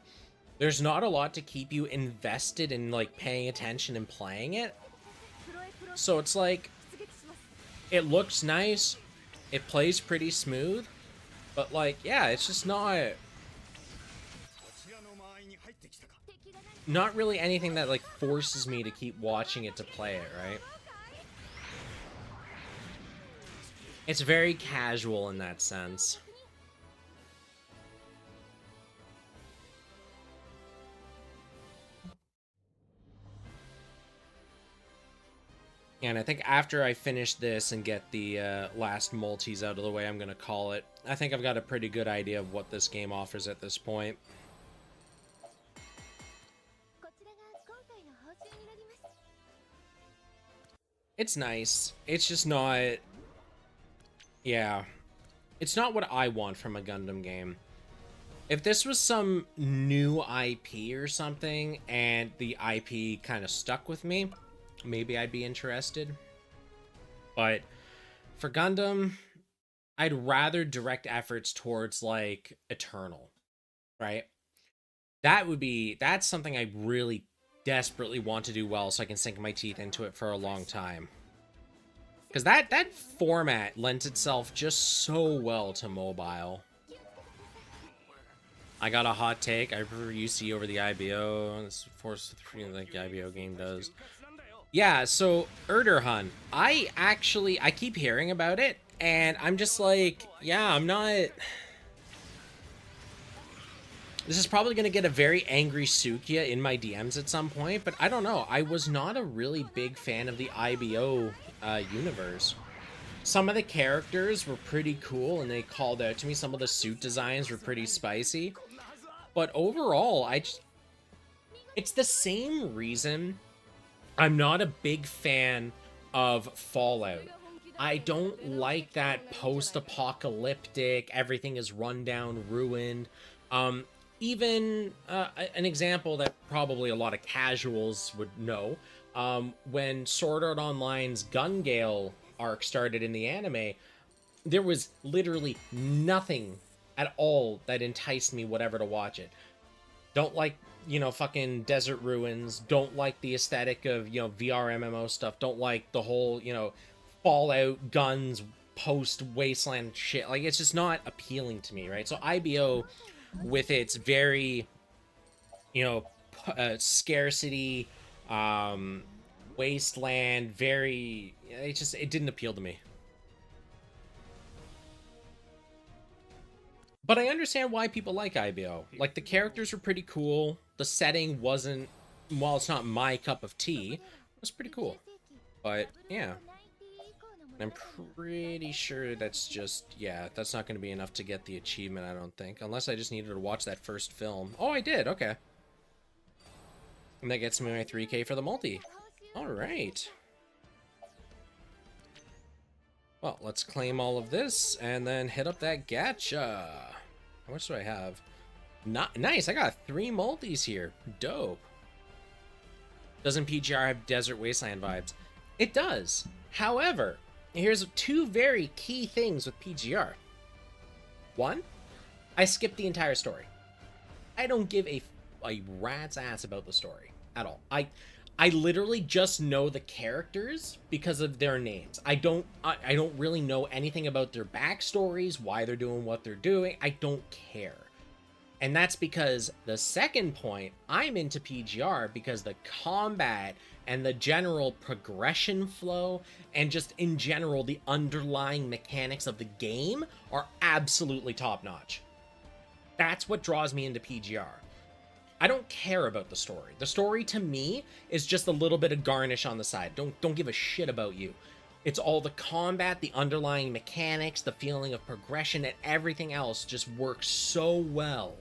there's not a lot to keep you invested in like paying attention and playing it. So it's like, it looks nice, it plays pretty smooth, but like, yeah, it's just not really anything that like forces me to keep watching it to play it, right? It's very casual in that sense. And I think after I finish this and get the last multis out of the way, I'm going to call it. I think I've got a pretty good idea of what this game offers at this point. It's nice. It's just not... Yeah. It's not what I want from a Gundam game. If this was some new IP or something, and the IP kind of stuck with me, maybe I'd be interested. But for Gundam, I'd rather direct efforts towards, like, Eternal, right? That's something I really desperately want to do well so I can sink my teeth into it for a long time. Because that format lends itself just so well to mobile. I got a hot take. I prefer U.C. over the IBO. This force like the IBO game does. Yeah, so Erderhun. I keep hearing about it, and I'm just like, yeah, I'm not... This is probably going to get a very angry Sukiya in my DMs at some point, but I don't know. I was not a really big fan of the IBO universe. Some of the characters were pretty cool, and they called out to me. Some of the suit designs were pretty spicy. But overall, it's the same reason I'm not a big fan of Fallout. I don't like that post-apocalyptic, everything is run down, ruined. Even an example that probably a lot of casuals would know, when Sword Art Online's Gun Gale arc started in the anime, there was literally nothing at all that enticed me whatever to watch it. Don't like, you know, fucking desert ruins. Don't like the aesthetic of, you know, VR MMO stuff. Don't like the whole, you know, Fallout guns post wasteland shit. Like, it's just not appealing to me, right? So IBO, with its very, you know, scarcity, wasteland, very, it didn't appeal to me. But I understand why people like IBO. Like, the characters were pretty cool. The setting wasn't, while it's not my cup of tea, it was pretty cool. But, yeah. I'm pretty sure that's just, yeah, that's not going to be enough to get the achievement, I don't think. Unless I just needed to watch that first film. Oh, I did, okay. And that gets me my 3K for the multi. Alright. Well, let's claim all of this, and then hit up that gacha. How much do I have? Nice, I got 3 multis here. Dope. Doesn't PGR have Desert Wasteland vibes? It does. However, here's 2 very key things with PGR. 1, I skipped the entire story. I don't give a rat's ass about the story at all. I literally just know the characters because of their names. I don't really know anything about their backstories, why they're doing what they're doing. I don't care. And that's because the second point, I'm into PGR because the combat and the general progression flow and just in general the underlying mechanics of the game are absolutely top-notch. That's what draws me into PGR. I don't care about the story. The story to me is just a little bit of garnish on the side. Don't give a shit about you. It's all the combat, the underlying mechanics, the feeling of progression, and everything else just works so well,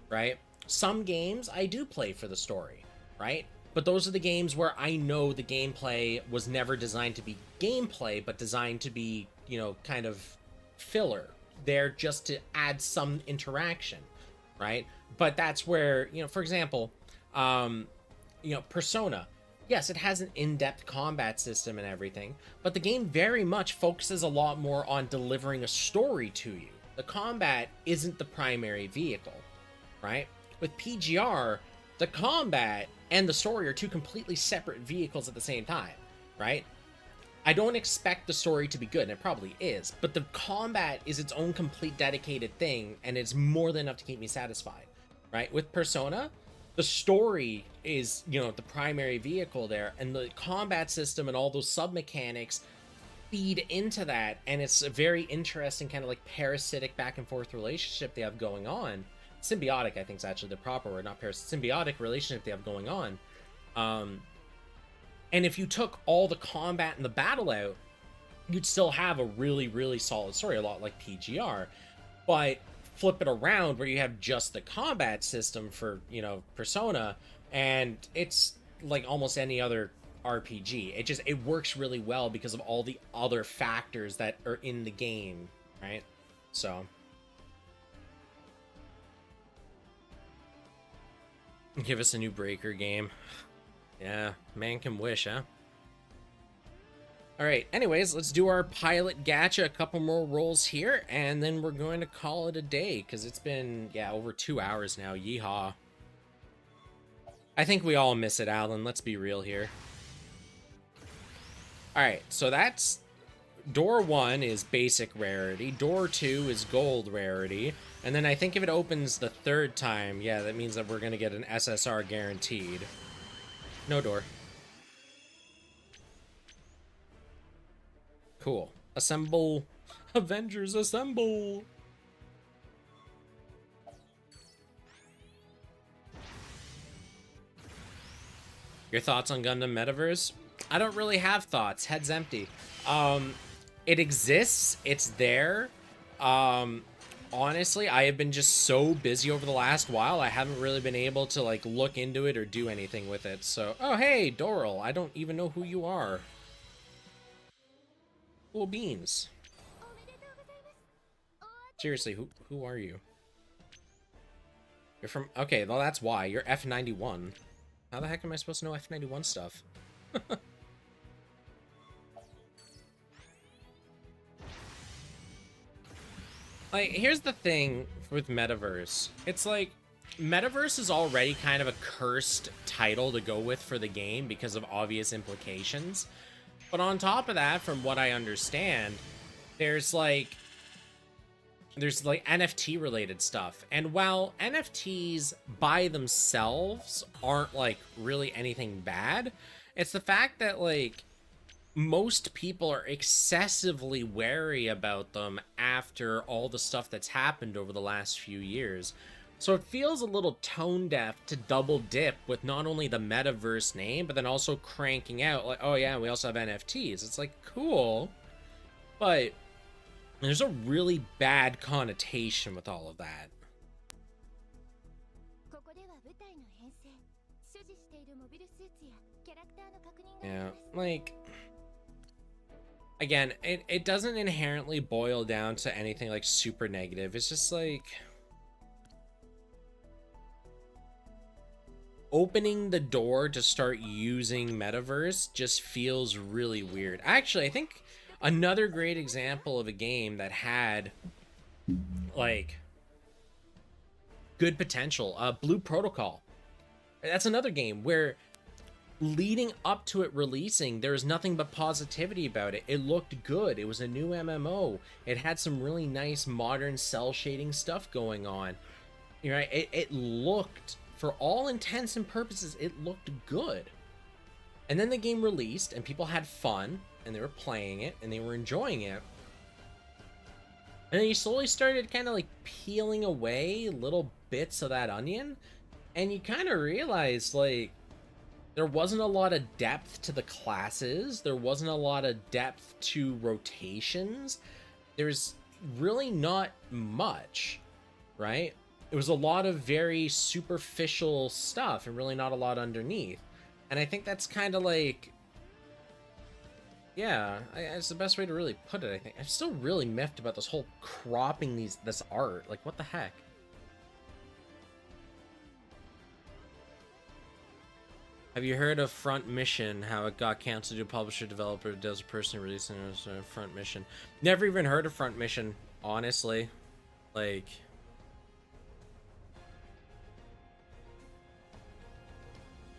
right? Some games I do play for the story, right? But those are the games where I know the gameplay was never designed to be gameplay, but designed to be, you know, kind of filler. There just to add some interaction, right? But that's where, you know, for example, you know, Persona. Yes, it has an in-depth combat system and everything, but the game very much focuses a lot more on delivering a story to you, the combat isn't the primary vehicle, right? With PGR, the combat and the story are two completely separate vehicles at the same time, right? I don't expect the story to be good, and it probably is, but the combat is its own complete dedicated thing, and it's more than enough to keep me satisfied, right? With Persona, the story is, you know, the primary vehicle there, and the combat system and all those sub-mechanics feed into that, and it's a very interesting kind of like parasitic back and forth relationship they have going on. Symbiotic, I think, is actually the proper word, not symbiotic relationship they have going on. And if you took all the combat and the battle out, you'd still have a really, really solid story, a lot like PGR. But flip it around where you have just the combat system for, you know, Persona, and it's like almost any other RPG. It works really well because of all the other factors that are in the game, right? So give us a new Breaker game. Yeah, man can wish, huh? Alright, anyways, let's do our pilot gacha, a couple more rolls here, and then we're going to call it a day, because it's been, yeah, over 2 hours now. Yeehaw. I think we all miss it, Alan. Let's be real here. Alright, so that's... Door 1 is basic rarity, Door 2 is gold rarity, and then I think if it opens the third time, yeah, that means that we're going to get an SSR guaranteed. No door. Cool. Assemble. Avengers, assemble! Your thoughts on Gundam Metaverse? I don't really have thoughts. Head's empty. It exists. It's there. Honestly, I have been just so busy over the last while, I haven't really been able to, like, look into it or do anything with it, so... Oh, hey, Doral, I don't even know who you are. Cool beans. Seriously, who are you? You're from... Okay, well, that's why. You're F91. How the heck am I supposed to know F91 stuff? Like, here's the thing with Metaverse. It's like, Metaverse is already kind of a cursed title to go with for the game because of obvious implications. But on top of that, from what I understand, there's like NFT related stuff. And while NFTs by themselves aren't like really anything bad, it's the fact that like most people are excessively wary about them after all the stuff that's happened over the last few years. So it feels a little tone deaf to double dip with not only the Metaverse name, but then also cranking out like, oh yeah, we also have NFTs. It's like, cool, but there's a really bad connotation with all of that. Yeah, like... Again, it doesn't inherently boil down to anything like super negative. It's just like opening the door to start using Metaverse just feels really weird. Actually, I think another great example of a game that had like good potential, Blue Protocol. That's another game where leading up to it releasing, there was nothing but positivity about it. It looked good. It was a new MMO. It had some really nice modern cell shading stuff going on. You know, it looked, for all intents and purposes, it looked good. And then the game released, and people had fun, and they were playing it, and they were enjoying it. And then you slowly started kind of like peeling away little bits of that onion, and you kind of realized, like, there wasn't a lot of depth to the classes. There wasn't a lot of depth to rotations. There's really not much, right? It was a lot of very superficial stuff and really not a lot underneath. And I think that's kind of like... Yeah, it's the best way to really put it, I think. I'm still really miffed about this whole cropping this art. Like, what the heck? Have you heard of Front Mission, how it got canceled to a publisher, developer, does a person releasing a Front Mission? Never even heard of Front Mission, honestly. Like,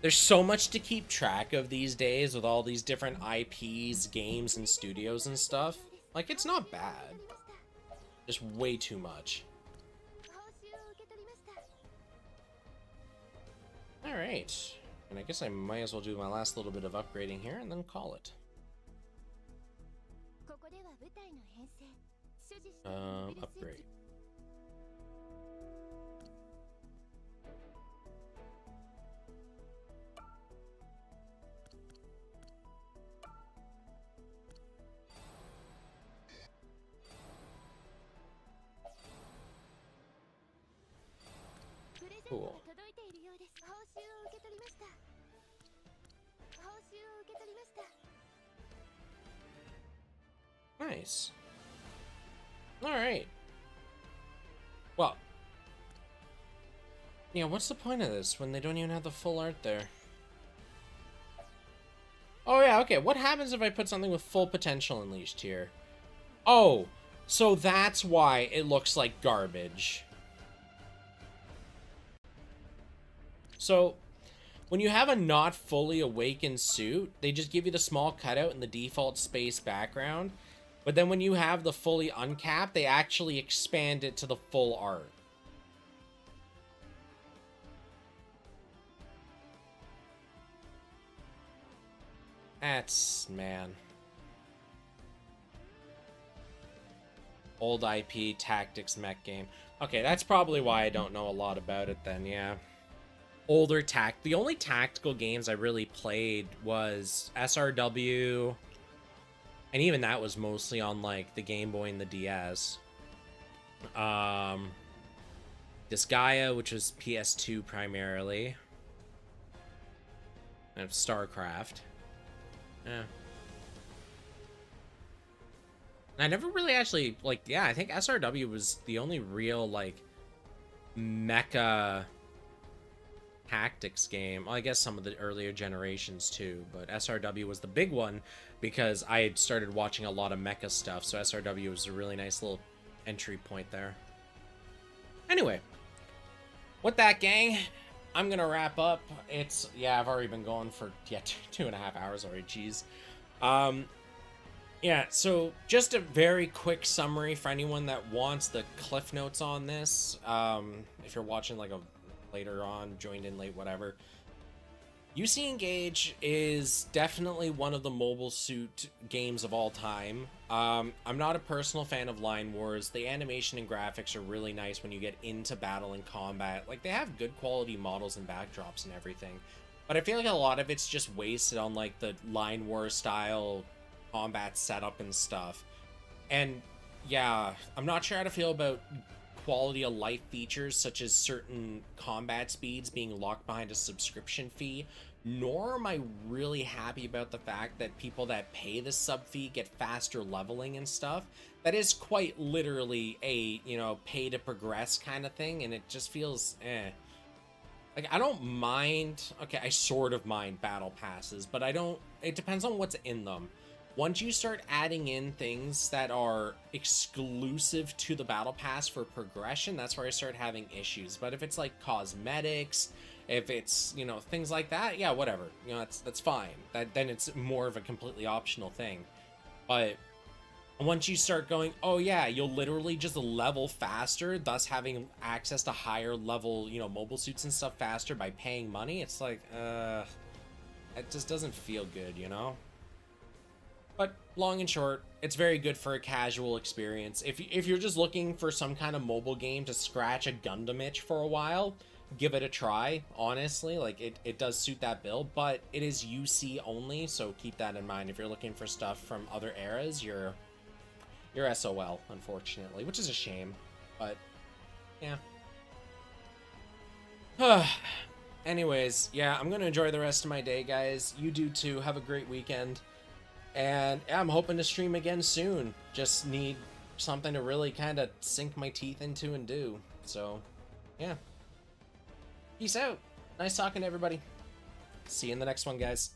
there's so much to keep track of these days with all these different IPs, games, and studios and stuff. Like, it's not bad. Just way too much. Alright. And I guess I might as well do my last little bit of upgrading here and then call it. Upgrade. Cool. Nice. Alright. Well. Yeah, what's the point of this when they don't even have the full art there? Oh yeah, okay. What happens if I put something with full potential unleashed here? Oh, so that's why it looks like garbage. So, when you have a not fully awakened suit, they just give you the small cutout in the default space background. But then when you have the fully uncapped, they actually expand it to the full art. That's, man. Old IP tactics mech game. Okay, that's probably why I don't know a lot about it then, yeah. Older the only tactical games I really played was SRW, and even that was mostly on like the Game Boy and the DS. Disgaea, which was PS2 primarily, and StarCraft. Yeah. I never really actually, like, yeah, I think SRW was the only real, like, mecha tactics game. Well, I guess some of the earlier generations too, but SRW was the big one because I had started watching a lot of mecha stuff, so SRW was a really nice little entry point there. Anyway, with that, gang, I'm gonna wrap up. It's, yeah, I've already been going for, yeah, 2.5 hours already, jeez. Yeah, so just a very quick summary for anyone that wants the cliff notes on this. If you're watching like a later on, joined in late, whatever. U.C. Engage is definitely one of the mobile suit games of all time. I'm not a personal fan of Line Wars. The animation and graphics are really nice when you get into battle and combat. Like, they have good quality models and backdrops and everything. But I feel like a lot of it's just wasted on, like, the Line Wars style combat setup and stuff. And, yeah, I'm not sure how to feel about quality of life features such as certain combat speeds being locked behind a subscription fee, nor am I really happy about the fact that people that pay the sub fee get faster leveling and stuff. That is quite literally a, you know, pay to progress kind of thing, and it just feels like, I don't mind, okay, I sort of mind battle passes, but I don't, it depends on what's in them. Once you start adding in things that are exclusive to the battle pass for progression, that's where I start having issues. But if it's like cosmetics, if it's, you know, things like that, yeah, whatever. You know, that's fine. Then it's more of a completely optional thing. But once you start going, oh yeah, you'll literally just level faster, thus having access to higher level, you know, mobile suits and stuff faster by paying money, it's like, it just doesn't feel good, you know? But long and short, it's very good for a casual experience. If you're just looking for some kind of mobile game to scratch a Gundam itch for a while, give it a try, honestly. Like, it does suit that bill, but it is UC only, so keep that in mind. If you're looking for stuff from other eras, you're SOL, unfortunately, which is a shame, but yeah. Anyways, yeah, I'm gonna enjoy the rest of my day, guys. You do too. Have a great weekend. And yeah, I'm hoping to stream again soon. Just need something to really kind of sink my teeth into and do. So, yeah. Peace out. Nice talking to everybody. See you in the next one, guys.